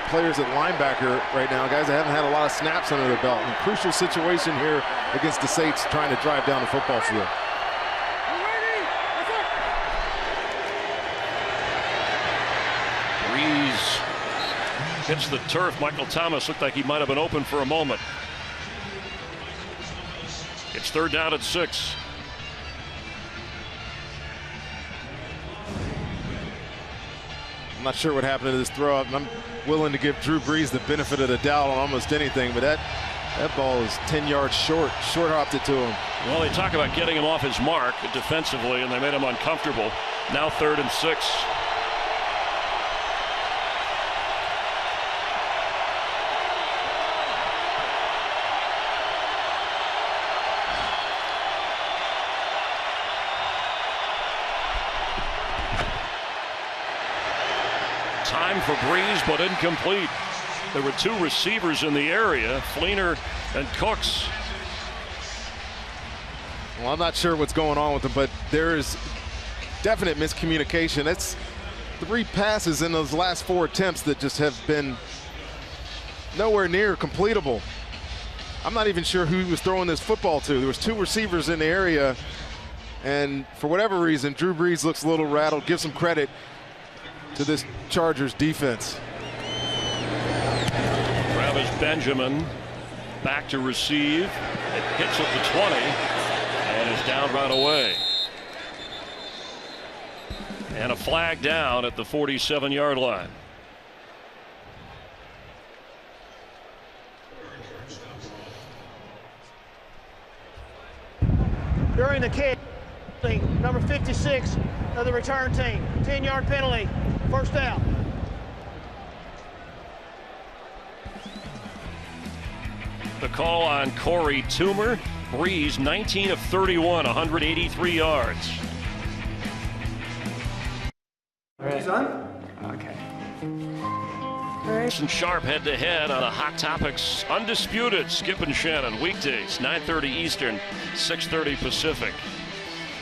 players at linebacker right now, guys that haven't had a lot of snaps under their belt. And crucial situation here against the Saints trying to drive down the football field. Brees hits the turf. Michael Thomas looked like he might have been open for a moment. It's 3rd down at 6. I'm not sure what happened to this throw. I'm willing to give Drew Brees the benefit of the doubt on almost anything, but that ball is 10 yards short hopped it to him. Well, they talk about getting him off his mark defensively, and they made him uncomfortable. Now 3rd and 6. Time for Brees, but incomplete. There were 2 receivers in the area, Fleener and Cooks. Well, I'm not sure what's going on with them, but there is definite miscommunication. That's 3 passes in those last 4 attempts that just have been nowhere near completable. I'm not even sure who he was throwing this football to. There was 2 receivers in the area, and for whatever reason, Drew Brees looks a little rattled. Give some credit to this Chargers defense. Travis Benjamin back to receive. It hits at the 20 and is down right away. And a flag down at the 47-yard line. During the kick, number 56 of the return team, 10-yard penalty, 1st down. The call on Corey Toomer. Brees 19 of 31, 183 yards. He's on? Okay. And Sharp head-to-head on a Hot Topics Undisputed. Skip and Shannon, weekdays, 9:30 Eastern, 6:30 Pacific.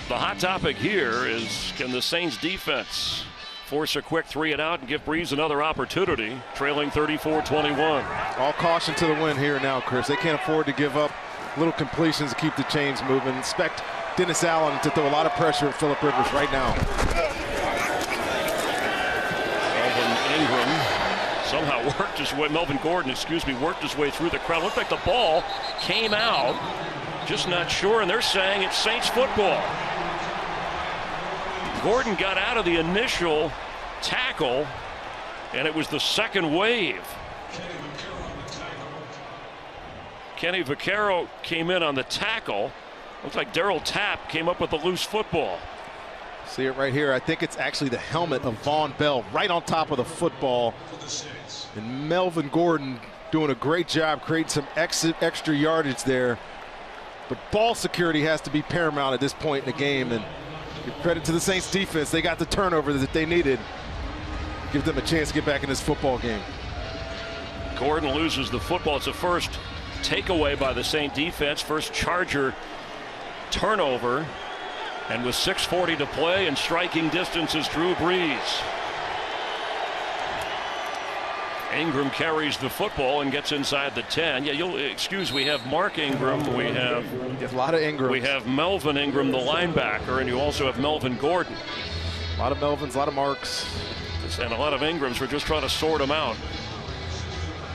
The hot topic here is, can the Saints defense force a quick 3-and-out and give Brees another opportunity, trailing 34-21. All caution to the wind here now, Chris. They can't afford to give up little completions to keep the chains moving. Expect Dennis Allen to throw a lot of pressure at Phillip Rivers right now. Melvin Ingram somehow worked his way, Melvin Gordon, excuse me, worked his way through the crowd. Looked like the ball came out, just not sure, and they're saying it's Saints football. Gordon got out of the initial tackle, and it was the second wave. Kenny Vaccaro came in on the tackle. Looks like Darryl Tapp came up with a loose football. See it right here. I think it's actually the helmet of Vaughn Bell right on top of the football. And Melvin Gordon doing a great job creating some extra yardage there. But ball security has to be paramount at this point in the game. And give credit to the Saints defense. They got the turnover that they needed. Give them a chance to get back in this football game. Gordon loses the football. It's the first takeaway by the Saint defense. First Charger turnover. And with 6:40 to play and striking distance is Drew Brees. Ingram carries the football and gets inside the 10. Yeah, you'll excuse, we have Mark Ingram. We have a lot of Ingram. We have Melvin Ingram, the linebacker, and you also have Melvin Gordon. A lot of Melvins, a lot of Marks. And a lot of Ingrams. We're just trying to sort them out.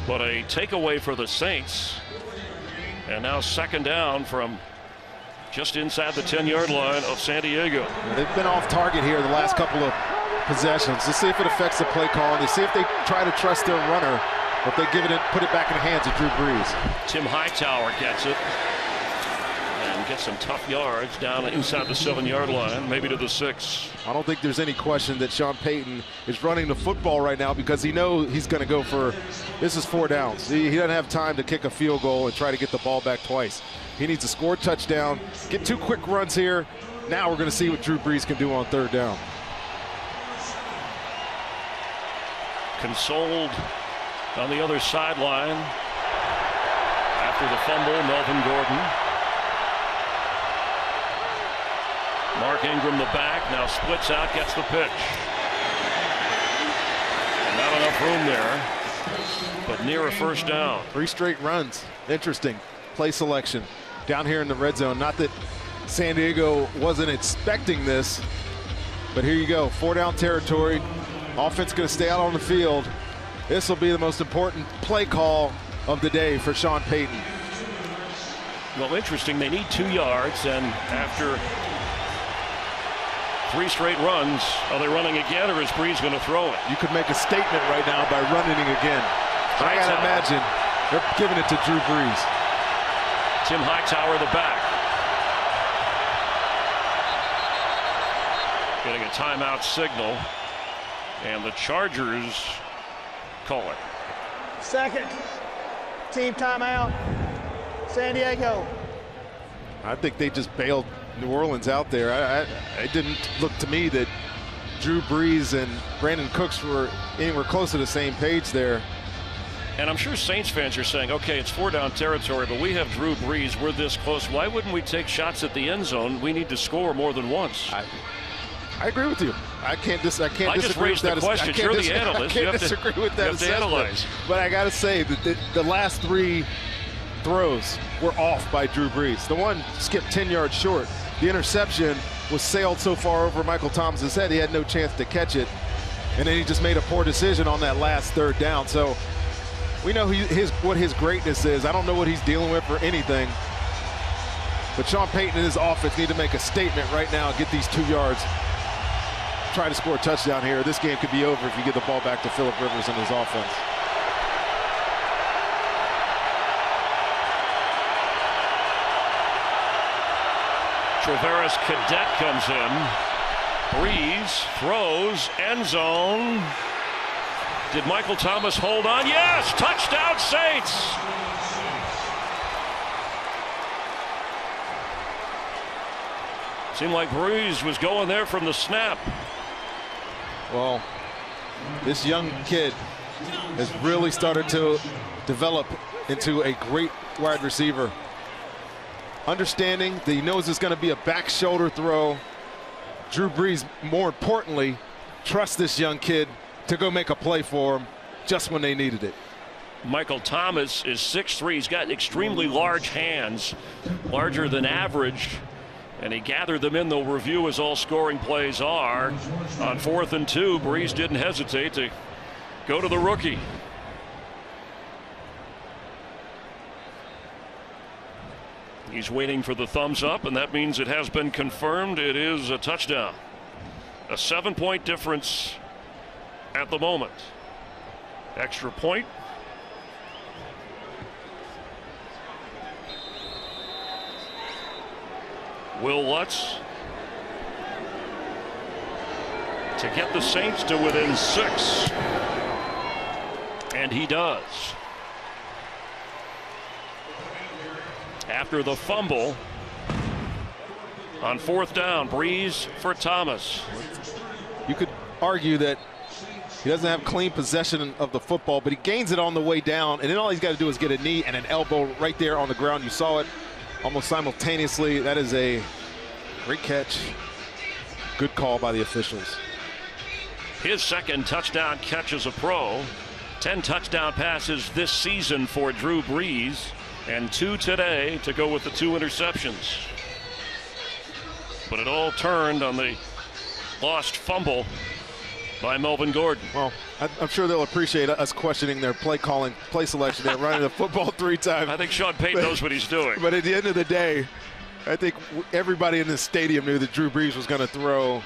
But a takeaway for the Saints. And now second down from just inside the 10-yard line of San Diego. They've been off target here the last couple of possessions. Let's see if it affects the play call. And they see if they try to trust their runner, or if they give it in, put it back in the hands of Drew Brees. Tim Hightower gets it and gets some tough yards down inside the 7-yard line, maybe to the 6. I don't think there's any question that Sean Payton is running the football right now because he knows he's going to go for, this is 4 downs. He doesn't have time to kick a field goal and try to get the ball back twice. He needs to score a touchdown, get 2 quick runs here. Now we're going to see what Drew Brees can do on 3rd down. Consoled on the other sideline after the fumble, Melvin Gordon. Mark Ingram, the back, now splits out, gets the pitch. And not enough room there, but near a 1st down. 3 straight runs. Interesting play selection down here in the red zone. Not that San Diego wasn't expecting this, but here you go, 4 down territory. Offense going to stay out on the field. This will be the most important play call of the day for Sean Payton. Well, interesting. They need 2 yards, and after 3 straight runs, are they running again, or is Brees going to throw it? You could make a statement right now by running it again. I got to imagine they're giving it to Drew Brees. Tim Hightower, the back. Getting a timeout signal. And the Chargers call it. Second team timeout, San Diego. I think they just bailed New Orleans out there. It didn't look to me that Drew Brees and Brandon Cooks were anywhere close to the same page there. And I'm sure Saints fans are saying, okay, it's 4 down territory, but we have Drew Brees. We're this close. Why wouldn't we take shots at the end zone? We need to score more than once. I agree with you. I can't disagree just raised with that. the question. You're the analyst. I can't disagree with that. You have to analyze. But I got to say that the last 3 throws were off by Drew Brees. The one skipped 10 yards short. The interception was sailed so far over Michael Thomas's head he had no chance to catch it. And then he just made a poor decision on that last 3rd down. So we know what his greatness is. I don't know what he's dealing with or anything. But Sean Payton and his offense need to make a statement right now and get these 2 yards. Try to score a touchdown here. This game could be over if you get the ball back to Phillip Rivers and his offense. Travaris Cadet comes in. Brees throws, end zone. Did Michael Thomas hold on? Yes! Touchdown Saints! Seemed like Brees was going there from the snap. Well, this young kid has really started to develop into a great wide receiver. Understanding that he knows it's going to be a back shoulder throw. Drew Brees, more importantly, trusts this young kid to go make a play for him just when they needed it. Michael Thomas is 6'3". He's got extremely large hands, larger than average. And he gathered them in. They'll review as all scoring plays are. On 4th and 2, Brees didn't hesitate to go to the rookie. He's waiting for the thumbs up, and that means it has been confirmed. It is a touchdown. A 7-point difference at the moment. Extra point. Will Lutz to get the Saints to within 6. And he does. After the fumble on 4th down, Brees for Thomas. You could argue that he doesn't have clean possession of the football, but he gains it on the way down, and then all he's got to do is get a knee and an elbow right there on the ground. You saw it almost simultaneously. That is a great catch. Good call by the officials. His 2nd touchdown catch as a pro. 10 touchdown passes this season for Drew Brees, and 2 today to go with the 2 interceptions. But it all turned on the lost fumble by Melvin Gordon. Well, I'm sure they'll appreciate us questioning their play calling, play selection. They're running the football 3 times. I think Sean Payton knows what he's doing. But at the end of the day, I think everybody in this stadium knew that Drew Brees was going to throw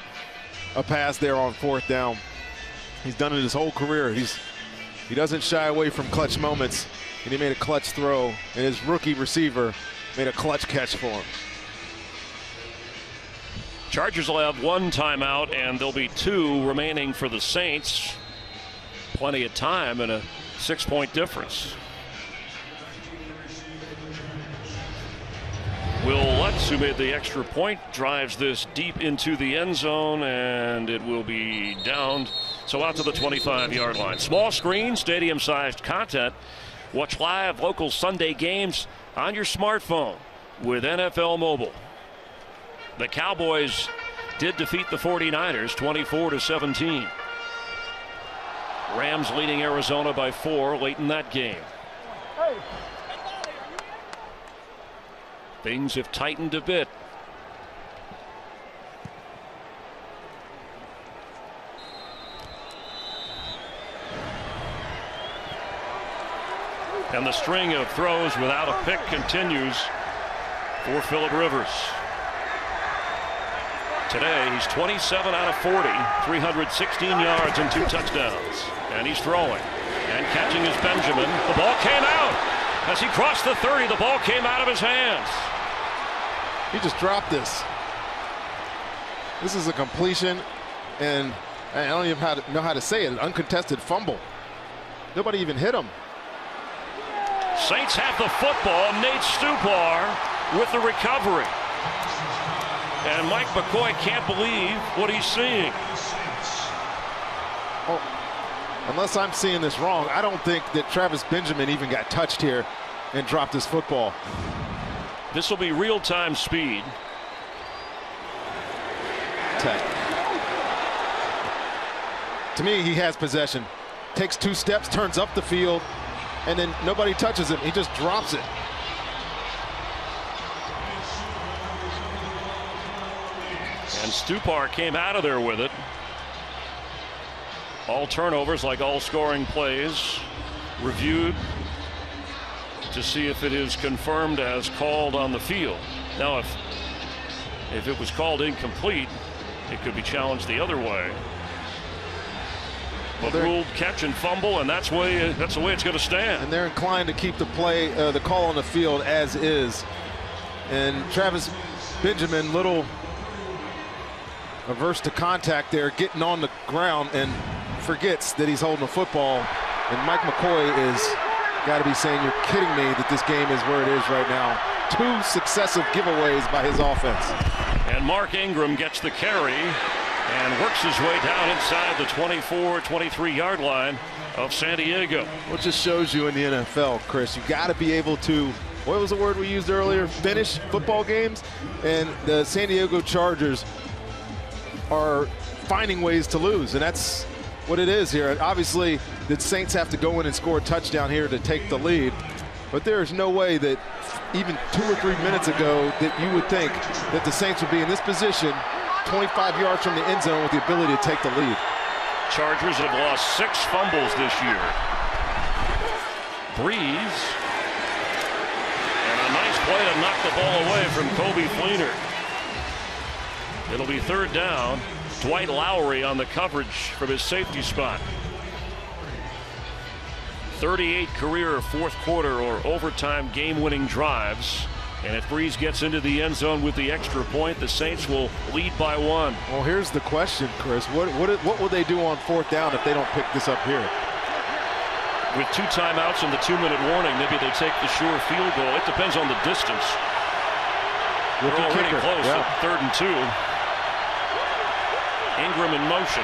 a pass there on 4th down. He's done it his whole career. He doesn't shy away from clutch moments, and he made a clutch throw, and his rookie receiver made a clutch catch for him. Chargers will have 1 timeout, and there'll be 2 remaining for the Saints. Plenty of time and a 6-point difference. Will Lutz, who made the extra point, drives this deep into the end zone, and it will be downed. So out to the 25-yard line. Small screen, stadium-sized content. Watch live local Sunday games on your smartphone with NFL Mobile. The Cowboys did defeat the 49ers 24-17. Rams leading Arizona by 4 late in that game. Things have tightened a bit. And the string of throws without a pick continues for Phillip Rivers. Today, he's 27 out of 40, 316 yards and 2 touchdowns. And he's throwing and catching his Benjamin. The ball came out. As he crossed the 30, the ball came out of his hands. He just dropped this. This is a completion, and I don't even know how to say it, an uncontested fumble. Nobody even hit him. Saints have the football. Nate Stupar with the recovery. And Mike McCoy can't believe what he's seeing. Oh, unless I'm seeing this wrong, I don't think that Travis Benjamin even got touched here and dropped his football. This will be real-time speed. Tech. To me, he has possession. Takes 2 steps, turns up the field, and then nobody touches him. He just drops it. And Stupar came out of there with it. All turnovers, like all scoring plays, reviewed to see if it is confirmed as called on the field. Now, if it was called incomplete, it could be challenged the other way. But ruled catch and fumble, and that's the way it's going to stand. And they're inclined to keep the play, the call on the field as is. And Travis Benjamin, little averse to contact there, getting on the ground and forgets that he's holding the football. And Mike McCoy is got to be saying, you're kidding me that this game is where it is right now. 2 successive giveaways by his offense. And Mark Ingram gets the carry and works his way down inside the 24-23 line of San Diego. What just shows you in the NFL, Chris, you got to be able to, what was the word we used earlier, finish football games. And the San Diego Chargers are finding ways to lose, and that's what it is here. And obviously, the Saints have to go in and score a touchdown here to take the lead, but there is no way that even 2 or 3 minutes ago that you would think that the Saints would be in this position 25 yards from the end zone with the ability to take the lead. Chargers have lost 6 fumbles this year. Brees, and a nice play to knock the ball away from Coby Fleener. It'll be 3rd down. Dwight Lowry on the coverage from his safety spot. 38 career 4th quarter or overtime game-winning drives And if Breeze gets into the end zone with the extra point, the Saints will lead by 1. Well, here's the question, Chris. What will they do on 4th down if they don't pick this up here? With 2 timeouts and the 2-minute warning, maybe they take the sure field goal. It depends on the distance. They're already close at 3rd and 2. Ingram in motion.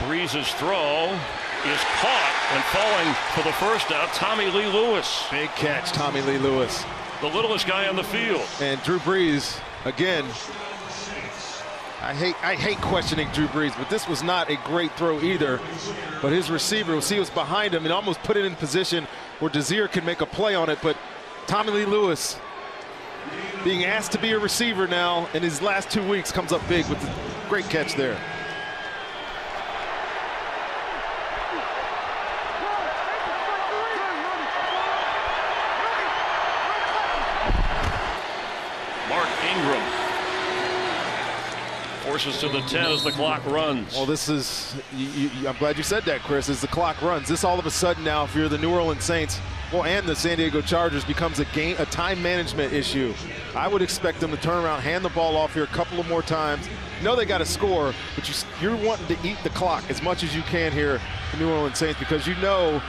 Breeze's throw is caught and falling for the first down. Tommy Lee Lewis. Big catch, Tommy Lee Lewis. The littlest guy on the field. And Drew Brees, again, I hate questioning Drew Brees, but this was not a great throw either. But his receiver, we'll see what's behind him, and almost put it in position where Desir can make a play on it. But Tommy Lee Lewis, being asked to be a receiver now in his last 2 weeks, comes up big with a great catch there. Forces to the 10 as the clock runs. Well, this is, I'm glad you said that, Chris, as the clock runs. This all of a sudden now, if you're the New Orleans Saints, well, and the San Diego Chargers, becomes a time management issue. I would expect them to turn around, hand the ball off here a couple of more times. You know they got to score, but you're wanting to eat the clock as much as you can here, the New Orleans Saints, because you know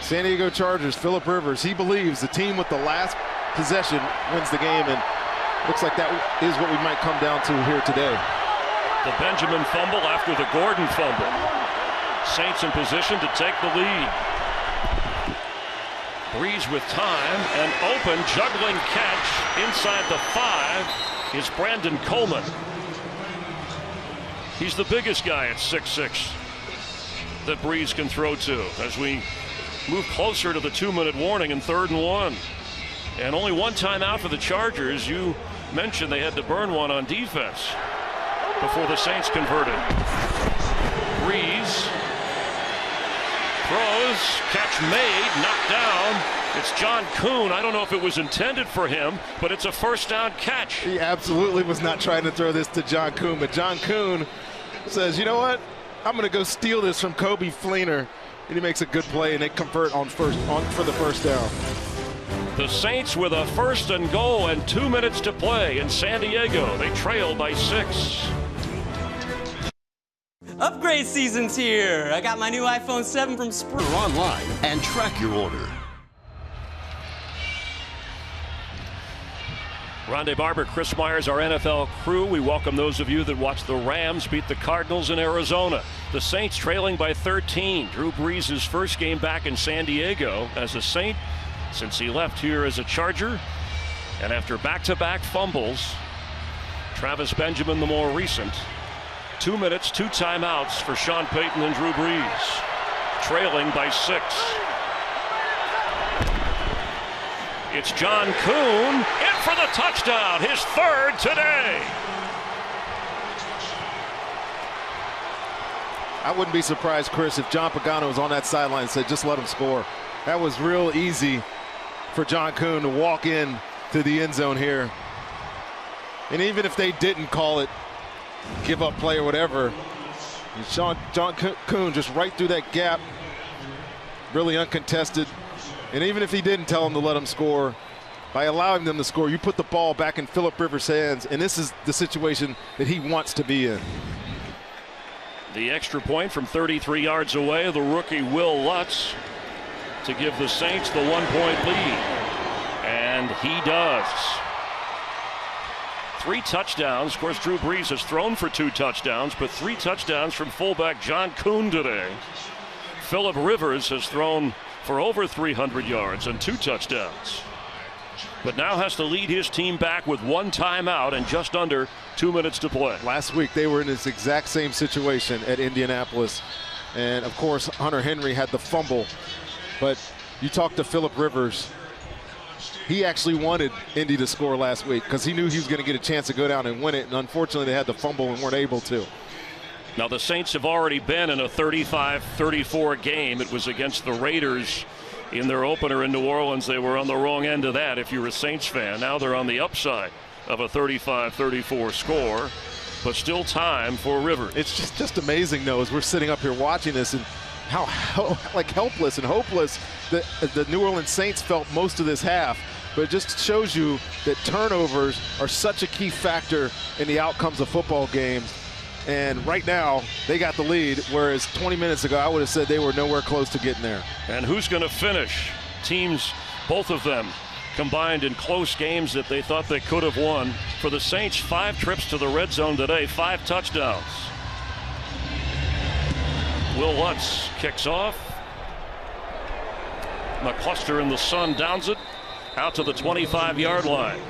San Diego Chargers, Phillip Rivers, he believes the team with the last possession wins the game, and looks like that is what we might come down to here today. The Benjamin fumble after the Gordon fumble. Saints in position to take the lead. Breeze with time, an open juggling catch inside the 5 is Brandon Coleman. He's the biggest guy at 6'6" that Breeze can throw to as we move closer to the 2-minute warning in 3rd and 1. And only 1 timeout for the Chargers. You mentioned they had to burn one on defense before the Saints converted. Breeze throws, catch made, knocked down. It's John Kuhn. I don't know if it was intended for him, but it's a 1st down catch. He absolutely was not trying to throw this to John Kuhn, but John Kuhn says, you know what? I'm going to go steal this from Kobe Fleener. And he makes a good play, and they convert for the 1st down. The Saints with a 1st and goal and 2 minutes to play in San Diego. They trail by 6. Upgrade season's here. I got my new iPhone 7 from Sprint. Online and track your order. Rondé Barber, Chris Myers, our NFL crew. We welcome those of you that watched the Rams beat the Cardinals in Arizona. The Saints trailing by 13. Drew Brees' first game back in San Diego as a Saint since he left here as a Charger. And after back-to-back fumbles, Travis Benjamin the more recent. 2 minutes, 2 timeouts for Sean Payton and Drew Brees. Trailing by 6. It's John Kuhn in for the touchdown, his 3rd today. I wouldn't be surprised, Chris, if John Pagano was on that sideline and said, just let him score. That was real easy for John Kuhn to walk in to the end zone here. And even if they didn't call it give up play or whatever, John Kuhn just right through that gap, really uncontested. And even if he didn't tell him to let him score, by allowing them to score, you put the ball back in Phillip Rivers' hands, and this is the situation that he wants to be in. The extra point from 33 yards away, the rookie Will Lutz to give the Saints the 1-point lead. And he does. 3 touchdowns. Of course, Drew Brees has thrown for 2 touchdowns, but 3 touchdowns from fullback John Kuhn today. Phillip Rivers has thrown for over 300 yards and 2 touchdowns. But now has to lead his team back with 1 timeout and just under 2 minutes to play. Last week they were in this exact same situation at Indianapolis. And of course Hunter Henry had the fumble. But you talk to Phillip Rivers, he actually wanted Indy to score last week because he knew he was going to get a chance to go down and win it. And unfortunately they had the fumble and weren't able to. Now the Saints have already been in a 35-34 game. It was against the Raiders in their opener in New Orleans. They were on the wrong end of that if you're a Saints fan. Now they're on the upside of a 35-34 score, but still time for Rivers. It's just amazing, though, as we're sitting up here watching this, and how helpless and hopeless the New Orleans Saints felt most of this half. But it just shows you that turnovers are such a key factor in the outcomes of football games. And right now, they got the lead, whereas 20 minutes ago, I would have said they were nowhere close to getting there. And who's going to finish? Teams, both of them, combined in close games that they thought they could have won. For the Saints, 5 trips to the red zone today, 5 touchdowns. Will Lutz kicks off. McCluster in the sun downs it out to the 25-yard line.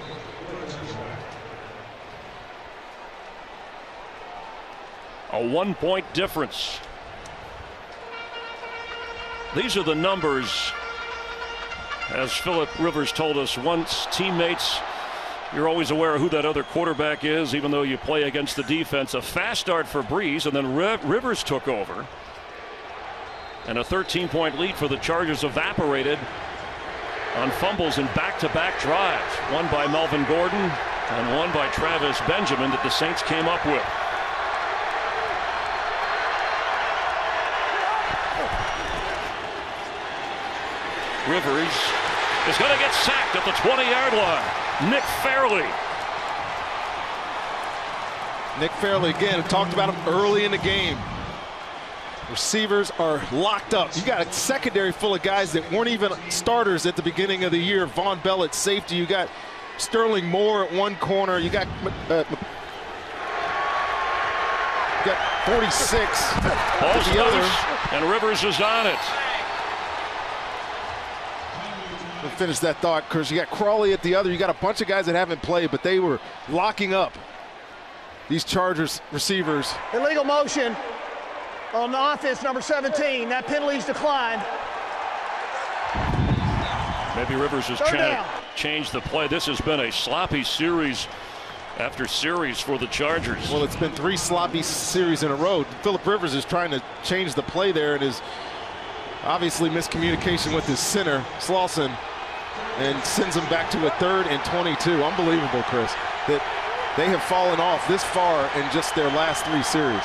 A 1-point difference. These are the numbers, as Philip Rivers told us once. Teammates, you're always aware of who that other quarterback is, even though you play against the defense. A fast start for Breeze, and then Rivers took over. And a 13-point lead for the Chargers evaporated on fumbles in back-to-back drives. One by Melvin Gordon and one by Travis Benjamin that the Saints came up with. Rivers is going to get sacked at the 20-yard line. Nick Fairley. Nick Fairley, again, talked about him early in the game. Receivers are locked up. You got a secondary full of guys that weren't even starters at the beginning of the year. Von Bell at safety. You got Sterling Moore at one corner. You got 46 at the other. And Rivers is on it. We'll finish that thought, Chris. You got Crawley at the other. You got a bunch of guys that haven't played, but they were locking up these Chargers receivers. Illegal motion on the offense, number 17. That penalty's declined. Maybe Rivers is trying to change the play. This has been a sloppy series after series for the Chargers. Well, it's been 3 sloppy series in a row. Philip Rivers is trying to change the play there, and is obviously miscommunication with his center, Slauson, and sends him back to a 3rd and 22. Unbelievable, Chris, that they have fallen off this far in just their last 3 series.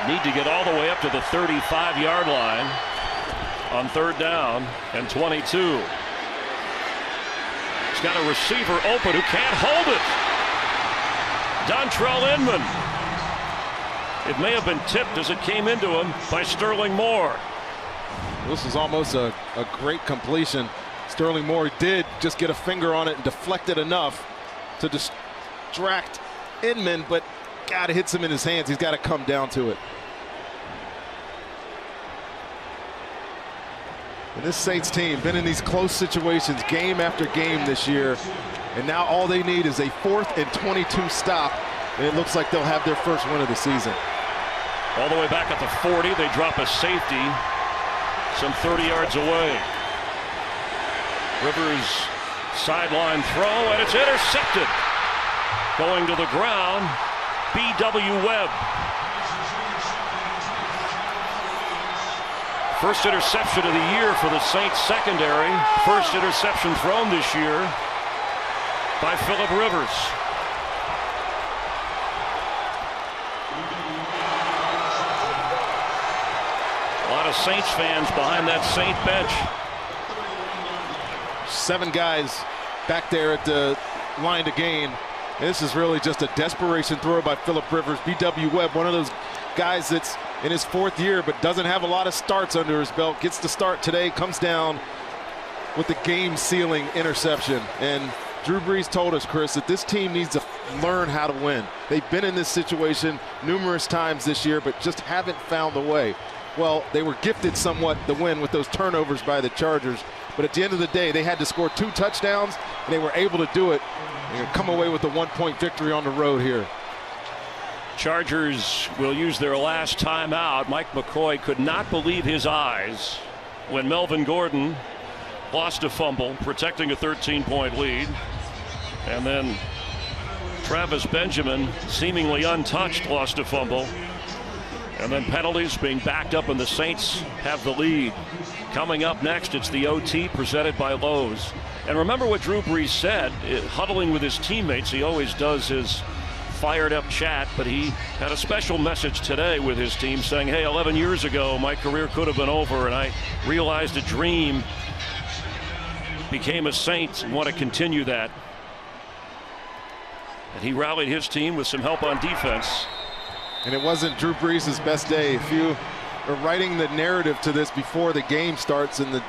Need to get all the way up to the 35-yard line on 3rd down and 22. He's got a receiver open who can't hold it. Dontrell Inman. It may have been tipped as it came into him by Sterling Moore. This is almost a great completion. Sterling Moore did just get a finger on it and deflect it enough to distract Inman, but God, it hits him in his hands. He's got to come down to it. And this Saints team been in these close situations game after game this year, and now all they need is a 4th and 22 stop, and it looks like they'll have their first win of the season. All the way back at the 40, they drop a safety some 30 yards away. Rivers sideline throw, and it's intercepted. Going to the ground, B.W. Webb. First interception of the year for the Saints secondary. First interception thrown this year by Philip Rivers. A lot of Saints fans behind that Saint bench. 7 guys back there at the line to gain. This is really just a desperation throw by Philip Rivers. B.W. Webb, one of those guys that's in his 4th year but doesn't have a lot of starts under his belt, gets to start today, comes down with the game-sealing interception. And Drew Brees told us, Chris, that this team needs to learn how to win. They've been in this situation numerous times this year but just haven't found the way. Well, they were gifted somewhat the win with those turnovers by the Chargers, but at the end of the day, they had to score 2 touchdowns, and they were able to do it and come away with a 1-point victory on the road here. Chargers will use their last timeout. Mike McCoy could not believe his eyes when Melvin Gordon lost a fumble, protecting a 13-point lead. And then Travis Benjamin, seemingly untouched, lost a fumble. And then penalties being backed up, and the Saints have the lead. Coming up next, it's the OT presented by Lowe's. And remember what Drew Brees said, huddling with his teammates. He always does his fired up chat, but he had a special message today with his team saying, hey, 11 years ago, my career could have been over, and I realized a dream, became a Saint, and want to continue that. And he rallied his team with some help on defense. And it wasn't Drew Brees' best day. If you are writing the narrative to this before the game starts and the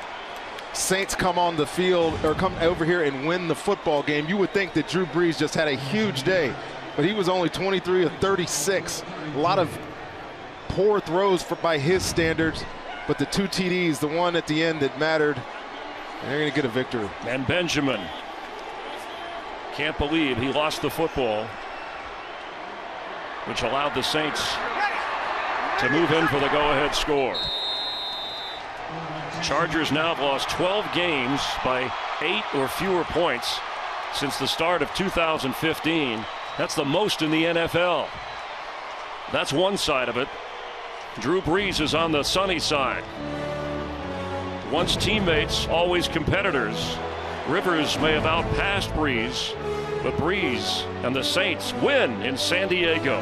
Saints come on the field or come over here and win the football game, you would think that Drew Brees just had a huge day. But he was only 23 of 36. A lot of poor throws by his standards. But the 2 TDs, the one at the end that mattered, and they're going to get a victory. And Benjamin can't believe he lost the football, which allowed the Saints to move in for the go-ahead score. Chargers now have lost 12 games by 8 or fewer points since the start of 2015. That's the most in the NFL. That's one side of it. Drew Brees is on the sunny side. Once teammates, always competitors. Rivers may have outpassed Brees, but Brees and the Saints win in San Diego.